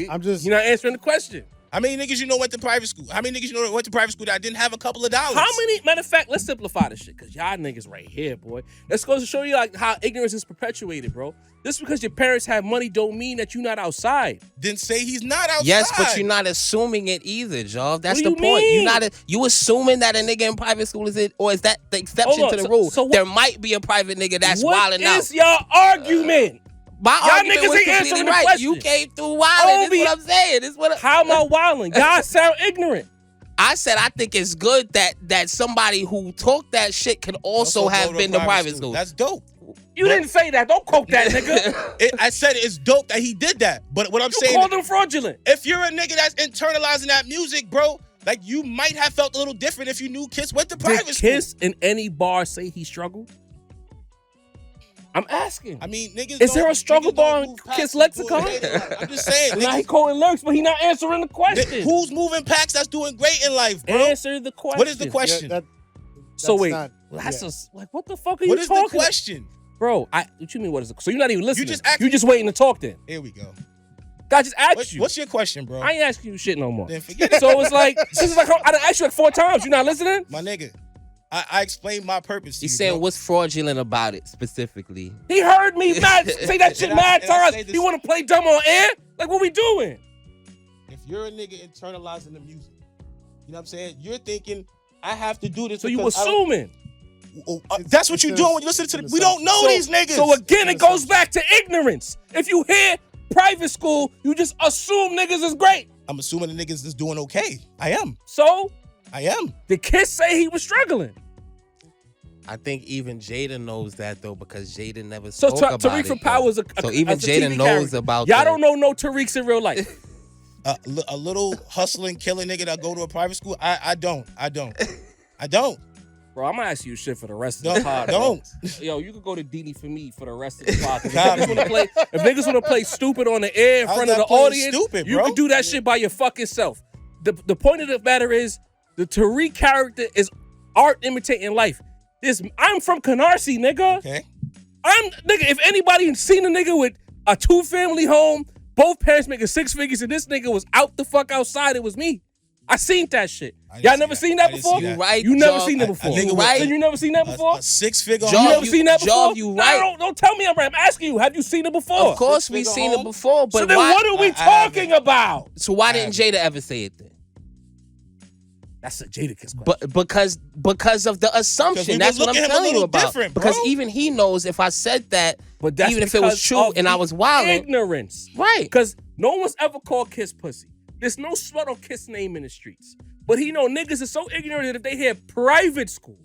D: I'm just
B: You're not answering the question.
C: How many niggas you know went to private school? How many niggas you know went to private school that didn't have a couple of dollars?
B: How many? Matter of fact, let's simplify this shit, because y'all niggas right here, boy. Let's go to show you like how ignorance is perpetuated, bro. Just because your parents have money don't mean that you're not outside.
C: Then say he's not outside.
F: Yes, but you're not assuming it either, Joe. That's
B: What
F: the
B: do you
F: point.
B: mean?
F: You assuming that a nigga in private school is it, or is that the exception
B: Hold on,
F: to the rule?
B: so what-
F: there might be a private nigga that's
B: What
F: wilding out.
B: is y'all argument?
F: My
B: y'all
F: argument
B: niggas
F: was
B: ain't
F: completely
B: answering the
F: right.
B: question.
F: You came through wilding.
B: Obi-
F: That's what I'm saying. This what
B: How am I wilding? Y'all sound ignorant.
F: I said. I think it's good that somebody who talked that shit can also have
C: go
F: been to private school.
C: That's dope.
B: You didn't say that. Don't quote that nigga.
C: I said it's dope that he did that. But what I'm
B: You
C: saying,
B: called him fraudulent.
C: if you're a nigga that's internalizing that music, bro, like you might have felt a little different if you knew Kiss went to private
B: Did
C: school.
B: Kiss in any bar say he struggled? I'm asking.
C: I mean, niggas.
B: Is there
C: don't-
B: a struggle
C: niggas
B: bar
C: don't
B: in
C: move past
B: Kiss
C: the
B: lexicon?
C: bullshit. I'm just saying.
B: Now he
C: Niggas,
B: quoting lyrics, but he not answering the question.
C: who's moving packs that's doing great in life, bro?
B: Answer the question.
C: What is the question?
B: So
D: that's
B: wait,
D: not-
B: that's
D: yeah.
B: like what the fuck are
C: What
B: you
C: is
B: talking?
C: the question?
B: Bro, what you mean? What is it? So you're not even listening.
C: just asked-
B: You just waiting to talk. Then
C: Here we go.
B: God just asked you.
C: What's your question, bro?
B: I ain't asking you shit no more.
C: Then forget it.
B: So it's like this is like I done asked you like 4 times. You not listening?
C: My nigga, I explained my purpose to
F: He's
C: you,
F: saying
C: bro.
F: what's fraudulent about it specifically.
B: He heard me mad say that shit
C: And I-
B: mad
C: and I
B: times.
C: say this-
B: He want to play dumb on air? Like what we doing?
C: If you're a nigga internalizing the music, you know what I'm saying? You're thinking, I have to do this.
B: So you
C: because I don't-
B: assuming.
C: That's what
D: It's
C: you're
D: an-
C: doing when you listen to
D: it's
C: the.
D: an
C: We don't know these niggas.
B: So again, it goes back to ignorance. If you hear private school, you just assume niggas is great.
C: I'm assuming the niggas is doing okay. I am.
B: So
C: I am.
B: the Kiss say he was struggling.
F: I think even Jada knows that though because Jada never
B: So
F: spoke about
B: Tariq
F: it.
B: from
F: though.
B: Power is a
F: So even
B: as a
F: Jada
B: TV
F: knows
B: character.
F: about
B: Y'all
F: the-
B: don't know no Tariqs in real life.
C: A little hustling, killing nigga that go to a private school. I don't.
B: Bro, I'm gonna ask you shit for the rest of the
C: Don't.
B: pod. bro.
C: Don't.
B: Yo, you could go to Dini for me for the rest of the pod. 'Cause
C: Nah,
B: if niggas wanna play stupid on the air in
C: How's
B: front of
C: that
B: the
C: playing
B: audience,
C: stupid,
B: you
C: bro?
B: can do that shit by your fucking self. The point of the matter is the Tariq character is art imitating life. I'm from Canarsie, nigga.
C: Okay.
B: Nigga, if anybody seen a nigga with a 2-family home, both parents making 6 figures, and this nigga was out the fuck outside, it was me. I seen that shit.
C: I didn't
B: Y'all
C: see
B: never
C: that.
B: seen
C: I
B: that
C: didn't
B: before?
C: see that.
F: You right,
B: You never
F: Job.
B: seen that
C: A
B: before.
C: nigga
F: You
C: with
F: right.
B: So you never seen that before?
C: A 6-figure
F: Job,
B: You
C: home.
B: never seen that before?
F: Job, you right.
B: No, don't tell me I'm right. I'm asking you. Have you seen it before?
F: Of course we've
C: Six-figure
F: seen it
C: home?
F: before, but
B: So then
F: why?
B: what are we
C: I
B: talking
C: haven't.
B: about?
F: So why
C: I
F: didn't Jada ever say it then?
B: That's a Jadakiss question.
F: But because of the assumption,
C: we
F: that's
C: was
F: what I'm
C: looking at him a
F: telling you
C: little
F: about.
C: different, bro.
F: Because even he knows if I said that,
B: But that's
F: even if it was
B: because
F: true
B: of
F: and I
B: the
F: was wilding,
B: ignorance.
F: right?
B: Because no one's ever called Kiss pussy. There's no smut on Kiss name in the streets. But he know niggas are so ignorant that if they hear private school,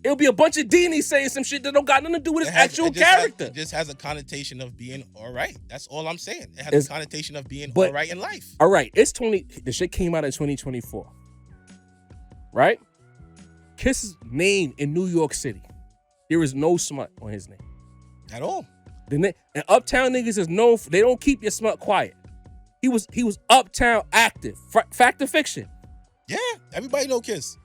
B: it'll be a bunch of Deanies saying some shit that don't got nothing to do with his actual character.
C: It just has a connotation of being all right. That's all I'm saying. It has
B: It's-
C: a connotation of being
B: but-
C: all right in life.
B: All right, the shit came out in 2024. Right? Kiss's name in New York City. There is no smut on his name.
C: At all.
B: And Uptown niggas is known for, they don't keep your smut quiet. He was Uptown active. Fact or fiction?
C: Yeah. Everybody know Kiss.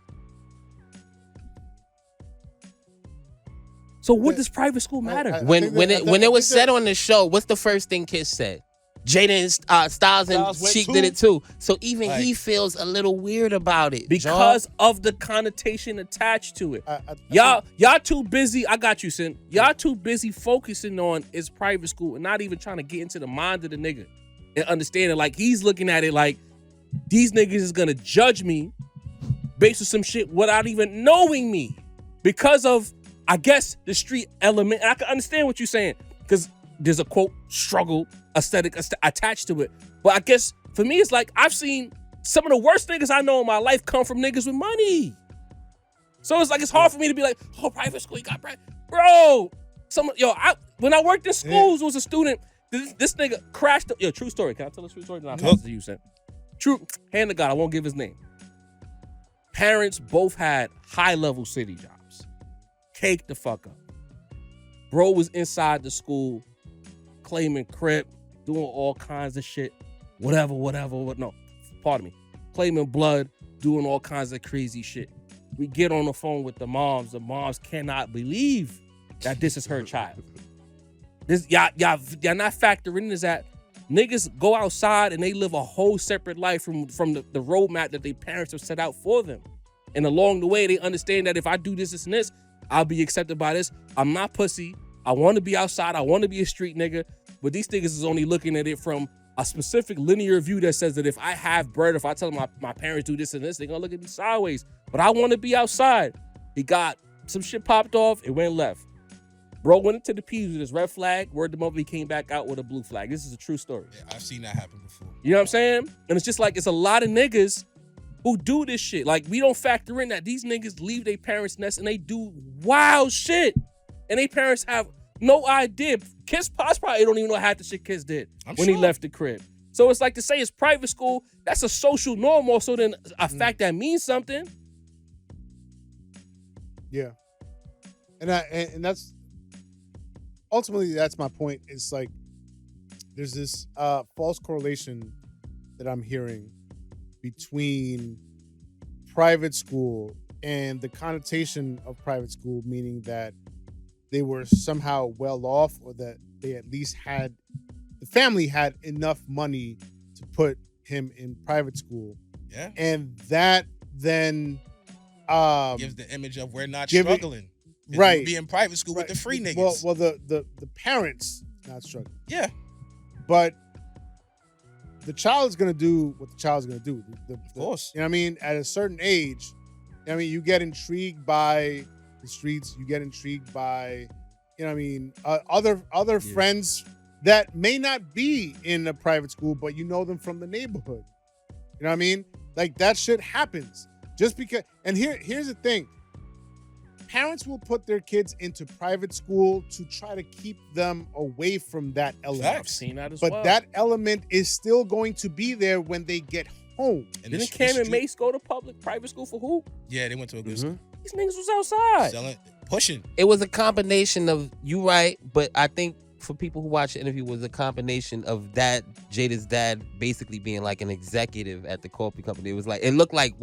B: So what does private school matter?
D: I
F: When
D: think
F: when
D: that-
F: it when
D: I
F: it was
D: think that-
F: said on the show, what's the first thing Kiss said? Jada and Styles and
C: Styles went
F: Sheik
C: too.
F: did it too. So even
C: Like-
F: he feels a little weird about it
B: Because of the connotation attached to it.
D: I
B: Y'all too busy. I got you, Sin. Y'all too busy focusing on his private school and not even trying to get into the mind of the nigga and understanding. Like he's looking at it like these niggas is gonna judge me based on some shit without even knowing me because of, I guess, the street element. And I can understand what you're saying because there's a quote struggle aesthetic attached to it. But I guess for me, it's like I've seen some of the worst niggas I know in my life come from niggas with money. So it's like it's hard for me to be like, oh, private school, you got private, bro. When I worked in schools, was a student. This nigga crashed. True story. Can I tell a true story? Then I'll pass it to you, Sam. True. Hand to God, I won't give his name. Parents both had high-level city jobs. Cake the fuck up. Bro was inside the school, claiming crip, doing all kinds of shit. Whatever. No, pardon me. Claiming blood, doing all kinds of crazy shit. We get on the phone with the moms. The moms cannot believe that this is her child. Y'all not factoring in is that Niggas go outside and they live a whole separate life from the roadmap that their parents have set out for them. And along the way, they understand that if I do this, and this, I'll be accepted by this. I'm not pussy. I want to be outside. I want to be a street nigga. But these niggas is only looking at it from a specific linear view that says that if I have bread, if I tell them my parents do this and this, they're going to look at me sideways. But I want to be outside. He got some shit popped off. It went left. Bro went into the P's with his red flag. Word the mother, he came back out with a blue flag. This is a true story.
C: Yeah, I've seen that happen before.
B: You know what I'm saying? And it's just like, it's a lot of niggas who do this shit. Like, we don't factor in that these niggas leave their parents' nest and they do wild shit. And their parents have no idea. Kids probably don't even know half the shit kids did when he left the crib. So it's like to say it's private school, that's a social norm also then a fact that means something.
D: Yeah. And that's ultimately that's my point. It's like there's this false correlation that I'm hearing between private school and the connotation of private school, meaning that they were somehow well off, or that they at least had, the family had enough money to put him in private school.
C: Yeah.
D: And that then
C: gives the image of we're not struggling.
D: Right.
C: Be in private school with the free niggas.
D: Well, the parents not struggling.
C: Yeah.
D: But the child is gonna do what the child's gonna do.
C: Of course.
D: You know what I mean? At a certain age, I mean, you get intrigued by the streets. You get intrigued by, you know what I mean, other friends that may not be in a private school, but you know them from the neighborhood. You know what I mean? Like, that shit happens. Just because, and here's the thing. Parents will put their kids into private school to try to keep them away from that element.
B: I've seen that as
D: but
B: well.
D: that element is still going to be there when they get home.
C: And
B: Didn't Cam and Mace go to private school for who?
C: Yeah, they went to a good school.
B: These niggas was outside.
C: Selling, pushing.
F: It was a combination of, you right, but I think for people who watch the interview, was a combination of that, Jada's dad basically being like an executive at the coffee company. It was like, it looked like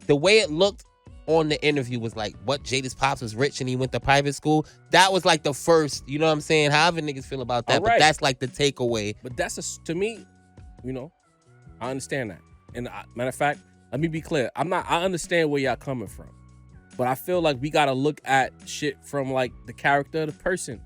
F: the way it looked on the interview was like, what, Jada's pops was rich and he went to private school? That was like the first, you know what I'm saying? However niggas feel about that, but that's like the takeaway.
B: But that's, to me, you know, I understand that. And matter of fact, let me be clear. I understand where y'all coming from. But I feel like we gotta look at shit from like the character of the person.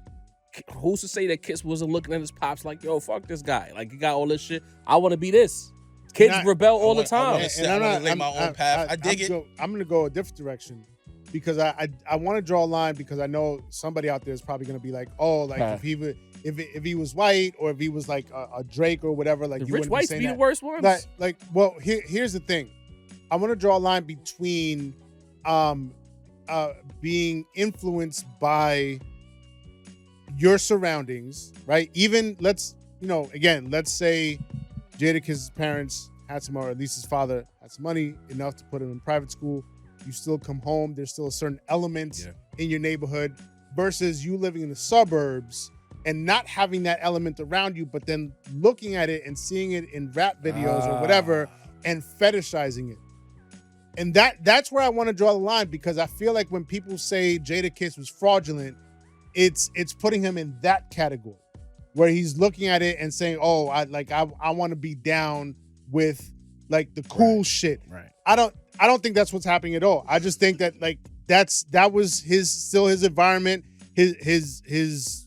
B: Who's to say that Kiss wasn't looking at his pops like, yo, fuck this guy. Like, he got all this shit. I want to be this. Kids rebel all the time.
C: I want to lay my own path. I dig it.
D: I'm gonna go a different direction because I want to draw a line, because I know somebody out there is probably gonna be like, oh, like if he was white, or if he was like a Drake or whatever, like,
B: the
D: you
B: rich
D: wouldn't
B: whites
D: be
B: be
D: saying
B: the worst ones.
D: Well, here's the thing. I want to draw a line between being influenced by your surroundings, right? Even let's say Jadakiss's parents had some, or at least his father had some money enough to put him in private school. You still come home. There's still a certain element in your neighborhood, versus you living in the suburbs and not having that element around you, but then looking at it and seeing it in rap videos or whatever and fetishizing it. And that's where I want to draw the line, because I feel like when people say Jadakiss was fraudulent, it's putting him in that category where he's looking at it and saying, "Oh, I want to be down with like the cool shit."
B: Right.
D: I don't think that's what's happening at all. I just think that like that was his environment, his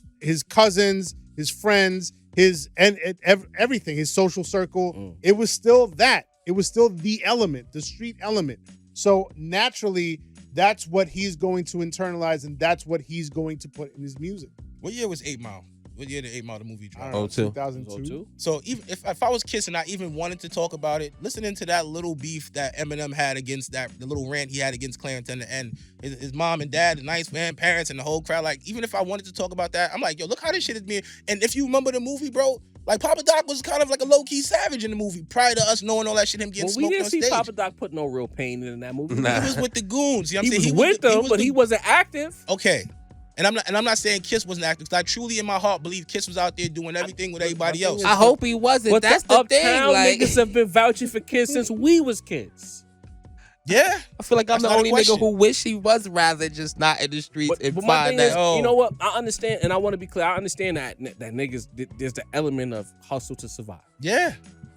D: cousins, his friends, everything, his social circle. It was still that. It was still the element, the street element. So naturally, that's what he's going to internalize, and that's what he's going to put in his music.
C: What year was 8 Mile? What year did 8 Mile the movie drop?
D: 2002.
C: So even if I was Kiss and I even wanted to talk about it, listening to that little beef that Eminem had against the little rant he had against Clarence in the end, his mom and dad, the nice man, parents, and the whole crowd, like, even if I wanted to talk about that, I'm like, yo, look how this shit is being. And if you remember the movie, bro, like, Papa Doc was kind of like a low-key savage in the movie prior to us knowing all that shit, him getting smoked on stage.
B: We didn't see Papa Doc put no real pain in that movie.
C: Nah. He was with the goons. You know what I'm
B: saying?
C: He
B: was with them, but he wasn't active.
C: Okay. And I'm not saying Kiss wasn't active, because I truly in my heart believe Kiss was out there doing everything with everybody else.
F: I hope he wasn't.
B: But
F: that's
B: the
F: the thing.
B: Uptown
F: Like,
B: niggas have been vouching for Kiss since we was kids.
C: Yeah.
F: I feel like I'm
C: That's
F: the
C: not a
F: only nigga
C: question.
F: who wish he was rather just not in the streets and
B: But my
F: find
B: thing is,
F: that.
B: you know what? I understand, and I want to be clear. I understand that niggas, there's the element of hustle to survive.
C: Yeah.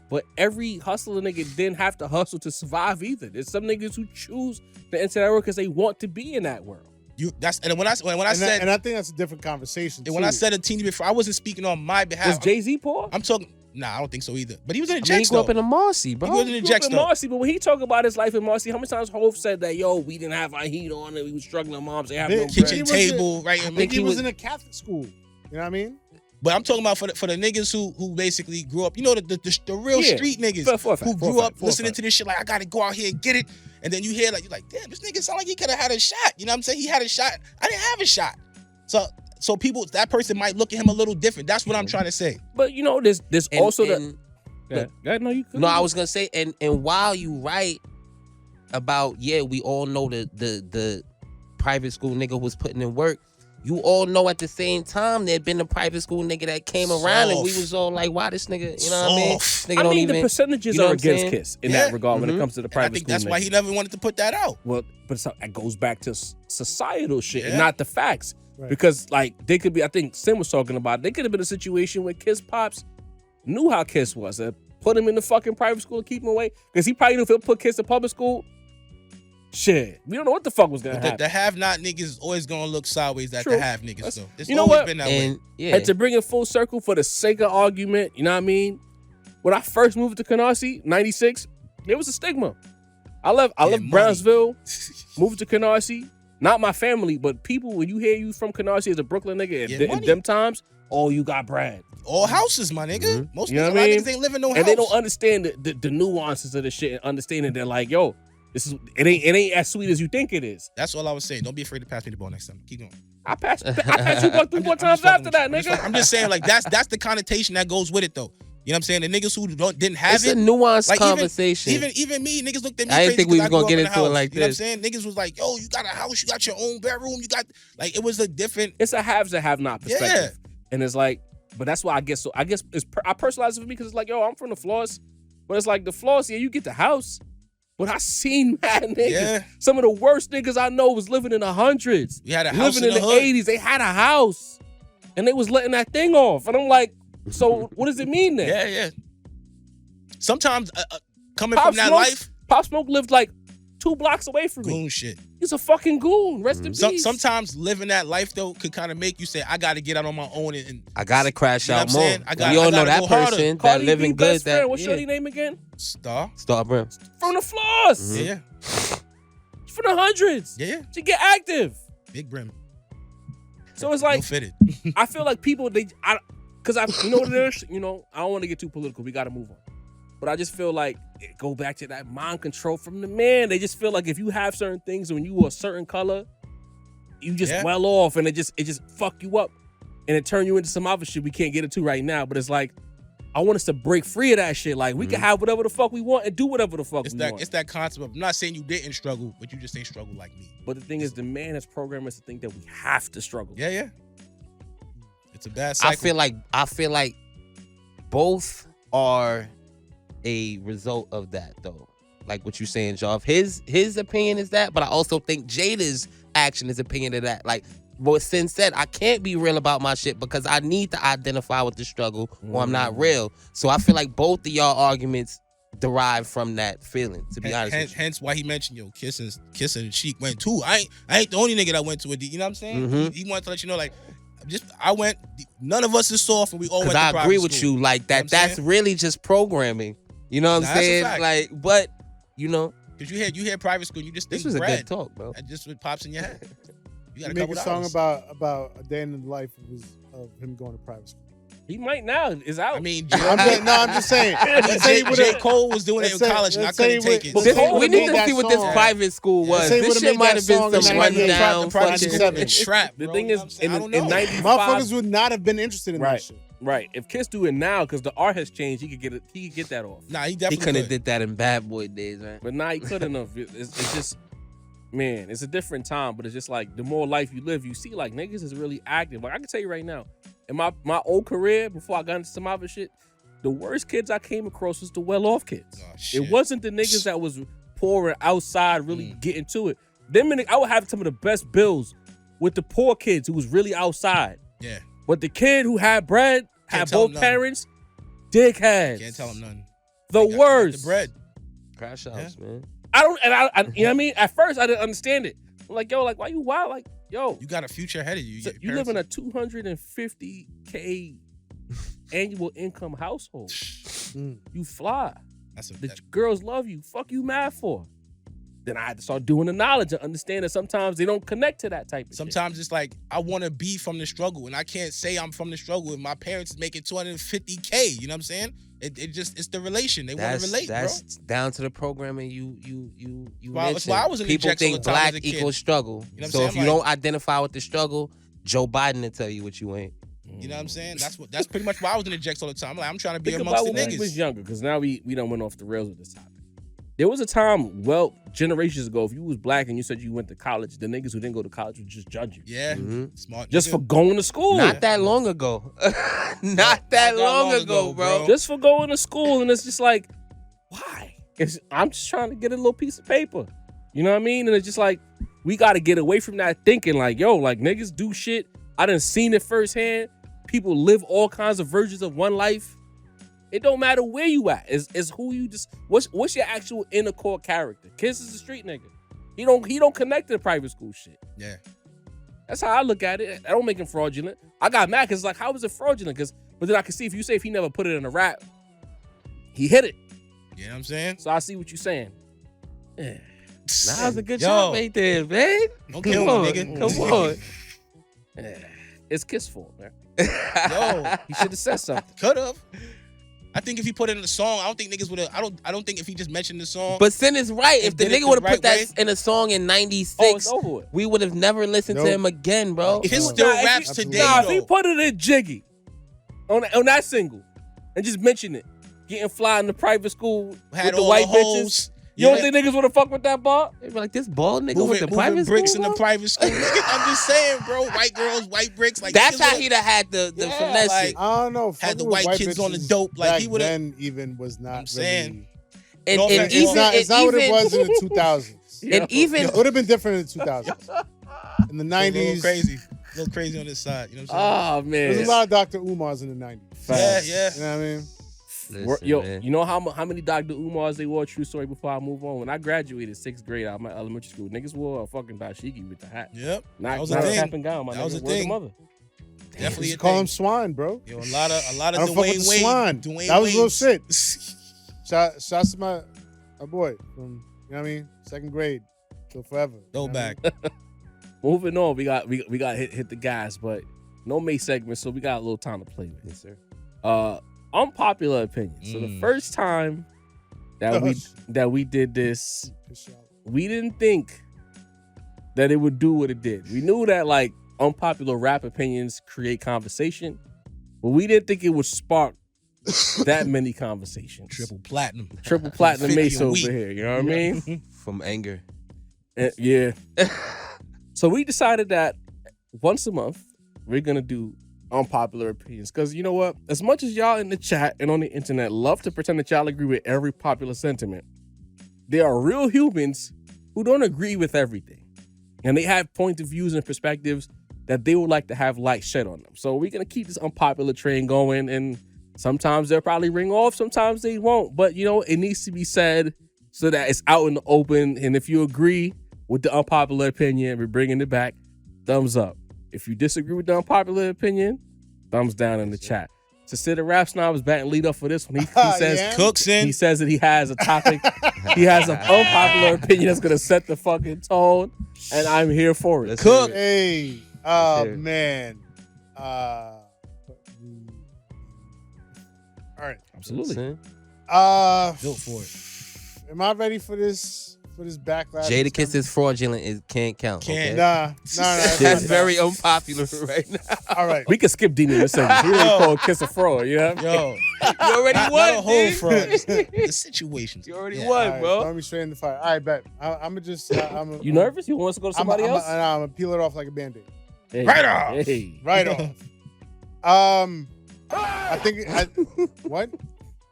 B: But every hustler nigga didn't have to hustle to survive either. There's some niggas who choose to enter that world because they want to be in that world.
C: And when I said,
D: and I think that's a different conversation.
C: and when I said a teeny bit, I wasn't speaking on my behalf.
B: Was Jay-Z poor?
C: I'm talking. Nah, I don't think so either. But he was in the
F: I mean, he
C: Jets
F: grew
C: though.
F: up in a Marcy, bro.
C: He was in the
B: He grew up
C: Jets
B: in
C: though.
B: Marcy, but when he talk about his life in Marcy, how many times Hov said that, yo, we didn't have our heat on and we was struggling, moms, they have no
C: Kitchen
B: bread.
C: table, right?
D: I
C: And
D: think he was
F: was-
D: in a Catholic school. You know what I mean?
C: But I'm talking about for the niggas who basically grew up, you know, the real
B: Yeah.
C: street niggas
B: For a fact,
C: who
B: for a
C: grew
B: fact,
C: up
B: for a
C: listening
B: fact.
C: to this shit like, I gotta go out here and get it. And then you hear like, you're like, damn, this nigga sound like he could have had a shot. You know what I'm saying? He had a shot. I didn't have a shot. So people, that person might look at him a little different. That's what I'm trying to say.
B: But you know, there's
F: And-
B: also
F: and-
B: the. No, you could.
F: No, I was gonna say, and while you right about, yeah, we all know the private school nigga who was putting in work. You all know at the same time there'd been a private school nigga that came around and we
C: Soft.
F: was all like, why this nigga, you know what I mean?
C: Soft.
F: This nigga
B: I
F: don't
B: mean,
F: even,
B: the percentages
F: you know
B: are
F: what I'm
B: against
F: saying?
B: Kiss in
C: Yeah.
B: that regard when it
F: Mhm.
B: comes to the
C: And I
B: private
C: think
B: school
C: that's why
B: niggas.
C: he never wanted to put that out.
B: Well, but it goes back to societal shit and
C: Yeah.
B: not the facts.
D: Right.
B: Because like they could be, I think Sim was talking about, they could have been a situation where Kiss Pops knew how Kiss was, put him in the fucking private school and keep him away. Because he probably knew if he'll put Kiss in public school, shit, we don't know what the fuck was gonna
C: But
B: happen.
C: the have-not niggas is always gonna look sideways at
B: True.
C: the have niggas
B: That's-
C: though. It's
B: you know
C: always
B: what?
C: been that way.
F: And yeah,
B: And to bring it full circle for the sake of argument, you know what I mean? When I first moved to Canarsie, 96, there was a stigma. I left
C: money.
B: Brownsville, moved to Canarsie. Not my family, but people, when you hear you from Canarsie as a Brooklyn nigga
C: Yeah,
B: in
C: money.
B: them times, oh, you got bread.
C: All houses, my nigga. Most
B: You know
C: niggas,
B: what I mean?
C: niggas ain't living in no house.
B: And they don't understand the nuances of the shit and understanding that like, yo, it ain't as sweet as you think it is.
C: That's all I was saying. Don't be afraid to pass me the ball next time. Keep going.
B: I passed you about 3-4
C: I'm
B: times
C: just
B: after
C: fucking
B: that,
C: with you.
B: nigga.
C: I'm just saying, like, that's the connotation that goes with it, though. You know what I'm saying? The niggas who didn't have
F: it's
C: it.
F: a nuanced
C: like,
F: conversation.
C: Even me, niggas looked at me
F: I didn't
C: crazy
F: think we
C: 'cause
F: was
C: I
F: gonna
C: grew
F: get
C: up in a
F: into it
C: house.
F: like
C: You know
F: this.
C: what I'm saying? Niggas was like, yo, you got a house, you got your own bedroom, you got, like, it was a different.
B: It's a haves and have not perspective.
C: Yeah.
B: And it's like, but that's why I guess I personalize it for me because it's like, yo, I'm from the floors. But it's like the floors, yeah, you get the house. But I seen mad niggas.
C: Yeah.
B: Some of the worst niggas I know was living in the hundreds.
C: We had a house
B: living
C: in the
B: the
C: hood.
B: 80s. They had a house. And they was letting that thing off. And I'm like, so what does it mean then?
C: Yeah, yeah. Sometimes coming
B: Pop
C: from that
B: Smoke-
C: life,
B: Pop Smoke lived like 2 blocks away from me.
C: goon shit.
B: He's a fucking goon. Rest in peace.
C: Sometimes living that life though could kind of make you say, I got to get out on my own and
F: I gotta crash
C: You know
F: out
C: what I'm
F: more.
C: saying?
F: We all know
C: gotta
F: that
C: go harder.
F: person that
B: Cardi B
F: living good.
B: best friend.
F: That
B: What's
F: yeah.
C: Mm-hmm.
B: shorty name again?
C: star.
F: Star Brim.
B: From the floors.
C: Yeah,
B: She's from the hundreds.
C: yeah.
B: She get active.
C: Big brim.
B: So it's
C: No
B: like,
C: fitted.
B: I feel like people, you know what it is? You know, I don't want to get too political. We got to move on. But I just feel like it go back to that mind control from the man. They just feel like if you have certain things when you are a certain color, you just
C: Yeah.
B: well off and it just fuck you up and it turn you into some other shit we can't get into right now. But it's like, I want us to break free of that shit. Like we can have whatever the fuck we want and do whatever the fuck
C: It's
B: we
C: that
B: want.
C: it's that concept of, I'm not saying you didn't struggle, but you just ain't struggle like me.
B: But the thing is, the man has programmed us to think that we have to struggle.
C: Yeah, yeah. It's a bad cycle.
F: I feel like both are a result of that though. Like what you're saying, Joff. His opinion is that, but I also think Jada's action is opinion of that. Like what Sin said, I can't be real about my shit because I need to identify with the struggle or I'm not real. So I feel like both of y'all arguments derive from that feeling, to be honest with you.
C: Hence why he mentioned, yo, kissing Sheik went too. I ain't the only nigga that went to it. You know what I'm saying?
F: Mhm.
C: He wanted to let you know, like, I went. None of us is soft, and we all went
F: Because
C: to
F: I agree
C: private
F: with
C: school.
F: you, like
C: You know what I'm
F: that's
C: saying?
F: really just programming. You know what
C: Nah,
F: I'm
C: that's a
F: saying?
C: fact.
F: Like, but you know,
C: Because you had private school, you just
F: this
C: think
F: was a
C: bread.
F: good talk, bro.
C: And just what pops in your head. You got a
D: Make
C: couple
D: a song
C: dollars.
D: about a day in the life of him going to private school.
B: He might now. Is out.
C: I mean,
D: I'm just saying. Let's say he
C: J.
D: would've-
C: Cole was doing it in
D: let's say-
C: college, and I
D: let's say
C: couldn't
D: he
C: take
D: would-
C: it.
D: But
F: This-
D: Cole
F: we
D: would've
F: need
D: made
F: to
D: that
F: see what this
D: song.
F: private school
C: Yeah.
F: was.
D: Say he
F: This
D: would've
F: shit
D: made
F: might
D: that
F: have been
D: song in
F: some
D: 98
F: rundown
D: the Project
F: fucking
D: 7.
C: It's trap,
B: The
C: bro.
B: thing
C: You
B: is,
C: know what I'm saying? I
B: in
C: don't know.
B: 95,
D: Motherfuckers would not have been interested in that
B: Right.
D: shit.
B: right. If Kiss do it now, because the art has changed, he could get it. He could get that off.
C: Nah, he
F: He
C: definitely
F: couldn't have
C: could.
F: did that in Bad Boy days, right?
B: But now he couldn't have. It's just, man, it's a different time. But it's just like the more life you live, you see like niggas is really active. Like I can tell you right now, in my old career before I got into some other shit, the worst kids I came across was the well-off kids.
C: Oh, shit.
B: It wasn't the niggas that was poor and outside really getting to it. Them I would have some of the best bills with the poor kids who was really outside.
C: Yeah.
B: But the kid who had bread, had
C: tell
B: both
C: him
B: parents, dickheads.
C: Can't tell them nothing.
B: The
C: They got
B: worst.
C: The bread.
F: Crash outs, man.
B: I you know what I mean? At first, I didn't understand it. I'm like, yo, like, why you wild? Like, yo.
C: You got a future ahead of you.
B: So you live in a $250K annual income household. You fly. The girls love you. Fuck you mad for? Then I had to start doing the knowledge and understand that sometimes they don't connect to that type of
C: Sometimes it's like, I want to be from the struggle, and I can't say I'm from the struggle if my parents is making $250K. You know what I'm saying? It's the relation. They want to relate,
F: that's
C: bro.
F: down to the programming you
C: That's why I was in the
F: People
C: Jacks all
F: think
C: the time as
F: black
C: a kid.
F: equals struggle.
C: You know what I'm
F: So
C: saying?
F: if you
C: Like-
F: don't identify with the struggle, Joe Biden will tell you what you ain't.
C: You know what I'm saying? That's pretty much why I was in the Jacks all the time. I'm like, I'm trying to be
B: Think
C: amongst
B: about
C: the
B: when we
C: niggas.
B: was younger, because now we done went off the rails with this topic. There was a time, generations ago, if you was black and you said you went to college, the niggas who didn't go to college would just judge you.
C: Yeah, smart.
B: Just
C: nigga.
B: for going to school.
F: Not that long ago. Not that long ago, bro.
B: Just for going to school, and it's just like, why? I'm just trying to get a little piece of paper. You know what I mean? And it's just like, we got to get away from that thinking like, yo, like niggas do shit. I done seen it firsthand. People live all kinds of versions of one life. It don't matter where you at. It's who you just. What's your actual inner core character? Kiss is a street nigga. He don't connect to the private school shit.
C: Yeah.
B: That's how I look at it. I don't make him fraudulent. I got mad because like, how is it fraudulent? But then I can see if you say if he never put it in a rap, he hit it.
C: You know what I'm saying?
B: So I see what you're saying. Yeah.
F: That was a good
C: Yo.
F: job right there, man.
C: Don't kill me, nigga.
F: Come on.
B: Yeah. It's Kiss fault, man.
C: Yo,
B: He should have said something.
C: could have. I think if he put it in the song, I don't think niggas would have. I don't think if he just mentioned the song.
F: But Sin is right. If the
C: did it
F: nigga
C: the
F: would have
C: right
F: put that
C: way.
F: in a song in
B: Oh,
F: '96,
B: it's over with.
F: we would have never listened to
D: Nope.
F: him again, bro.
C: Kiss
D: No.
C: still
B: Nah, if
C: raps
B: he-
C: today,
B: Nah, if he
C: though.
B: put it in Jiggy on that single and just mention it, getting fly in the private school
C: Had
B: with the
C: all
B: white
C: the hoes.
B: bitches. You don't think niggas would have fucked with that bar?
F: They be like, this bald nigga with the
C: moving
F: private
C: bricks
F: school,
C: in the
F: bro?
C: private school. Nigga, I'm just saying, bro. White girls, white bricks. Like
F: That's
C: niggas
F: how
C: would've-
F: he'd have had the
C: Yeah,
F: finesse.
C: like-
F: it.
D: I don't know.
C: Had
D: fucking
C: the
D: with
C: white kids on the
D: bitches
C: dope, like,
D: back
C: he would've-
D: then even was not.
C: I'm saying.
D: Really,
F: And,
C: No
F: and
C: offense.
F: even,
D: it's not what it was in the 2000s.
F: and even
D: It would have been different in the 2000s. In the
C: A little
D: 90s,
C: crazy. A little crazy on this side. You know what I'm saying?
B: Oh man.
D: there's a lot of Dr. Umars in the 90s.
C: yeah, yeah.
D: You know what I mean?
F: Listen,
B: Yo,
F: man.
B: you know how many Dr. Umars they wore? True story. Before I move on, when I graduated 6th grade out of my elementary school, niggas wore a fucking dashiki with the hat.
C: Yep.
B: Not,
C: That was a
B: not a
C: thing.
B: cap and gown. My
C: That was
B: nigga
C: a
B: word the
C: thing.
B: mother.
C: Definitely
D: You
C: a
D: call
C: thing.
D: him Swine, bro.
C: Yo, a lot of
D: I don't fuck with
C: Dwayne
D: the
C: Wade.
D: Swine.
C: Dwayne
D: That was real
C: Wades.
D: shit. Shouts to my boy from, you know what I mean? 2nd grade till forever.
C: Go
D: You know what I
C: back.
D: mean?
B: Moving on, we got hit the gas, but no May segment, so we got a little time to play with.
F: Yes, sir.
B: Unpopular opinion. So the first time that we did this, we didn't think that it would do what it did. We knew that like unpopular rap opinions create conversation, but we didn't think it would spark that many conversations.
C: Triple platinum.
B: Triple platinum
C: 50
B: Mace
C: a
B: over
C: week.
B: here. You know what I mean?
F: From anger.
B: Yeah. So we decided that once a month we're gonna do unpopular opinions, because you know what? As much as y'all in the chat and on the internet love to pretend that y'all agree with every popular sentiment, there are real humans who don't agree with everything, and they have points of views and perspectives that they would like to have light shed on them. So we're gonna keep this unpopular train going, and sometimes they'll probably ring off, sometimes they won't. But you know, it needs to be said so that it's out in the open. And if you agree with the unpopular opinion, we're bringing it back. Thumbs up. If you disagree with the unpopular opinion, thumbs down in the chat. So Sid the Rap Snob is batting lead up for this one. He says
D: Yeah.
C: Cookson.
B: he says that he has a topic. He has an unpopular opinion that's gonna set the fucking tone, and I'm here for it.
F: Let's
C: Cook.
F: hear it.
D: Hey,
F: Let's hear it.
D: man. All right.
B: Absolutely.
F: Listen.
C: Built for it.
D: Am I ready for this backlash?
F: Jadakiss is fraudulent. It can't count.
C: Can't.
F: Okay?
D: Nah.
F: That's
D: not
F: very unpopular right now.
D: All right.
B: We can skip Dini in a second. He already called Kiss a Fraud, you know?
C: Yo,
F: You already
C: not
F: won,
C: a whole
F: dude.
C: fraud. Just the situations.
F: You already
C: Yeah.
F: won,
D: All right,
F: bro.
D: throw me straight in the fire. All right, bet. I'm gonna just.
B: You nervous? You want us to go to somebody else?
D: I'm gonna peel it off like a band-aid.
B: Hey,
C: Right off.
B: Hey.
D: Right off. I think. What?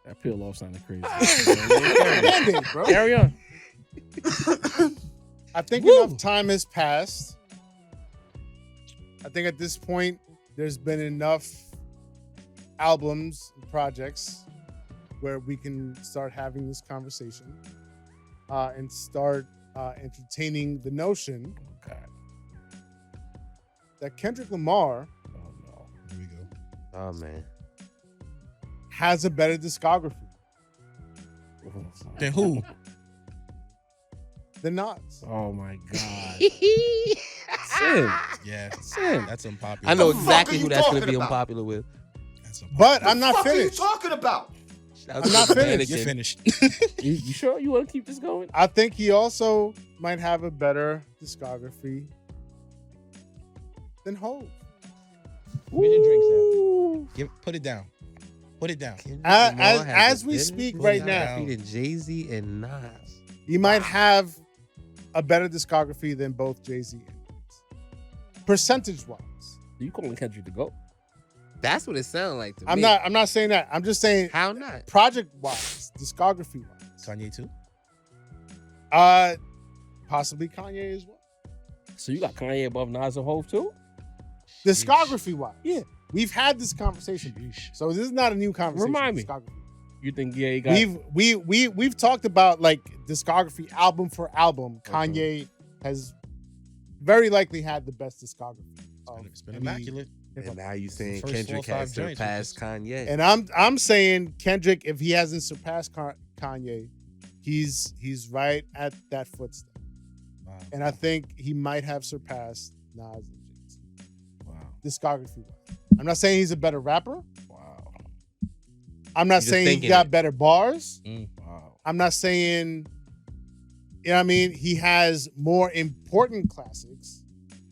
B: That peel off sounded crazy.
D: Band-aid, bro.
B: Carry on.
D: I think enough time has passed. I think at this point, there's been enough albums and projects where we can start having this conversation and start entertaining the notion that Kendrick Lamar
C: Here we go.
F: Oh man.
D: has a better discography
C: Then who?
D: than Nas.
B: Oh my God. Sin.
C: Yeah,
B: Sin.
C: that's unpopular.
F: I know
H: fuck
F: exactly
H: are
F: who
H: you
F: that's gonna
H: talking
F: be
H: about?
F: unpopular with.
C: That's unpopular.
D: But I'm not
H: What are you
D: finished.
H: talking about?
F: I'm
D: not finished.
C: You're finished.
B: You sure you want to keep this going?
D: I think he also might have a better discography than Hov.
C: Where's your drinks at? Put it down. Put it down.
D: As we speak right now,
F: Jay-Z and Nas.
D: he might have a better discography than both Jay-Z and Nas. Percentage-wise.
B: You calling Kendrick to go?
F: That's what it sounded like to
D: I'm
F: me.
D: not saying that. I'm just saying
F: How not?
D: project-wise, discography-wise.
C: Kanye too.
D: Possibly Kanye as well.
B: So you got Kanye above Nas and Hov too?
D: Discography-wise.
B: Yeah.
D: We've had this conversation. So this is not a new conversation.
B: Remind me.
D: Discography.
B: You think he got
D: We've talked about like discography album for album. Kanye has very likely had the best discography.
C: It's been
D: any
C: immaculate.
D: hip-hop.
F: And now you saying
C: First
F: Kendrick
C: 4 or 5
F: has
C: joints
F: surpassed
C: was
F: Kanye.
D: And I'm saying Kendrick, if he hasn't surpassed Kanye, he's right at that footstep.
C: Wow.
D: And I think he might have surpassed Nas and Jay-Z.
C: Wow.
D: Discography wise. I'm not saying he's a better rapper.
C: Wow.
D: I'm not
F: You're just
D: saying he
F: thinking
D: got
F: it.
D: better bars.
C: Wow.
D: I'm not saying, you know what I mean? He has more important classics.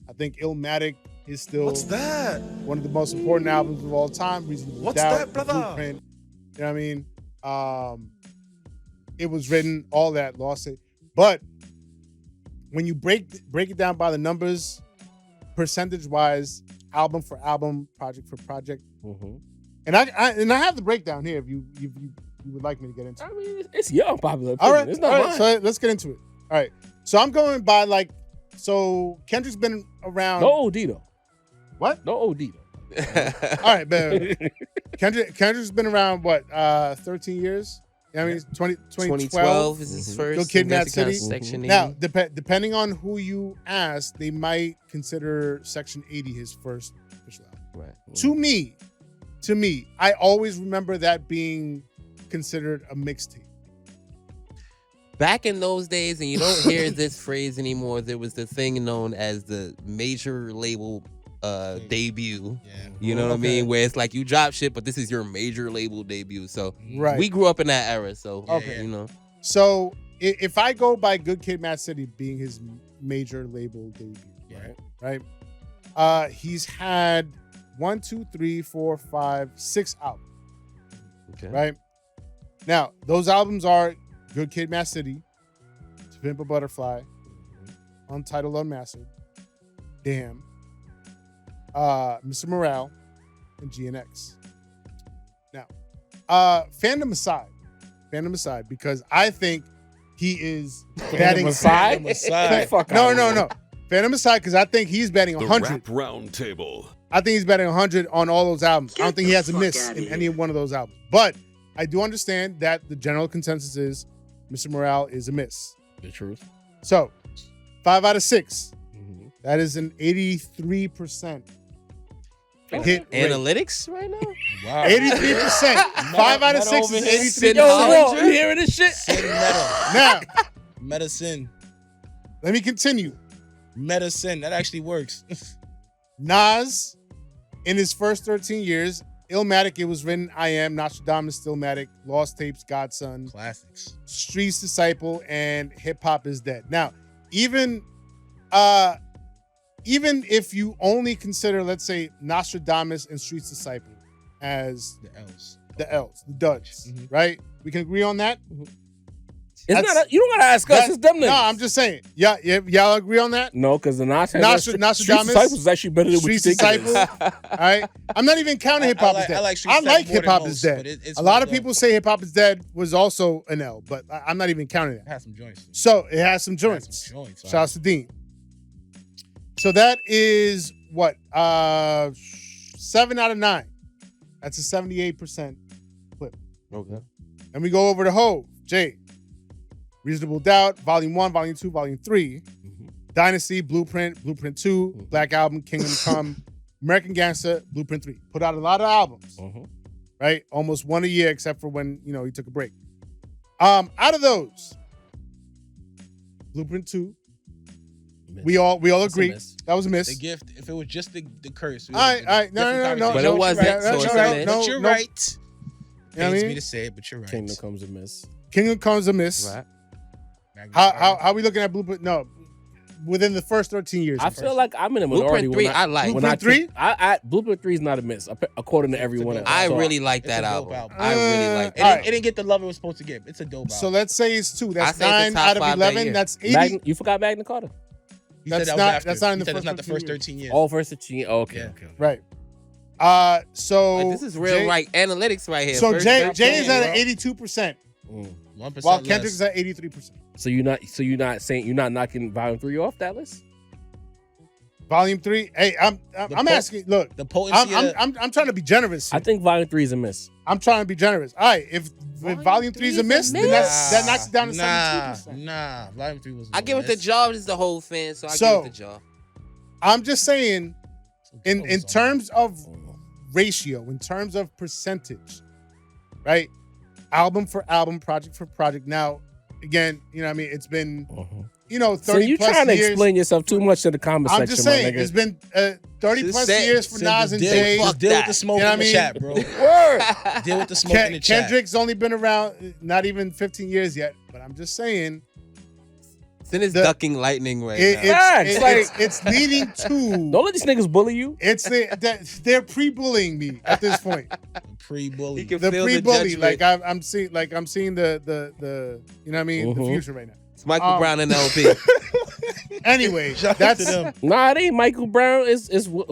D: I think Illmatic is still
H: What's that?
D: one of the most important albums of all time. Reasonable
H: What's
D: Doubt,
H: that, brother?
D: Blueprint, you know what I mean? It was written, all that, lost it. But when you break it down by the numbers, percentage-wise, album for album, project for project, and I have the breakdown here if you would like me to get into it.
B: I mean, it's your unpopular
D: All
B: opinion.
D: right,
B: It's
D: all
B: not
D: right.
B: mine.
D: So let's get into it. All right. So I'm going by so Kendrick's been around.
B: No OD though.
D: What?
B: No OD though.
D: All right, man. Kendrick's been around 13 years. You know what I mean,
F: 2012 is his first.
D: Good Kid, Mad
F: Investigation
D: City.
F: Section 80.
D: Now, depending on who you ask, they might consider Section 80 his first official album.
F: Right.
D: To me, I always remember that being considered a mixtape.
F: Back in those days, and you don't hear this phrase anymore, there was the thing known as the major label debut.
C: Yeah.
F: You know what I
D: Okay.
F: mean? Where it's like you drop shit, but this is your major label debut. So
D: Right.
F: we grew up in that era. So
D: Okay.
F: you know.
D: So if I go by Good Kid, Mad City being his major label debut,
C: Yeah.
D: right? He's had 1, 2, 3, 4, 5, 6 albums,
F: Okay.
D: right? Now, those albums are Good Kid, Mad City, To Pimp a Butterfly, Untitled Unmastered, Damn, Mr. Morale, and GNX. Now, fandom aside, because I think he is batting
B: aside?
C: aside.
B: Fuck
D: No. Fandom aside, because I think he's batting
A: The
D: 100.
A: Rap Roundtable.
D: I think he's batting 100 on all those albums. I don't think he has a miss in any one of those albums. But I do understand that the general consensus is Mr. Morale is a miss.
B: The truth.
D: So, 5 out of 6.
B: Mm-hmm.
D: That is an 83% hit rate.
F: Analytics right now?
C: Wow.
D: 83%. 5 out of 6 is 83%.
F: Yo, Walt,
B: you hearing this shit?
D: Now,
C: Medicine.
D: let me continue.
C: Medicine. That actually works.
D: Nas, in his first 13 years, Illmatic, it was written, I Am, Nostradamus, Stillmatic, Lost Tapes, Godson,
C: Classics.
D: Streets Disciple, and Hip Hop is Dead. Now, even if you only consider, let's say, Nostradamus and Streets Disciple as
C: The L's.
D: the L's, the duds,
C: Mhm.
D: right? We can agree on that?
B: It's not. You don't gotta ask us. It's them niggas.
D: No, I'm just saying. Yeah, y'all agree on that?
B: No, because the
D: Nostradamus
B: Disciples is actually better than what you
D: Street
B: think.
D: Disciples. All right, I'm not even counting hip hop is dead.
C: I like
D: Hip Hop is
C: most,
D: dead.
C: but it's
D: A lot
C: one
D: of people say Hip Hop is dead was also an L, but I'm not even counting
C: It
D: that.
C: has some joints.
D: So it has some joints. Shout out to Dean. So that is what 7 out of 9. That's a 78% clip.
F: Okay.
D: And we go over to Hove, Jay. Reasonable Doubt, Volume 1, Volume 2, Volume 3. Dynasty, Blueprint, Blueprint 2, Black Album, Kingdom Come, American Gangster, Blueprint 3. Put out a lot of albums, right? Almost one a year, except for when, he took a break. Out of those, Blueprint 2, we all agree that was a miss.
C: The gift, if it was just the curse.
D: All right, no.
F: But it wasn't.
C: But
F: So
C: you're right.
D: You know what I
C: Pains
D: mean?
C: me to say it, but you're right.
B: Kingdom Comes a miss.
D: Kingdom Comes a miss.
F: Right.
D: How are we looking at Blueprint? No, within the first 13 years.
B: I feel like I'm in a minority.
F: Blueprint 3, I like.
B: When I
D: Blueprint 3?
B: Blueprint 3 is not a miss, according to everyone else.
F: I
B: So,
F: really like
C: It's
F: that
C: a dope
F: album.
C: album.
F: I really like
C: It
F: that.
C: didn't get the love it was supposed to get. It's a dope album.
D: So let's say it's 2. That's
F: I say it's
D: 9
F: the top
D: out of
F: 5 that
D: 11.
F: year.
D: That's 80.
B: You forgot Magna Carta.
C: You said
D: that's
C: that was
D: not-
C: after.
D: that's not in
C: You
D: the
C: said it's
D: first
C: not the
D: 13
C: first
D: years.
C: 13 years.
B: All first 13. Okay.
C: Yeah.
B: Okay.
D: Right. So
F: Like, this is real,
D: Jay,
F: right? Analytics right here.
D: So
F: First
D: Jay
F: 13,
D: is at
F: bro.
D: 82%,
C: 1%
D: while
C: less.
D: Kendrick's at 83%.
B: So you're not saying you're not knocking Volume 3 off that list?
D: Volume 3. Hey, I'm asking. Look,
C: the potency.
D: I'm trying to be generous here.
B: I think Volume 3 is a miss.
D: I'm trying to be generous. All right, if Volume 3 is a miss, then that knocks it down to 72%.
C: Nah, Volume 3 was.
F: I give it the job. This is the whole fan, so I
D: So,
F: give it the job.
D: I'm just saying, in terms of ratio, in terms of percentage, right? Album for album, project for project. Now, again, it's been 30
B: So you
D: plus
B: trying to
D: years.
B: explain yourself too much to the comment
D: I'm
B: section,
D: just
B: my
D: saying,
B: nigga.
D: it's been 30
F: Just
D: plus
F: say-
D: years for Nas and Jay.
C: Just deal with the smoke
D: You know
C: in the
D: what I
C: chat, bro.
B: Word.
C: Deal with the smoke in the chat.
D: Kendrick's only been around not even 15 years yet, but I'm just saying
F: Sin is ducking lightning right
D: it-
F: now.
D: it's leading to.
B: Don't let these niggas bully you.
D: They're pre-bullying me at this point.
C: Pre-bully.
F: He can
D: The
F: feel
D: pre-bully,
F: the
D: like
F: judgment.
D: I'm seeing the you know what I mean, the future right now.
F: It's Michael Brown and LP.
D: Anyway,
C: Shout out
D: that's
C: to them.
B: Nah, it ain't Michael Brown. It's who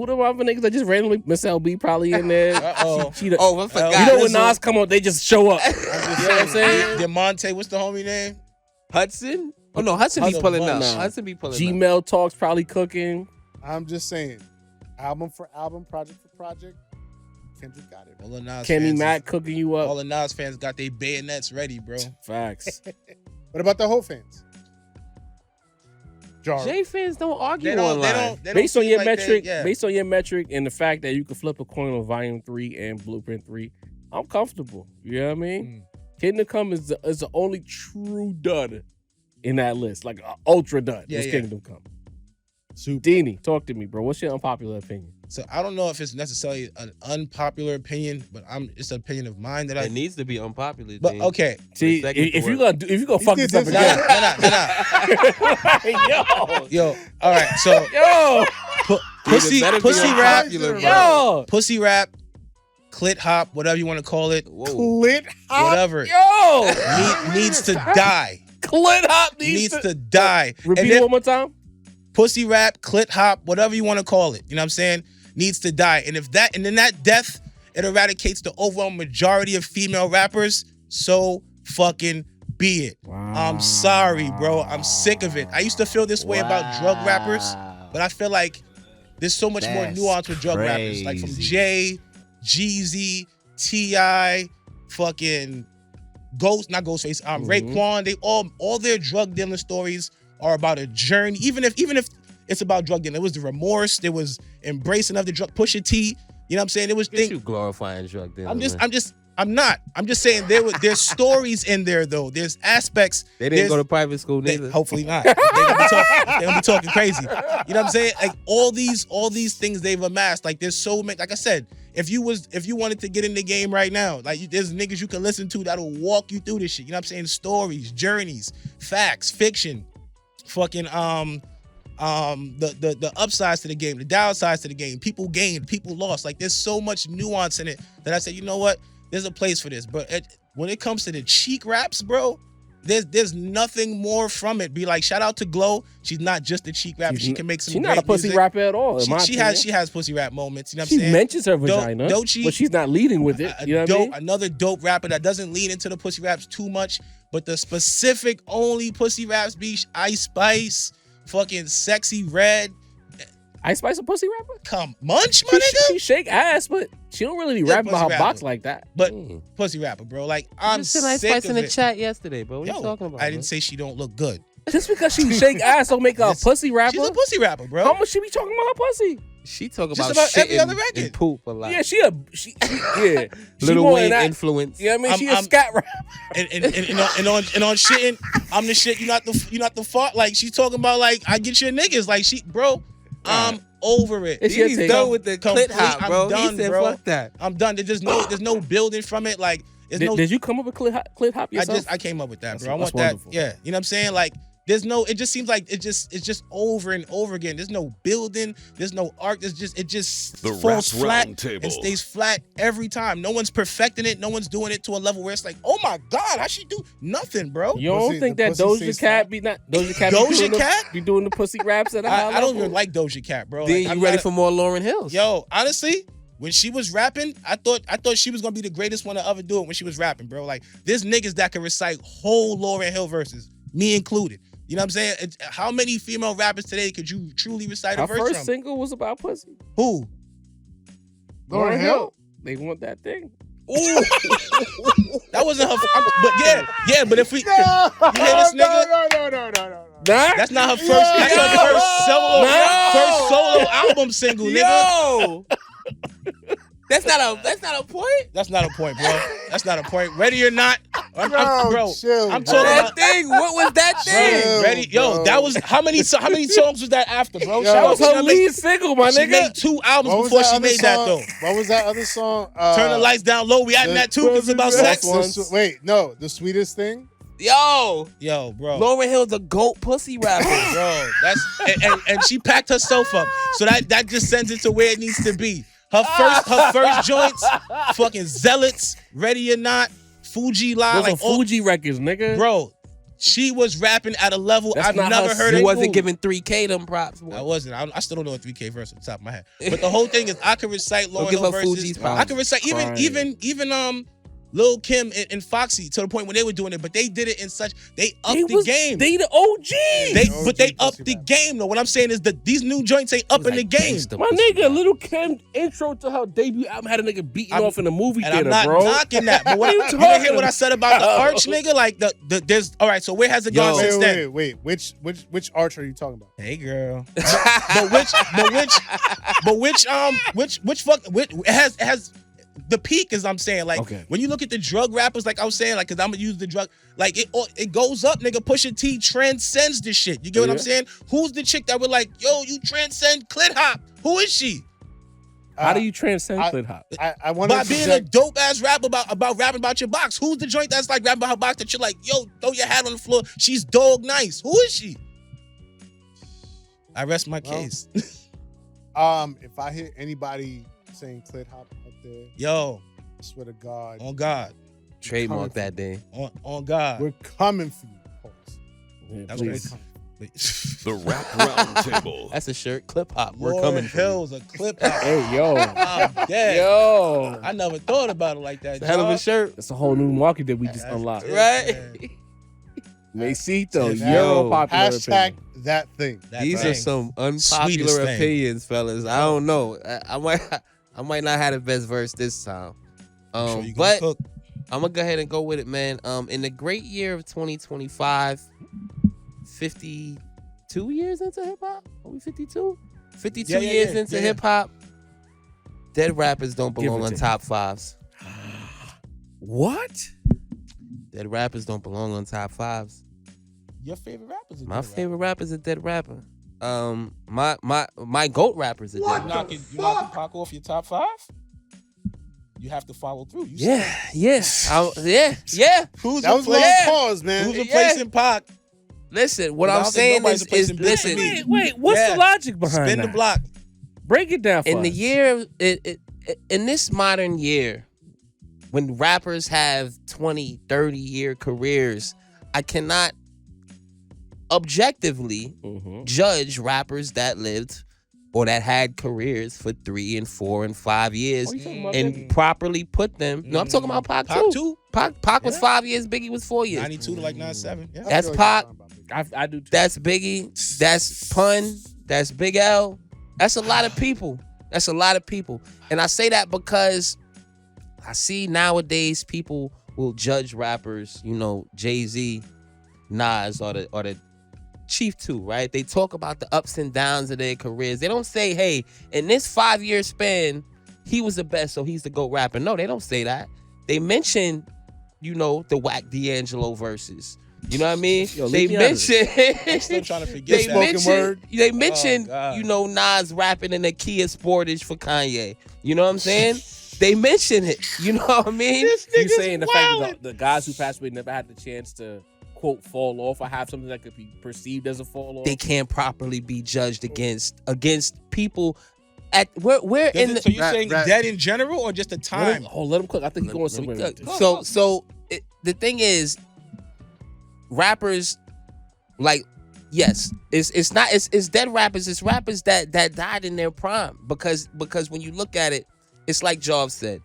B: the other niggas that just randomly Miss LB probably in there.
C: Uh-oh.
F: Oh, I forgot.
B: You know when
C: Listen.
B: Nas come on, they just show up.
C: I'm just
B: You know what I'm saying?
C: DeMonte, what's the homie name?
F: Hudson? Oh no, Hudson be
C: Hudson
F: pulling
C: what?
F: up.
B: Nah.
F: Hudson be pulling up.
B: Gmail Talks probably cooking.
D: I'm just saying, album for album, project for project, Kendrick got it.
C: All the Nas
B: Kenny
C: fans
B: Mack cooking you
C: All
B: up.
C: the Nas fans got their bayonets ready, bro.
B: Facts.
D: What about the whole fans? Jar.
F: J fans don't argue
C: They don't. They
F: online.
C: don't. They don't
B: Based on
C: seem
B: your
C: like
B: metric,
C: They, yeah.
B: based on your metric and the fact that you can flip a coin on Volume 3 and Blueprint 3, I'm comfortable. You know what I mean? Kingdom Come is the only true dud in that list. Like ultra dud
C: Yeah,
B: was
C: yeah.
B: Kingdom Come. Deanie, talk to me, bro. What's your unpopular opinion?
C: So I don't know if it's necessarily an unpopular opinion, but it's an opinion of mine that
F: It needs to be unpopular.
C: But
F: Gene.
C: okay.
B: See,
F: For a second
B: if
F: to
B: you
F: work.
B: gonna fuck this up
D: did
B: again,
C: Nah. Yo. All right. So
B: yo,
C: pussy
F: better be
C: pussy rap,
F: unpopular, bro.
B: yo,
C: pussy rap, clit hop, whatever you want to call it,
F: Whoa.
D: Clit hop.
C: whatever
B: yo,
C: needs to die.
B: clit hop
C: Needs to die.
B: Repeat
C: And
B: it
C: then
B: one more time.
C: pussy rap, clit hop, whatever you want to call it. You know what I'm saying? Needs to die. And then that death, it eradicates the overall majority of female rappers. So fucking be it. I'm sorry, bro. I'm sick of it. I used to feel this way about drug rappers, but I feel like there's so much more
F: That's
C: nuance with drug rappers. Like from Jay, Jeezy, T.I., fucking not Ghostface, Raekwon. They all their drug dealing stories are about a journey. Even if it's about drug dealing, it was the remorse, there was embracing of the drug. Pusha T, you know what I'm saying? It was
F: Get you glorifying drug dealers.
C: I'm not. I'm just saying there's stories in there though. There's aspects.
F: They didn't go to private school neither.
C: Hopefully not. They're gonna be talking crazy. You know what I'm saying? Like all these things they've amassed. Like there's so many. Like I said, if you wanted to get in the game right now, like there's niggas you can listen to that'll walk you through this shit. You know what I'm saying? Stories, journeys, facts, fiction, fucking the upsides to the game, the downsides to the game. People gained, people lost. Like there's so much nuance in it that I said, you know what? There's a place for this. But when it comes to the cheek raps, bro, There's nothing more from it. Be like, shout out to Glow. She's not just a cheek rapper. She can make some.
B: She's
C: great
B: not a pussy
C: music.
B: rapper at all.
C: She has pussy rap moments. You know what
B: she
C: I'm saying?
B: mentions her vagina,
C: Doechii,
B: but she's not leading with it. You know what I mean?
C: Another dope rapper that doesn't lean into the pussy raps too much, but the specific only pussy raps be Ice Spice, fucking Sexy Red.
B: Ice Spice a pussy rapper?
C: Come munch, my nigga.
B: She shake ass, but she don't really be rapping about her box like that.
C: But pussy rapper, bro. Like I'm
F: Just Ice
C: sick
F: Spice
C: of
F: in the
C: it.
F: chat yesterday, bro. What
C: Yo,
F: you talking about?
C: I didn't say she don't look good.
B: Just because she shake ass don't make her a pussy rapper.
C: She's a pussy rapper, bro.
B: How much she be talking about her pussy?
F: She talking
C: Just
F: about
C: about
F: shit
C: every other
F: and
C: record.
F: poop a lot.
B: Yeah, she yeah. She
F: Little
B: more
F: Wayne
B: than that.
F: influence.
B: You know what I mean? She a
C: I'm-
B: scat rapper.
C: and on shitting, I'm the shit. You not the fault. Like she's talking about like I get your niggas. Like she, bro. I'm over it.
B: It's your
F: He's
B: take.
F: done with the clit
C: Complete-
F: hop, bro.
C: I'm done,
F: he said,
C: bro.
F: fuck that.
C: I'm done. There's no building from it. Like there's no.
B: Did you come up with clit hop yourself?
C: I came up with that, bro. I
B: That's
C: want that.
B: wonderful.
C: Yeah, you know what I'm saying? Like there's no. It just seems like it's just over and over again. There's no building. There's no arc. It just
A: The
C: falls
A: Rap
C: flat
A: Roundtable.
C: and stays flat every time. No one's perfecting it. No one's doing it to a level where it's like, oh my god, how she do nothing, bro?
B: You don't
D: Pussy-
B: think
D: the
B: that
D: pussy
B: Doja
D: stays
B: Cat
D: flat?
B: be not Doja Cat? be doing the pussy raps at a high
C: I don't
B: level?
C: even like Doja Cat, bro.
F: Then
C: Like,
F: you ready for more Lauryn Hills?
C: Yo, honestly, when she was rapping, I thought she was gonna be the greatest one to ever do it when she was rapping, bro. Like, there's niggas that can recite whole Lauryn Hill verses, me included. You know what I'm saying? How many female rappers today could you truly recite a
B: Her
C: verse
B: first
C: from?
B: single was about pussy.
C: Who?
D: Lauryn Hill?
B: They want that thing.
C: That wasn't her. But yeah. But if we, you hear this nigga?
D: No.
C: That's not her first. That's her first solo album single, nigga.
F: Yo! That's not a point.
C: That's not a point, bro. That's not a point. Ready or not, bro.
D: chill,
C: I'm
D: bro.
C: talking
F: That
C: about.
F: thing. What was that thing?
D: Chill,
C: Ready? Yo,
D: bro.
C: that was how many songs was that after, bro?
D: Yo,
C: Shout
B: That
C: out
B: was
C: to
B: her
C: that
B: lead
C: bitch.
B: single, my
C: She
B: nigga.
C: made 2 albums
D: What was
C: before she
D: other
C: made that
D: song?
C: though.
D: What was that other song?
C: Turn the lights down low. We adding that too because it's about sex.
D: Wait, no, the sweetest thing.
F: Yo,
C: Yo, bro.
F: Lauryn Hill's a goat pussy rapper.
C: Bro, that's and she packed herself up. So that just sends it to where it needs to be. Her first joints, fucking Zealots, Ready or Not, Fuji Lie,
B: Those
C: like
B: are Fuji records, nigga.
C: bro. She was rapping at a level
B: That's
C: I've
B: not
C: never
B: her
C: heard
F: He
C: it.
F: wasn't giving 3K them props.
C: I wasn't. I still don't know a 3K verse on the top of my head. But the whole thing is, I can recite Lauryn
F: give
C: Hill
F: her
C: verses.
F: Fuji's props.
C: I can recite even Lil Kim and Foxy to the point when they were doing it, but they did it in such they upped the game.
B: They the OG.
C: But they
D: OG
C: upped
D: pussy
C: the
D: rap.
C: game though. What I'm saying is that these new joints ain't up in the game.
B: My nigga, Little Kim intro to her debut album had a nigga beating off in the movie
C: And
B: theater,
C: I'm not
B: bro.
C: knocking that. But what
B: What are you
C: you didn't hear
B: talking
C: what I said about the arch, nigga? Like there's all right. So where has it gone
F: Yo.
C: since then?
D: Wait. Which arch are you talking about?
C: Hey girl. But which fuck it has the peak is I'm saying like
B: Okay.
C: when you look at the drug rappers like I was saying like because I'm gonna use the drug like it goes up, nigga. Pusha T transcends this shit. You get what I'm
B: Yeah.
C: saying? Who's the chick that we're like, yo, you transcend clit hop? Who is she?
B: How do you transcend
D: I-
B: clit hop?
D: I want
C: By
D: to
C: being a dope ass rap about rapping about your box. Who's the joint that's like rapping about her box that you're like, yo, throw your hat on the floor. She's dog nice. Who is she? I rest my
D: Well,
C: case.
D: If I hear anybody saying clit hop up there,
C: Yo,
D: I swear to God,
C: on God.
F: Trademark that day.
C: On God.
D: we're coming for you. Pause.
B: Yeah,
C: That's
B: please.
C: crazy.
A: The Rap Roundtable.
F: That's a shirt. Clip hop. We're
C: Lauryn
F: coming for you.
C: Hill's a clip out.
B: Hey, yo.
C: I'm dead.
B: Yo.
C: I never thought about it like that.
F: It's a hell of a
C: dog.
F: shirt.
B: That's a whole new market that we just unlocked.
F: Right?
B: Mesito,
C: Yo.
B: your popular
D: Hashtag
B: opinion.
D: that thing.
C: That
F: These
C: thing.
F: are some
C: Sweetest
F: unpopular
C: thing.
F: opinions, fellas. I don't know. I might not have the best verse this time.
C: I'm sure you gonna
F: But
C: cook.
F: I'm gonna go ahead and go with it, man. In the great year of 2025, 52 years into hip hop. Are we 52? 52
C: Yeah,
F: years into
C: yeah.
F: hip hop. Dead rappers don't
B: Give
F: belong
B: or
F: on
B: take.
F: top fives.
B: What?
F: Dead rappers don't belong on top fives.
C: Your favorite rappers?
F: My favorite rapper's a dead rapper. My goat rapper's a dead rapper.
C: You knocking Pac off your top 5? You have to follow through. You
F: Yeah.
C: Who's
D: That was a
C: replacing,
D: long pause, man.
C: who's replacing Pac?
F: Listen, what
C: I
F: I'm
C: don't think
F: saying
C: nobody's
F: is
C: replacing Big
F: listen.
C: Big.
B: Wait, what's
C: Yeah.
B: the logic behind
C: Spin
B: that?
C: the block.
B: Break it down for
F: In the
B: us.
F: year, in this modern year, when rappers have 20, 30-year careers, I cannot objectively
B: Mhm.
F: judge rappers that lived or that had careers for 3 and 4 and 5 years
B: Oh, you talking about
F: and
B: Biggie?
F: properly put them. No, I'm talking about Pac,
C: Pac
F: too.
C: too.
F: Pac was
C: Yeah.
F: 5 years, Biggie was 4 years.
C: 92 to like 97. Yeah.
F: That's
D: I feel
F: Pac.
D: you're talking about Biggie.
B: I do too.
F: That's Biggie. That's Pun. That's Big L. That's a lot of people. That's a lot of people. And I say that because I see nowadays people will judge rappers, you know, Jay-Z, Nas, or the Chief too, right? They talk about the ups and downs of their careers. They don't say, hey, in this 5-year span, he was the best, so he's the GOAT rapper. No, they don't say that. They mention, you know, the whack D'Angelo verses. You know what I mean?
B: Yo,
F: They
B: leave me out of
F: mention.
C: I'm still trying to forget
F: They
C: that.
D: Spoken
F: mention,
D: word.
F: they mention,
C: God.
F: you know, Nas rapping in a Kia Sportage for Kanye. You know what I'm saying? They mention it. You know what I mean?
B: You saying the fact that the guys who passed away never had the chance to quote fall off or have something that could be perceived as a fall off?
F: They can't properly be judged against people at we're in the
C: So you're saying
D: Rap.
C: dead in general or just the time?
B: Let him cook. I think he's going somewhere with this.
F: So the thing is, rappers, like, yes, it's dead rappers. It's rappers that died in their prime because when you look at it, it's like Job said.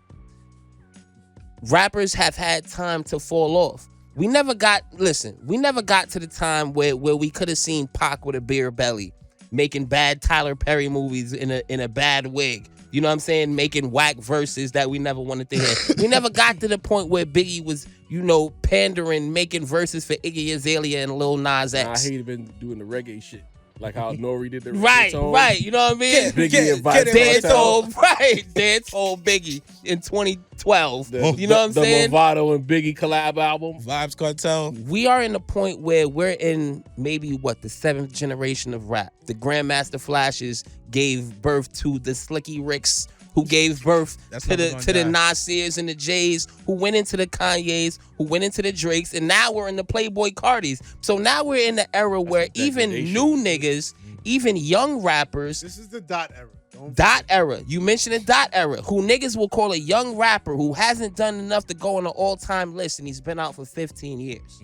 F: Rappers have had time to fall off. We never got to the time where we could have seen Pac with a beer belly, making bad Tyler Perry movies in a bad wig. You know what I'm saying? Making whack verses that we never wanted to hear. We never got to the point where Biggie was, you know, pandering, making verses for Iggy Azalea and Lil Nas
B: Nah,
F: X.
B: he had been doing the reggae shit. Like how Nori did the
F: Right. You know what I mean?
B: Biggie and
C: get
B: Vibes
C: it,
B: Cartel.
F: Dance old Biggie in 2012.
B: The,
F: You know what I'm saying?
B: The Movado and Biggie collab album.
C: Vibes Cartel.
F: We are in a point where we're in maybe the 7th generation of rap. The Grandmaster Flashes gave birth to the Slicky Ricks, who gave birth
C: That's
F: to
C: never
F: the
C: gonna
F: to the
C: die.
F: Nasirs and the Jays, who went into the Kanyes, who went into the Drakes, and now we're in the Playboy Cardis. So now we're in the era where even
B: degradation.
F: new niggas, even young rappers,
D: This is the dot era. Don't
F: dot era. You mentioned a dot era, who niggas will call a young rapper who hasn't done enough to go on an all-time list, and he's been out for 15 years.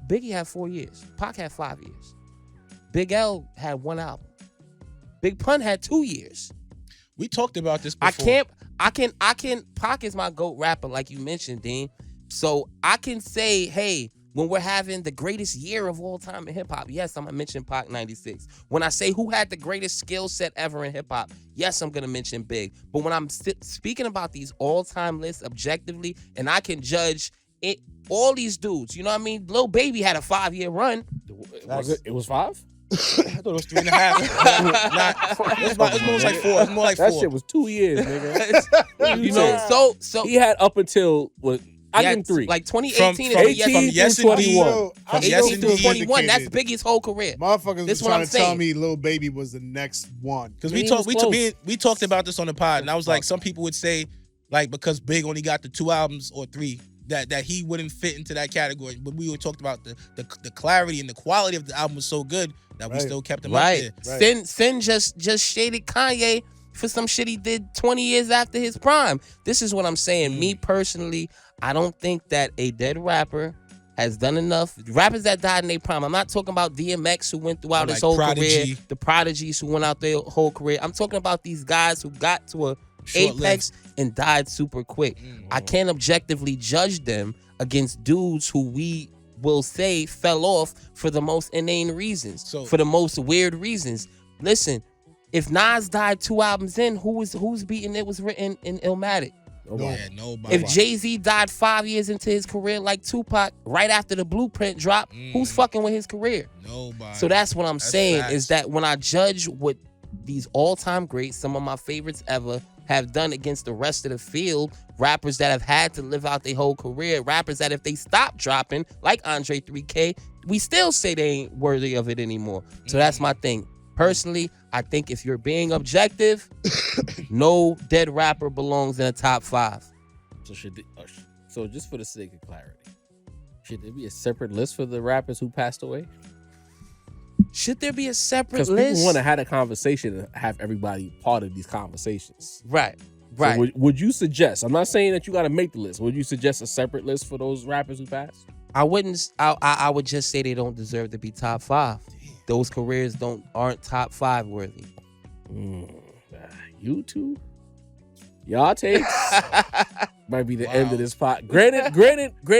F: Biggie had 4 years. Pac had 5 years. Big L had 1 album. Big Pun had 2 years.
C: We talked about this before.
F: I can, Pac is my GOAT rapper, like you mentioned, Dean. So I can say, hey, when we're having the greatest year of all time in hip hop, yes, I'm gonna mention Pac 96. When I say who had the greatest skill set ever in hip hop, yes, I'm gonna mention Big. But when I'm speaking about these all-time lists objectively, and I can judge it, all these dudes, you know what I mean? Lil Baby had a 5-year run.
B: Was it? It was 5?
C: I thought it was 3.5. It was more like 4. It's more like 4.
B: That shit was 2 years, nigga.
F: You know, so
B: He had up until I
F: yeah,
B: give him 3.
F: like 2018
C: From
F: is
B: 18
C: from Yes
B: through
C: Indeed.
B: 21.
C: From
D: Yes,
C: Yes
F: 18 through
C: Indeed.
F: 21. That's
D: indicated.
F: Biggie's whole career.
D: Motherfuckers
F: This
D: was
F: what
D: trying
F: I'm
D: to tell
F: saying.
D: me Lil Baby was the next one.
C: Because
B: He was close.
C: we talked about this on the pod, and I was like, some people would say, like, because Big only got the 2 albums or 3, that he wouldn't fit into that category. But we were talked about the clarity and the quality of the album was so good that we
D: Right.
C: still kept him
F: Right.
C: up there.
D: Right.
F: Sin just shaded Kanye for some shit he did 20 years after his prime. This is what I'm saying. Me personally, I don't think that a dead rapper has done enough. Rappers that died in their prime. I'm not talking about DMX who went throughout
C: Or
F: his
C: like
F: whole
C: Prodigy.
F: career, the Prodigies who went out their whole career. I'm talking about these guys who got to a
C: Short-lived.
F: apex and died super quick. I can't objectively judge them against dudes who we will say fell off for the most inane reasons,
C: So-
F: for the most weird reasons. Listen, if Nas died 2 albums in, who's beating It Was Written in Illmatic?
C: Yeah, nobody.
F: If Jay-Z died 5 years into his career like Tupac, right after the Blueprint drop, who's fucking with his career?
C: Nobody.
F: So that's what I'm
C: That's
F: saying,
C: facts.
F: is that when I judge what these all-time greats, some of my favorites ever, have done against the rest of the field, rappers that have had to live out their whole career, rappers that if they stop dropping, like Andre 3K, we still say they ain't worthy of it anymore. So that's my thing. Personally, I think if you're being objective, no dead rapper belongs in the top 5.
B: So just for the sake of clarity, should there be a separate list for the rappers who passed away?
F: Should there be a separate
B: Because
F: list?
B: people want to have a conversation and have everybody part of these conversations.
F: Right.
B: So would you suggest? I'm not saying that you got to make the list. Would you suggest a separate list for those rappers who passed?
F: I wouldn't. I would just say they don't deserve to be top 5. Those careers aren't top 5 worthy.
B: You two, y'all takes might be the end of this pot. Granted,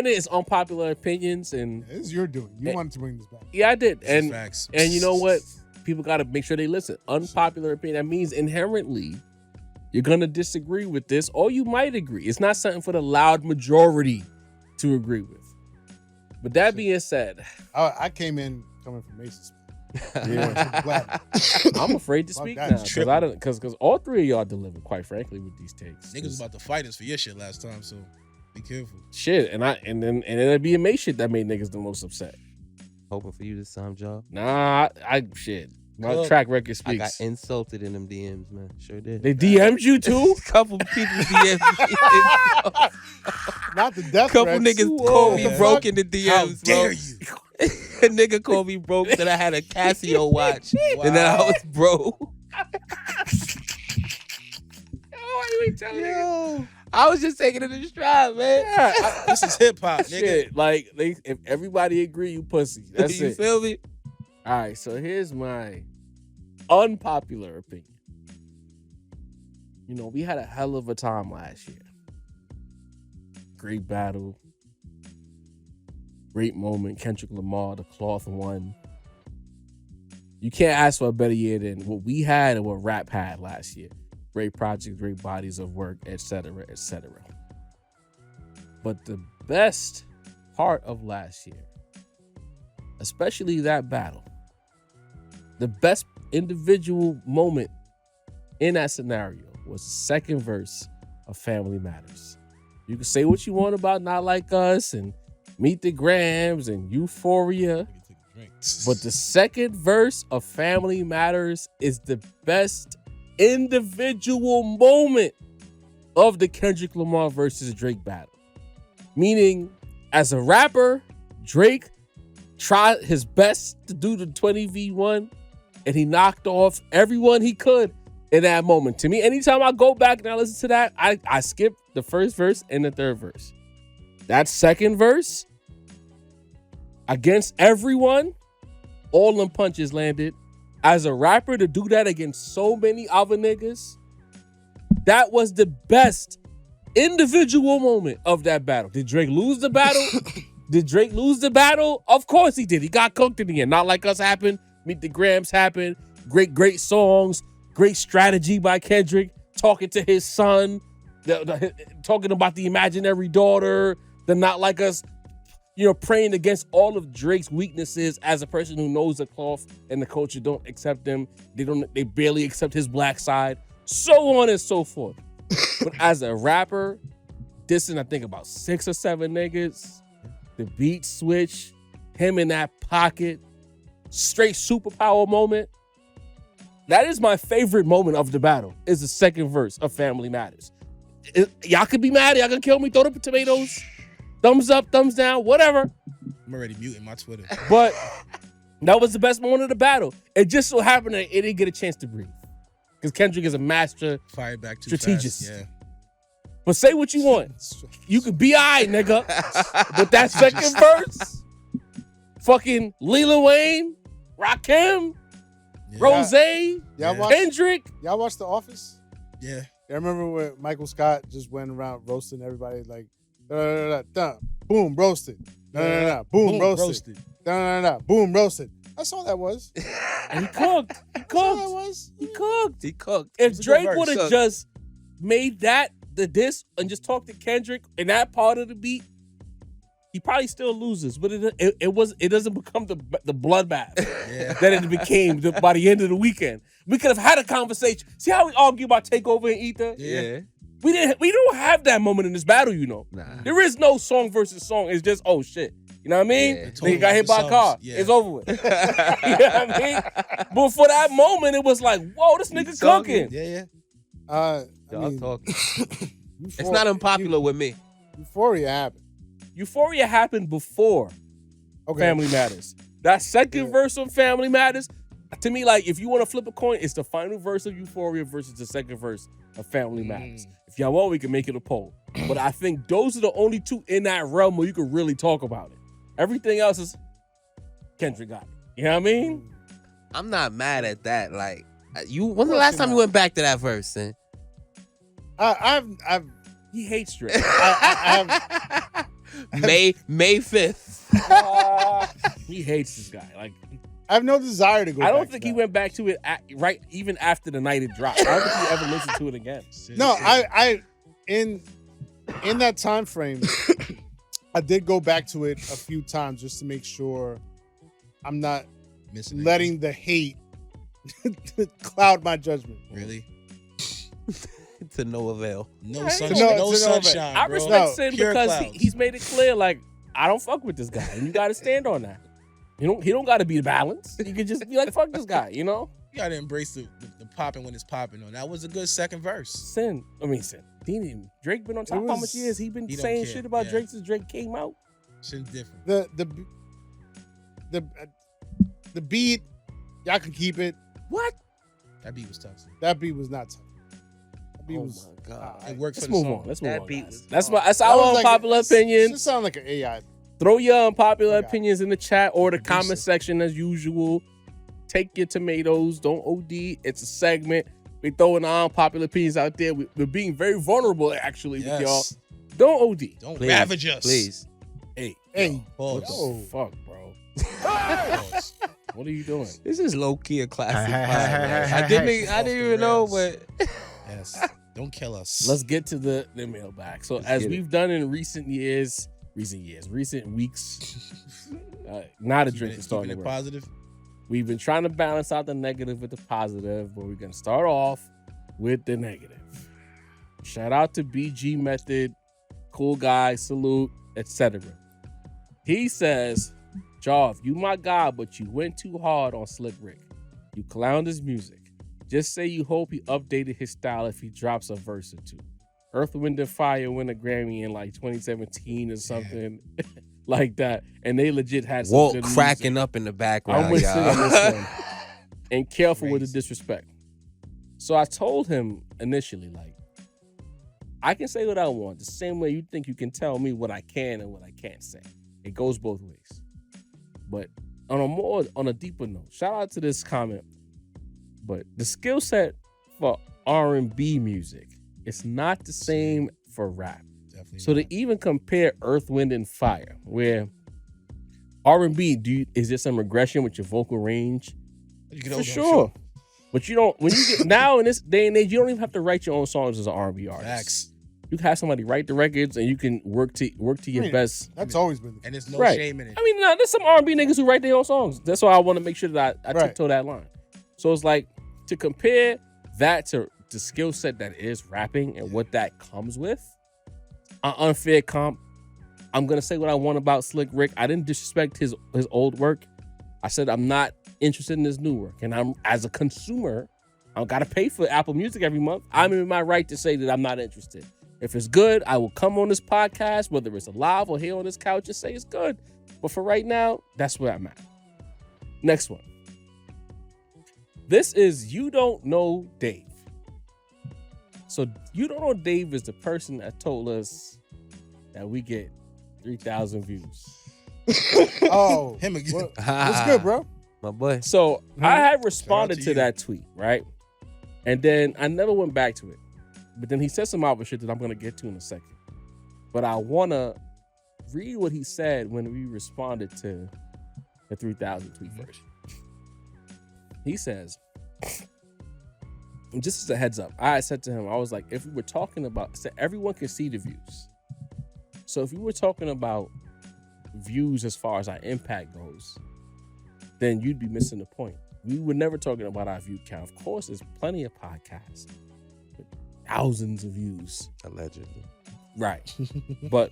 B: it's unpopular opinions, and
D: This is your doing. You wanted to bring this back.
B: yeah, I did.
C: This is
B: And
C: facts.
B: and you know what? People got to make sure they listen. Unpopular opinion. That means inherently you're gonna disagree with this, or you might agree. It's not something for the loud majority to agree with. But that being said,
D: I came in coming from Mason's.
B: yeah, I'm afraid to
D: Fuck
B: speak
D: that.
B: now because all three of y'all delivered, quite frankly, with these takes.
C: Niggas was about to fight us for your shit last time, so be careful.
B: Shit, and then it'd be a May shit that made niggas the most upset.
F: Hoping for you this time, Joe.
B: Nah, I shit. My
C: Look,
B: track record
F: I got
B: speaks.
F: insulted in them DMs, man. Sure did.
B: They DM'd you too?
F: Couple people DM'd me.
D: Not the death
F: Couple
D: threats.
F: niggas called me
C: Yeah.
F: broke in the
C: How
F: DMs,
C: dare
F: bro.
C: you?
F: A nigga called me broke that I had a Casio watch and that I was broke.
B: Oh, you ain't telling me.
F: I was just taking it in stride, man.
B: Yeah.
C: This is hip hop, nigga.
B: Shit, like if everybody agree, you pussy. That's
F: You
B: it.
F: feel me?
B: All right, so here's my unpopular opinion. You know, we had a hell of a time last year. Great battle. Great moment. Kendrick Lamar, the cloth won. You can't ask for a better year than what we had and what rap had last year. Great projects, great bodies of work, etc., etc. But the best part of last year, especially that battle, the best individual moment in that scenario was the second verse of Family Matters. You can say what you want about Not Like Us and Meet the Grams and Euphoria, but the second verse of Family Matters is the best individual moment of the Kendrick Lamar versus Drake battle. Meaning, as a rapper, Drake tried his best to do the 20v1, and he knocked off everyone he could in that moment. To me, anytime I go back and I listen to that, I skip the first verse and the third verse. That second verse, against everyone, all them punches landed. As a rapper, to do that against so many other niggas, that was the best individual moment of that battle. Did Drake lose the battle? Did Drake lose the battle? Of course he did. He got cooked in the end. Not Like Us happened. Meet the Grams happened. Great songs. Great strategy by Kendrick. Talking to his son. Talking about the imaginary daughter. The Not Like Us, praying against all of Drake's weaknesses as a person who knows the cloth and the culture don't accept them. They barely accept his black side. So on and so forth. But as a rapper, dissing, I think about 6 or 7 niggas, the beat switch, him in that pocket, straight superpower moment. That is my favorite moment of the battle, is the second verse of Family Matters. Y'all could be mad, y'all can kill me, throw the tomatoes, thumbs up, thumbs down, whatever.
C: I'm already muting my Twitter.
B: But that was the best moment of the battle. It just so happened that it didn't get a chance to breathe. Because Kendrick is a master.
C: Fire back too
B: Strategist.
C: fast. Yeah.
B: But say what you want. You could be alright, nigga. But that second verse, fucking Lil Wayne, Rakim,
C: Yeah.
B: Rose,
D: Y'all
B: Kendrick.
D: Y'all watch The Office?
C: Yeah.
D: I remember when Michael Scott just went around roasting everybody like, boom, roasted. Boom, roasted. Boom, roasted. That's all that was.
B: And he cooked. He
D: That's all that
B: cooked.
D: was.
B: He cooked.
F: He cooked.
B: If
C: was a good
B: Drake
C: verse.
B: would have just made that the diss and just talked to Kendrick in that part of the beat, he probably still loses. But it doesn't become the bloodbath that it became by the end of the weekend. We could have had a conversation. See how we argue about Takeover and Ether?
F: Yeah.
B: We don't have that moment in this battle,
F: Nah.
B: There is no song versus song. It's just, oh shit. You know what I mean?
F: Yeah.
B: Nigga got hit by a car.
C: Yeah.
B: It's over with. You know what I mean? But for that moment, it was like, whoa, this nigga cooking.
C: Yeah.
F: Y'all talking. It's not unpopular with me.
D: Euphoria happened.
B: Euphoria happened before Family Matters. That second verse of Family Matters, to me, like, if you want to flip a coin, it's the final verse of Euphoria versus the second verse of Family Matters. If y'all want, we can make it a poll. But I think those are the only two in that realm where you can really talk about it. Everything else is Kendrick got it. You know what I mean?
F: I'm not mad at that. Like, when's the last time you went back to that verse, son?
D: I've
B: He hates Drake.
F: May 5th.
B: He hates this guy. Like,
D: I have no desire to go.
B: I don't
D: back
B: think
D: to
B: he
D: that.
B: went back to it right even after the night it dropped. I don't think he ever listened to it again.
D: No, I in that time frame, I did go back to it a few times just to make sure I'm not
C: Missing
D: letting the hate cloud my judgment.
C: Really?
F: To no avail.
C: No
B: Right.
C: sunshine.
D: No,
C: No
D: to no
C: sunshine.
B: I
C: bro.
B: respect Sin
C: Pure
B: because
C: clouds.
B: he's made it clear, like, I don't fuck with this guy. And you gotta stand on that. He don't gotta be balanced. You can just be like, fuck this guy, you know?
C: You gotta embrace the popping when it's popping. On that was a good second verse.
B: Sin. Drake been on top how much years? He been
C: He don't
B: saying
C: care,
B: shit about
C: yeah.
B: Drake since Drake came out.
C: Shit's different.
D: The beat, y'all can keep it.
B: What?
C: That beat was tough.
D: That beat was not tough. That beat
F: Oh
D: was.
F: my God.
C: It worked
B: Let's
C: for the
B: move
C: song.
B: on. Let's move
F: That
B: on.
F: beat
B: guys.
F: was
B: That's
F: hard.
B: our unpopular
D: Just
B: opinions.
D: sound like an AI.
B: Throw your unpopular
D: I got it.
B: opinions in the chat or the comment
C: Producer.
B: section as usual. Take your tomatoes. Don't OD. It's a segment. We throwing our unpopular opinions out there. We're being very vulnerable actually with y'all.
C: Yes.
B: Don't OD.
C: Don't
F: Please,
C: ravage us.
F: Please.
B: Hey,
D: Hey,
C: Pause.
B: what the fuck, bro?
C: Pause.
B: What are you doing?
F: This is low key a classic.
H: Hey, hey,
F: pod,
H: hey,
F: man.
H: hey,
F: I
H: hey,
F: didn't
H: hey.
C: Off the
F: even know,
C: rails.
F: but
C: Yes. Don't kill us.
B: Let's get to the mailbag. So
F: Let's
B: as
F: get it.
B: we've done in recent weeks, not a drink to start
C: keeping
B: the
C: it
B: word.
C: positive.
B: We've been trying to balance out the negative with the positive, but we're gonna start off with the negative. Shout out to BG Method, cool guy, salute, etc. He says, Jav, you my guy, but you went too hard on Slick Rick. You clowned his music. Just say you hope he updated his style if he drops a verse or two. Earth, Wind, and Fire win a Grammy in like 2017 or something like that. And they legit had some
F: Walt
B: good
F: cracking
B: music.
F: up in the background.
B: I'm with Sid on
F: y'all.
B: this one. And careful with the
C: Crazy.
B: disrespect. So I told him initially, like, I can say what I want the same way you think you can tell me what I can and what I can't say. It goes both ways. But on a deeper note, shout out to this comment. But the skill set for R&B music, it's not the same for rap.
C: Definitely.
B: So to even compare Earth, Wind, and Fire, where R&B, is there some regression with your vocal range?
C: You get
B: For
C: older, I'm
B: sure. But you don't, when you get now in this day and age, you don't even have to write your own songs as an R&B artist.
C: Facts.
B: You can have somebody write the records and you can work to your
D: mean,
B: best.
D: that's always been.
C: And there's no
B: Right.
C: shame in it.
B: I mean, no, there's some R&B niggas who write their own songs. That's why I want to make sure that I
D: Right.
B: tiptoe that line. So it's like to compare that to the skill set that is rapping and what that comes with, an unfair comp. I'm gonna say what I want about Slick Rick. I didn't disrespect his old work. I said I'm not interested in his new work, and I'm as a consumer, I gotta pay for Apple Music every month. I'm in my right to say that I'm not interested. If it's good, I will come on this podcast, whether it's live or here on this couch, and say it's good. But for right now, that's where I'm at. Next one. This is You Don't Know Dave. So You Don't Know Dave is the person that told us that we get 3,000 views.
D: Oh,
C: Him again.
D: what's good, bro?
F: My boy.
B: So I had responded
C: to
B: to
C: you.
B: that tweet, right? And then I never went back to it. But then he said some other shit that I'm gonna get to in a second. But I wanna read what he said when we responded to the 3,000 tweet version. He says, and just as a heads up, I said to him, I was like, if we were talking about, I said everyone can see the views. So if we were talking about views as far as our impact goes, then you'd be missing the point. We were never talking about our view count. Of course, there's plenty of podcasts with thousands of views.
F: Allegedly.
B: Right. But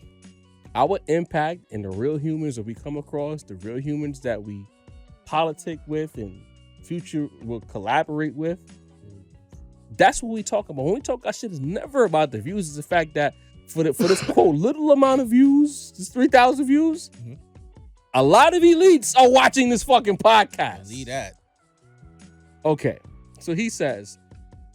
B: our impact and the real humans that we come across, the real humans that we politic with and future will collaborate with, that's what we talk about. When we talk our shit, it's never about the views. It's the fact that for this quote little amount of views, this 3,000 views,
C: Mhm.
B: a lot of elites are watching this fucking podcast.
C: Leave that.
B: Okay, so he says,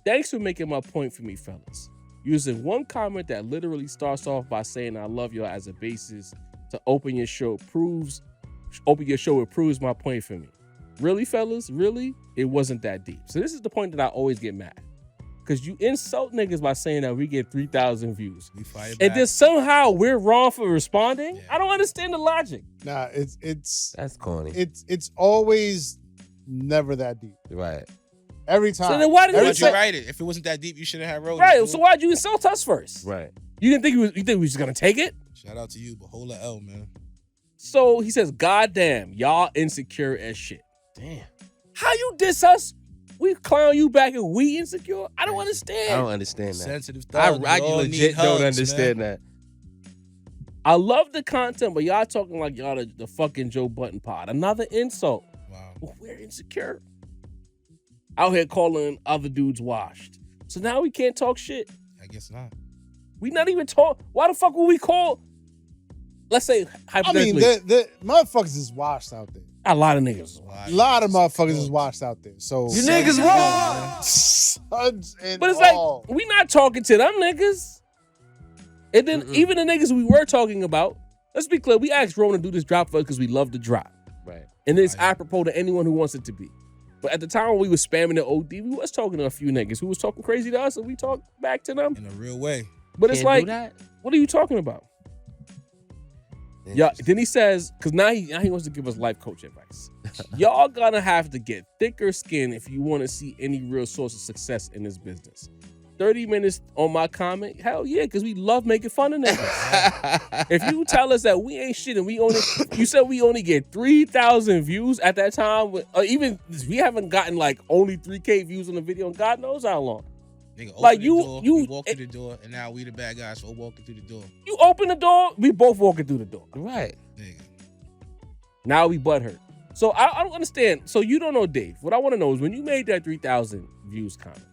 B: thanks for making my point for me, fellas. Using one comment that literally starts off by saying I love y'all as a basis to open your show proves my point for me. Really, fellas? Really? It wasn't that deep. So this is the point that I always get mad. Because you insult niggas by saying that we get 3,000 views.
C: We fire back.
B: And then somehow we're wrong for responding?
C: Yeah.
B: I don't understand the logic.
D: Nah, it's
F: That's corny.
D: it's always never that deep.
F: Right.
D: Every time.
B: So then why did
C: Why'd
B: you
C: you
B: say
C: write it? If it wasn't that deep, you shouldn't have wrote it.
B: right? So why'd you insult us first?
F: Right.
B: You didn't think you think we was just gonna take it?
C: Shout out to you, but hold a L, man.
B: So he says, "God damn, y'all insecure as shit."
F: Damn.
B: How you diss us? We clown you back and we insecure? I don't understand.
F: I don't understand that.
C: Sensitive
F: I
C: thoughts. We all
F: legit
C: need
F: don't
C: hugs,
F: understand
C: man.
F: that.
B: I love the content, but y'all talking like y'all the fucking Joe Button pod. Another insult.
C: Wow.
B: Well, we're insecure. Out here calling other dudes washed. So now we can't talk shit.
C: I guess not.
B: We not even talk. Why the fuck would we call? Let's say
D: I
B: hypothetically,
D: mean, the motherfuckers is washed out there.
B: a lot of niggas.
D: A lot of motherfuckers is washed out there. So
H: You niggas washed.
D: Sons and
B: But it's
D: all.
B: like we not talking to them niggas. And then even the niggas we were talking about. Let's be clear. We asked Rome to do this drop for us because we love the drop.
F: Right.
B: And it's apropos to anyone who wants it to be. But at the time when we was spamming the OD, we was talking to a few niggas who was talking crazy to us, and we talked back to them.
C: In a real way.
B: But it's
F: Can't
B: like,
F: do that?
B: what are you talking about? Yeah. Then he says, because now he wants to give us life coach advice. Y'all gonna have to get thicker skin if you want to see any real source of success in this business. 30 minutes on my comment, hell yeah, because we love making fun of niggas. If you tell us that we ain't shit and you said we only get 3,000 views at that time, or even we haven't gotten like only 3K views on the video in God knows how long.
C: Nigga, open
B: Like,
C: the
B: you-
C: door,
B: you-
C: we walk through the door, and now we the bad guys for walking through the door.
B: You open the door, we both walking through the door.
F: Right.
C: Nigga.
B: Now we butthurt. So I don't understand. So you don't know Dave. What I want to know is when you made that 3,000 views comment,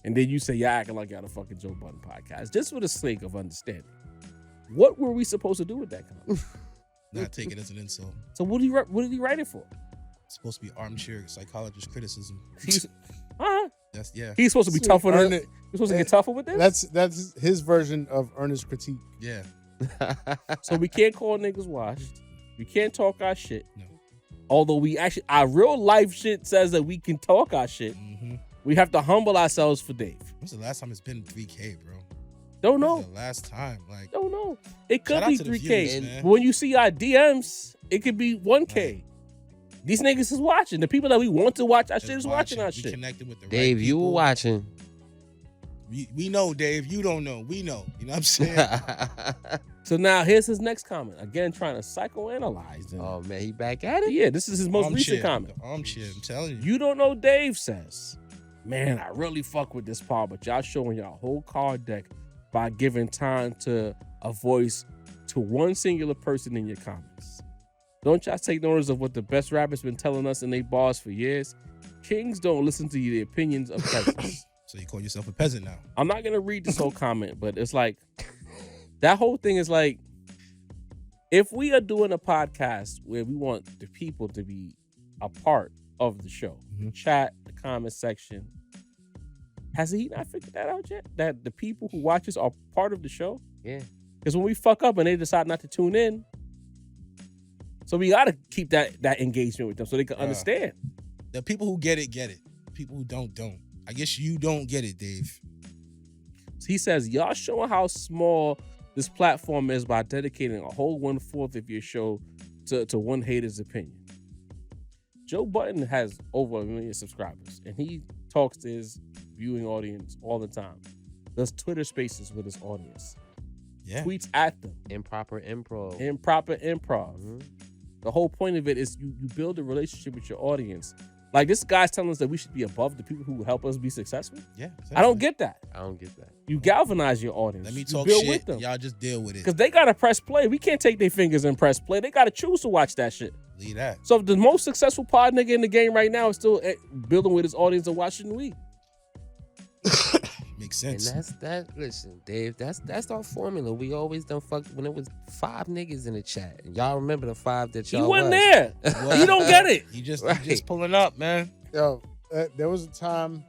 B: and then you say you're acting like you're the fucking Joe Budden podcast, just for the sake of understanding, what were we supposed to do with that comment?
C: Not take it as an insult.
B: So what did he write it for?
C: It's supposed to be armchair psychologist criticism.
B: He's huh?
C: That's yeah.
B: He's supposed to be tougher than
D: Ernest-
B: You're supposed to get tougher with this?
D: That's his version of earnest critique.
C: Yeah.
B: So we can't call niggas washed. We can't talk our shit.
C: No.
B: Although our real life shit says that we can talk our shit.
C: Mm-hmm.
B: We have to humble ourselves for Dave.
C: When's the last time it's been 3K, bro?
B: Don't
C: When's
B: know.
C: the last time? Like,
B: Don't know. It could
C: Shout out
B: be
C: to the
B: 3K.
C: viewers, man.
B: But when you see our DMs, it could be 1K. These niggas is watching. The people that we want to watch our shit is watching our
C: We
B: shit.
C: connected with the
F: Dave,
C: right
F: you were
C: people.
F: watching.
C: We know, Dave. You don't know. We know. You know what I'm saying?
B: So now here's his next comment. Again, trying to psychoanalyze him.
F: Oh man, he back at it?
B: Yeah, this is his most
C: Armchair.
B: recent comment.
C: The armchair. I'm telling you.
B: You don't know Dave says, man, I really fuck with this part, but y'all showing y'all whole card deck by giving time to a voice to one singular person in your comments. Don't y'all take notice of what the best rappers been telling us in their bars for years? Kings don't listen to the opinions of peasants.
C: So you call yourself a peasant now?
B: I'm not gonna read this whole comment, but it's like that whole thing is like, if we are doing a podcast where we want the people to be a part of the show, the chat, the comment section, has he not figured that out yet? That the people who watch us are part of the show?
F: Yeah.
B: Because when we fuck up and they decide not to tune in, so we gotta keep that engagement with them so they can understand.
C: The people who get it, get it. People who don't. I guess you don't get it, Dave.
B: He says, y'all showing how small this platform is by dedicating a whole 1/4 of your show to one hater's opinion. Joe Budden has over 1 million subscribers, and he talks to his viewing audience all the time. Does Twitter spaces with his audience.
C: Yeah.
B: Tweets at them.
F: Improper improv.
B: Improper improv. The whole point of it is you build a relationship with your audience. Like, this guy's telling us that we should be above the people who help us be successful.
C: Yeah.
B: I don't get that.
F: I don't get that.
B: You galvanize your audience.
C: Let me
B: You
C: talk
B: build
C: shit.
B: with them.
C: Y'all just deal with it.
B: Because they got to press play. We can't take their fingers and press play. They got to choose to watch that shit.
C: Leave that.
B: So if the most successful pod nigga in the game right now is still building with his audience and watching we.
C: Makes
F: And
C: sense.
F: listen, Dave, that's our formula. We always done fucked when it was 5 niggas in the chat. And y'all remember the 5 that
B: He
F: y'all
B: wasn't
F: was.
B: there. He don't get it.
C: You just
F: Right.
C: pulling up, man.
D: Yo, there was a time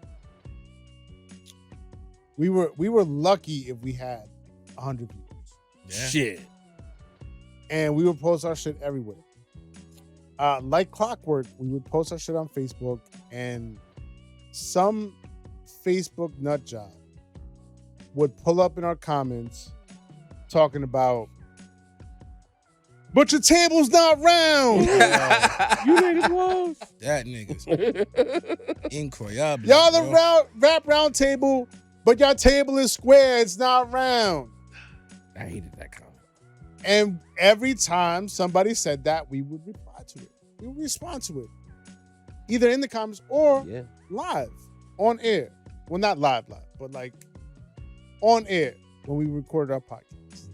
D: we were lucky if we had 100 views.
C: Yeah.
B: Shit.
D: And we would post our shit everywhere. Like clockwork, we would post our shit on Facebook, and some Facebook nut job would pull up in our comments talking about, but your table's not round.
B: You niggas was.
C: That niggas incroyable.
D: Y'all the rap round table, but your table is square. It's not round.
B: I hated that comment.
D: And every time somebody said that, we would reply to it. We would respond to it. Either in the comments or live, on air. Well, not live, but like on air when we recorded our podcast.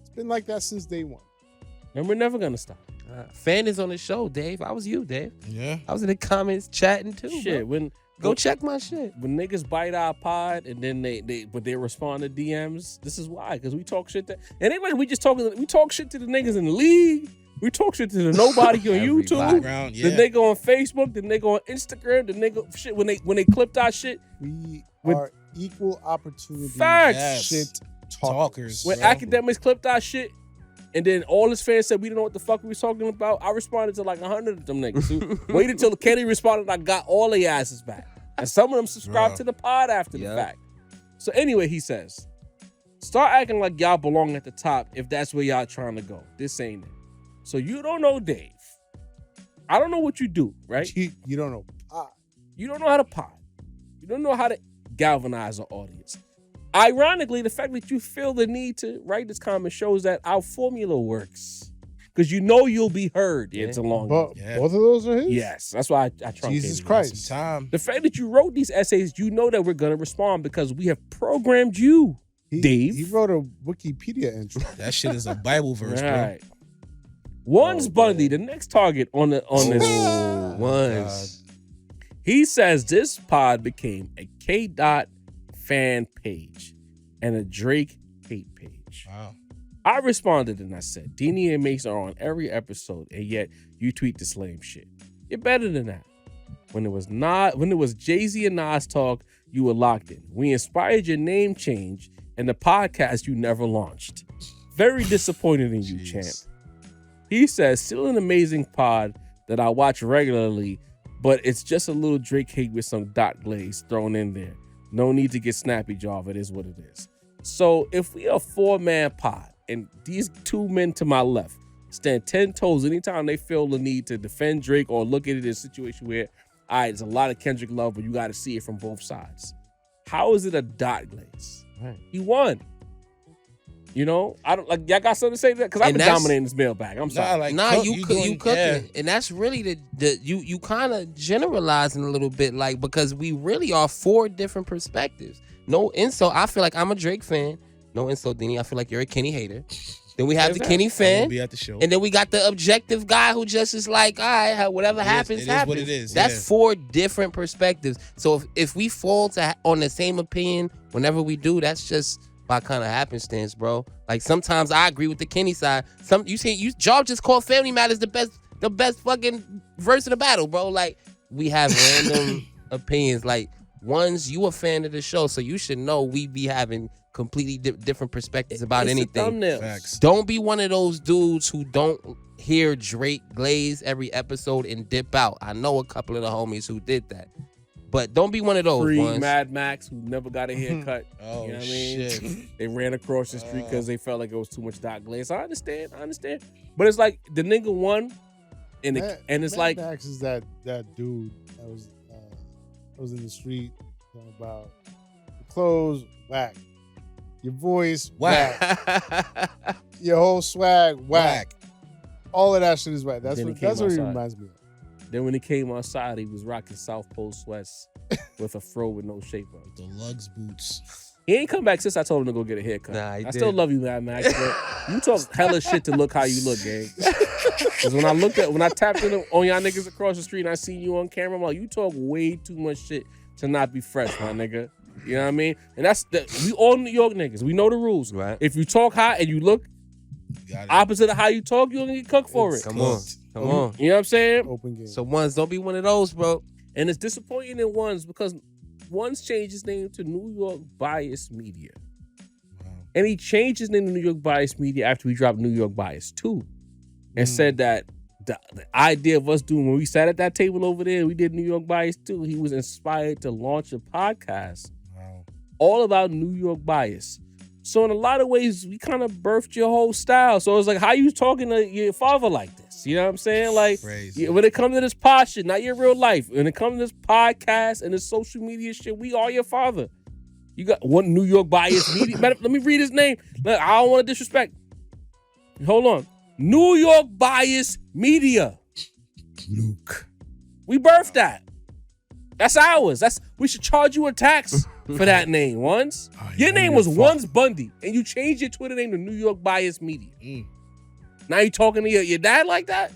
D: It's been like that since day one.
B: And we're never gonna stop.
F: Fan is on the show, Dave. I was you, Dave.
C: Yeah.
F: I was in the comments chatting too.
B: Shit,
F: bro. Go check my shit.
B: When niggas bite our pod and then they respond to DMs, this is why. Because we talk shit that, and ain't like we talk shit to the niggas in the league. We talk shit to the nobody on YouTube,
C: Background,
B: the nigga on Facebook, the nigga on Instagram, the nigga shit when they clipped our shit.
D: We are equal opportunity
B: Facts.
D: shit
C: Talkers.
B: When
C: bro.
B: academics clipped our shit, and then all his fans said we didn't know what the fuck we was talking about, I responded to like 100 of them niggas. Who waited till Kenny responded, and I got all their asses back. And some of them subscribed to the pod after the fact. So anyway, he says, start acting like y'all belong at the top if that's where y'all trying to go. This ain't it. So you don't know Dave. I don't know what you do, right?
D: You don't know pod.
B: You don't know how to pod. You don't know how to galvanize an audience. Ironically, the fact that you feel the need to write this comment shows that our formula works. Because you know you'll be heard. Yeah, it's a long one.
D: Both of those are his?
B: Yes. That's why I truncated
D: Jesus Christ.
C: Some time.
B: The fact that you wrote these essays, you know that we're going to respond because we have programmed you, Dave.
D: He wrote a Wikipedia entry.
C: That shit is a Bible verse, bro.
B: Right. One's Bundy, the next target on this.
F: One's.
B: He says this pod became a K-Dot fan page and a Drake hate page.
C: Wow.
B: I responded and I said, Deanie and Mace are on every episode, and yet you tweet this lame shit. You're better than that. When it was Jay-Z and Nas talk, you were locked in. We inspired your name change and the podcast you never launched. Very disappointed in you, champ. He says, still an amazing pod that I watch regularly, but it's just a little Drake hate with some dot glaze thrown in there. No need to get snappy, Jarv. It is what it is. So if we are a 4-man pod and these 2 men to my left stand 10 toes anytime they feel the need to defend Drake or look at it in a situation where, all right, there's a lot of Kendrick love, but you got to see it from both sides. How is it a dot glaze?
F: Right.
B: He won. You know, I don't like y'all got something to say to that because I've been dominating this mailbag. I'm sorry.
F: You cooking, and that's really you kind of generalizing a little bit, like because we really are 4 different perspectives. No insult. I feel like I'm a Drake fan. No insult, Deanie. I feel like you're a Kenny hater. Then we have the Kenny fan,
C: be at the show.
F: And then we got the objective guy who just is like, all right, whatever happens, happens.
C: What it is.
F: That's 4 different perspectives. So if we fall on the same opinion whenever we do, that's just by kind of happenstance, bro. Like sometimes I agree with the Kenny side. Job just called Family Matters the best fucking verse of the battle, bro. Like we have random opinions. Like one's you a fan of the show, so you should know we be having completely different perspectives about anything. Don't be one of those dudes who don't hear Drake glaze every episode and dip out. I know a couple of the homies who did that. But don't be one of those
B: Free
F: ones.
B: Mad Max who never got a haircut.
C: Oh,
B: you know what I mean?
C: shit.
B: They ran across the street because they felt like it was too much dot glaze. I understand. But it's like the nigga won, and it's
D: Mad
B: like
D: Max is that dude that was in the street talking about your clothes whack, your voice whack, your whole swag whack. All of that shit is whack. That's what he reminds me of.
B: Then when he came outside, he was rocking South Pole sweats with a fro with no shaper.
C: The lugs boots.
B: He ain't come back since I told him to go get a haircut.
F: Nah,
B: I still love you, Mad Max, but you talk hella shit to look how you look, gang. Because when I tapped in on y'all niggas across the street and I seen you on camera, I'm like, you talk way too much shit to not be fresh, my nigga. You know what I mean? And we all New York niggas. We know the rules.
F: Right.
B: If you talk high and you look opposite of how you talk, you're gonna get cooked for it.
F: Come on.
B: You know what I'm saying?
D: Open game.
F: So ones, don't be one of those, bro.
B: And it's disappointing in ones because ones changed his name to New York Bias Media.
C: Wow.
B: And he changed his name to New York Bias Media after we dropped New York Bias 2. And said that the idea of us doing, when we sat at that table over there, we did New York Bias 2, he was inspired to launch a podcast all about New York bias. So in a lot of ways, we kind of birthed your whole style. So it's like, how you talking to your father like this? You know what I'm saying? Like, when it comes to this pod shit, not your real life. When it comes to this podcast and this social media shit, we are your father. You got one New York Bias Media. Let me read his name. I don't want to disrespect. Hold on. New York Bias Media. Luke. We birthed that. That's ours. We should charge you a tax for that name, Ones. Your name was Ones Bundy, and you changed your Twitter name to New York Bias Media. Now you talking to your dad like that?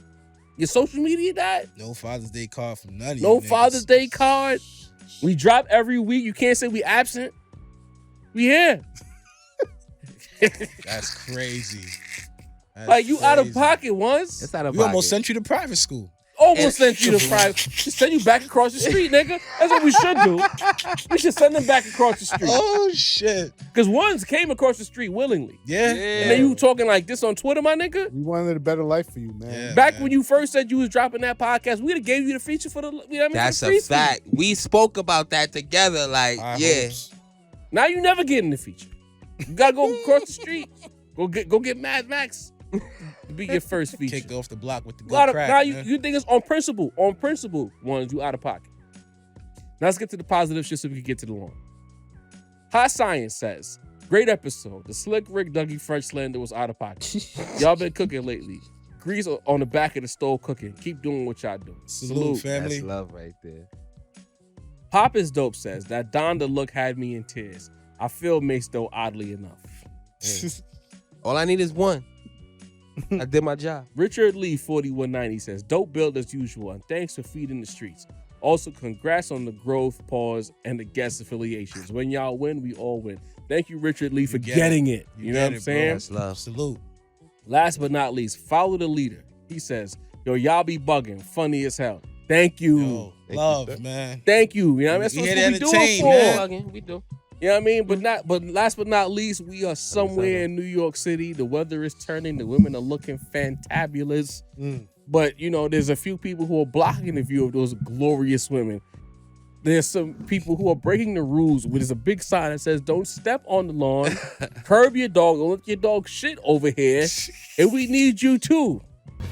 B: Your social media dad?
C: No Father's Day card from none of you.
B: No
C: niggas.
B: Father's Day card. We drop every week. You can't say we absent. We here.
C: That's crazy. That's
B: like you out of
C: crazy.
B: pocket Ones.
F: It's out of
C: We
F: pocket.
C: almost sent you to private school.
B: Almost sent you to private. Just send you back across the street, nigga. That's what we should do. We should send them back across the street.
C: Oh shit.
B: Because Ones came across the street willingly.
C: Yeah.
B: And then you talking like this on Twitter, my nigga?
D: We wanted a better life for you, man.
C: Yeah.
B: Back when you first said you was dropping that podcast, we'd have gave you the feature for the, you know what I mean?
F: That's
B: for
F: a
B: free
F: fact. We spoke about that together. Like,
C: High
F: yeah.
C: hopes.
B: Now you never getting the feature. You gotta go across the street. Go get Mad Max to be your first feature.
C: Kicked off the block with the
B: You out
C: good
B: of,
C: crack.
B: now
C: man.
B: you think it's on principle. On principle, Ones, you out of pocket. Now let's get to the positive shit so we can get to the long. Hot Science says, great episode. The Slick Rick Dougie French slander was out of pocket. Y'all been cooking lately. Grease on the back of the stove cooking. Keep doing what y'all doing.
C: Salute, family.
F: That's love right there.
B: Pop is Dope says, that Donda look had me in tears. I feel Mace though oddly enough.
F: All I need is one. I did my job.
B: Richard Lee 4190 says, dope build as usual, and thanks for feeding the streets. Also, congrats on the growth, pause, and the guest affiliations. When y'all win, we all win. Thank you, Richard Lee, for
C: get
B: getting it.
C: You
B: You know
C: get
B: what I'm
C: it, bro.
B: saying?
F: That's love.
C: Salute.
B: Last but not least, follow the leader. He says, yo, y'all be bugging. Funny as hell. Thank you.
C: Yo, love, man.
B: Thank you. You know what I mean? That's
C: We
B: what
C: here
B: we
C: to
B: do it
C: entertain,
B: for.
C: man.
F: Bugging, we do.
B: You know what I mean? But last but not least, we are somewhere in New York City. The weather is turning. The women are looking fantabulous. But, you know, there's a few people who are blocking the view of those glorious women. There's some people who are breaking the rules. There's a big sign that says, don't step on the lawn. Curb your dog. Don't let your dog shit over here. And we need you too.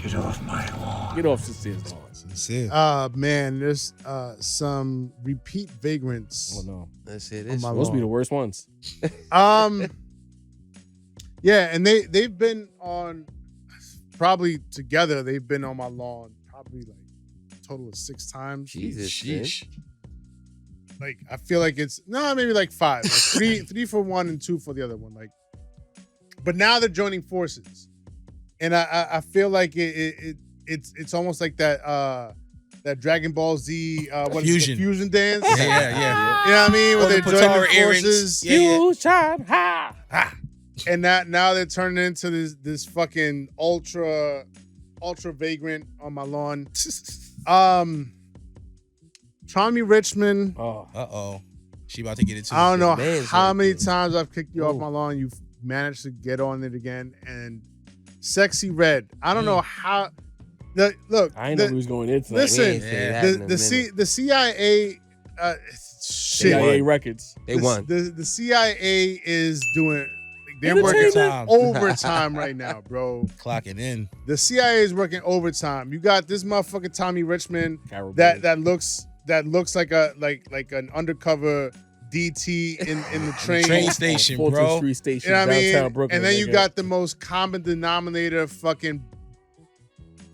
B: Get off my lawn. Get off Sincere's lawn.
C: Sincere.
D: Man, there's some repeat vagrants.
B: Oh, no.
F: That's it.
D: On
F: It's
D: my
B: Those be the worst ones.
D: Yeah, and they've been on, probably together, they've been on my lawn probably like a total of 6 times.
F: Jesus.
C: Sheesh.
D: Like, I feel like it's, no, maybe like 5. Like three for one and 2 for the other one. Like, but now they're joining forces. And I feel like it's almost like that Dragon Ball Z what is it,
C: Fusion.
D: the fusion dance.
C: Yeah.
D: You know what I mean? Where
C: Or the
D: they're joining
C: Patara earrings.
D: forces.
C: Yeah.
B: Fusion, ha!
D: And now they're turning into this fucking ultra vagrant on my lawn. Tommy Richmond.
B: Oh,
C: Uh-oh. She about to get it too.
D: I don't know
F: man's
D: how
F: right
D: many
F: there.
D: times I've kicked you off
F: Ooh.
D: my lawn. You've managed to get on it again. And Sexy Red. I don't know how. Look.
B: I didn't know he was going into that.
D: Listen,
F: We ain't say that in a minute.
D: the CIA. Shit.
B: CIA Records.
F: They won.
D: The CIA is doing. They're
B: Entertainment.
D: working overtime right now, bro.
C: Clocking in.
D: The CIA is working overtime. You got this motherfucker Tommy Richmond
B: Carol
D: that
B: Burnett.
D: looks like an undercover DT in the train.
C: Train station,
B: Fulton
C: bro.
B: Street Station,
D: You know what I
B: downtown
D: mean?
B: Brooklyn.
D: And then you
B: nigga.
D: got the most common denominator fucking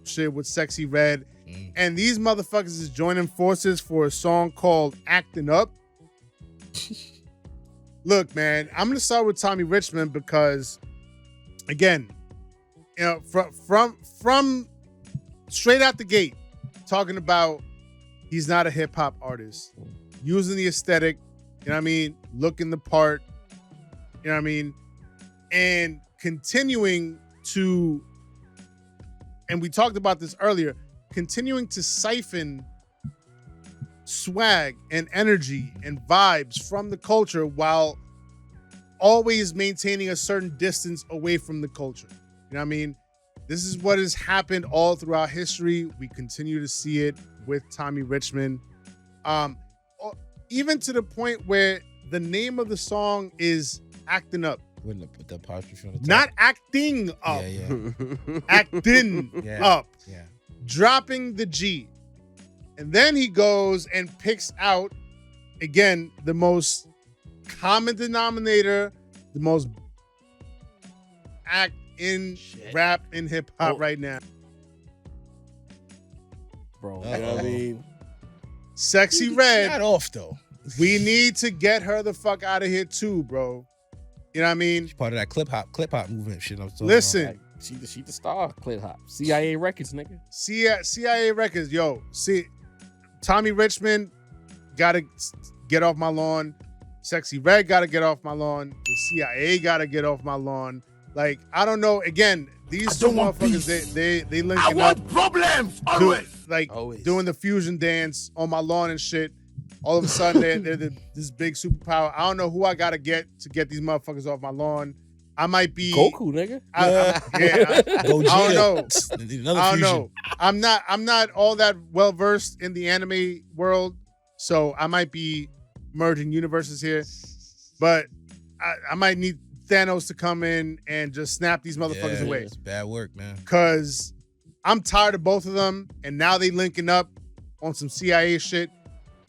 D: shit with Sexy Red. And these motherfuckers is joining forces for a song called Acting Up. Look, man, I'm gonna start with Tommy Richmond because, again, you know, from straight out the gate, talking about he's not a hip hop artist, using the aesthetic, you know what I mean, looking the part, you know what I mean, and continuing to, and we talked about this earlier, continuing to siphon swag and energy and vibes from the culture while always maintaining a certain distance away from the culture. You know what I mean? This is what has happened all throughout history. We continue to see it with Tommy Richmond. Even to the point where the name of the song is Acting Up.
C: With the apostrophe on the top.
D: Not acting up.
C: Yeah.
D: Acting
C: Yeah.
D: up.
C: Yeah.
D: Dropping the G. And then he goes and picks out, again, the most common denominator, the most act in rap and hip hop right now.
B: Bro, you know what I mean?
D: Sexy
C: He
D: Red.
C: got off though.
D: We need to get her the fuck out of here too, bro. You know what I mean?
C: Part of that clip hop movement shit. I'm talking
D: Listen,
B: Like, she the star, Clit Hop. CIA Records, nigga.
D: CIA Records, yo, see, Tommy Richmond gotta get off my lawn. Sexy Red gotta get off my lawn. The CIA gotta get off my lawn. Like, I don't know. Again, these two motherfuckers, they linking up.
A: problems
D: Doing the fusion dance on my lawn and shit. All of a sudden, they're this big superpower. I don't know who I gotta get to get these motherfuckers off my lawn. I might be
B: Goku, nigga.
D: I don't know.
C: Another
D: I don't
C: fusion.
D: know. I'm not all that well versed in the anime world, so I might be merging universes here. But I might need Thanos to come in and just snap these motherfuckers
C: Yeah,
D: away.
C: It's bad work, man.
D: Cause I'm tired of both of them, and now they linking up on some CIA shit.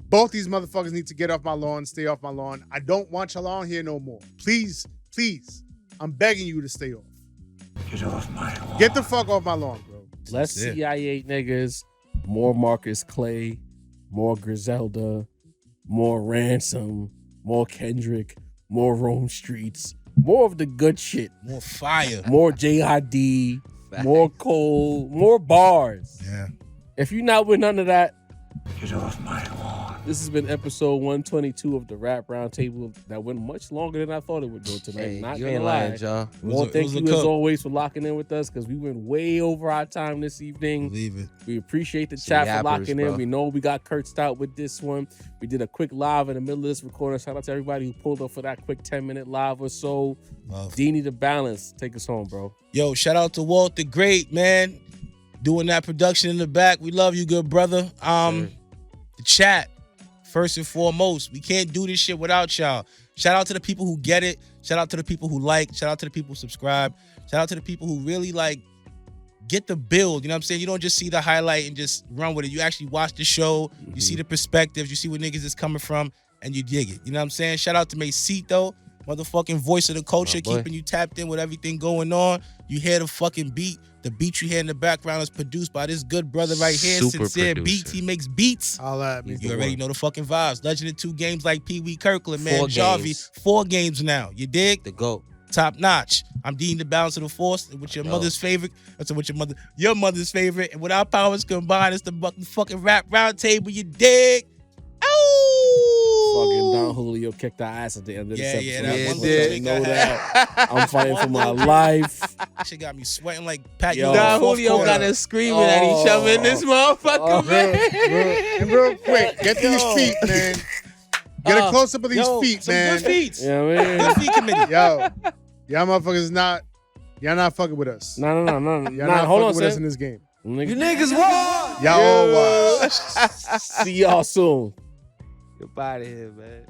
D: Both these motherfuckers need to get off my lawn, stay off my lawn. I don't want y'all on here no more. Please, please. I'm begging you to stay off. Get off my lawn. Get the fuck off my lawn, bro.
B: Less
C: That's it.
B: CIA niggas, more Marcus Clay, more Griselda, more Ransom, more Kendrick, more Rome Streets, more of the good shit,
C: More fire.
B: more JID, more Cole, more bars.
C: Yeah.
B: If you're not with none of that,
D: Get off my lawn.
B: this has been episode 122 of the Rap Roundtable that went much longer than I thought it would go tonight.
F: Hey,
B: Not
F: you
B: gonna
F: ain't
B: lie.
F: lying, y'all.
B: Well, thank you
C: a
B: as
C: cup.
B: always for locking in with us because we went way over our time this evening.
C: Believe it.
B: We appreciate the
F: Some
B: chat
F: yappers,
B: for locking in.
F: bro.
B: We know we got cursed out with this one. We did a quick live in the middle of this recording. Shout out to everybody who pulled up for that quick 10-minute live or so.
C: Love.
B: Deanie the Balance, take us home, bro.
C: Yo, shout out to Walt the Great, man. Doing that production in the back. We love you, good brother. The chat, first and foremost. We can't do this shit without y'all. Shout out to the people who get it. Shout out to the people who like. Shout out to the people who subscribe. Shout out to the people who really like get the build. You know what I'm saying? You don't just see the highlight and just run with it. You actually watch the show. You see the perspectives. You see where niggas is coming from, and you dig it. You know what I'm saying? Shout out to Macito, motherfucking voice of the culture,
F: My boy.
C: keeping you tapped in with everything going on. You hear the fucking beat. The beat you hear in the background is produced by this good brother right here,
F: Super
C: Sincere
F: producer.
C: Beats. He makes beats.
D: All that me.
C: You already know the fucking vibes. Legend of 2 games like Pee Wee Kirkland, man.
F: 4
C: Jarvie,
F: games.
C: 4 games now. You dig?
F: The GOAT.
C: Top notch. I'm Dean the Balance of the Force, with your
F: know.
C: mother's favorite. That's with your mother's favorite. And with our powers combined, it's the fucking Rap Roundtable. You dig?
B: Fucking
C: Oh!
B: Don Julio kicked our ass at the end of this
C: Yeah,
B: episode.
C: that
F: Yeah,
C: one
F: it
C: little
F: did.
C: thing
B: Know
C: I
B: that.
C: had.
B: I'm fighting for my life.
C: Shit got me sweating like Pat.
B: Yo.
C: You in the
F: Don
C: fourth
F: Julio
C: quarter.
F: got us screaming at each other in this motherfucker, man.
D: And real quick, get these feet, man. Get a close up of these
C: Yo,
D: feet,
C: some
D: man.
C: good feet.
B: You know what I mean?
C: Good feet committee.
D: Yo, y'all motherfuckers y'all not fucking with us.
B: No.
D: Y'all
B: Nah,
D: not
B: hold on,
D: fucking with us in
B: son.
D: this game.
B: Niggas,
D: Y'all was.
B: see y'all soon.
F: Get out of here, man.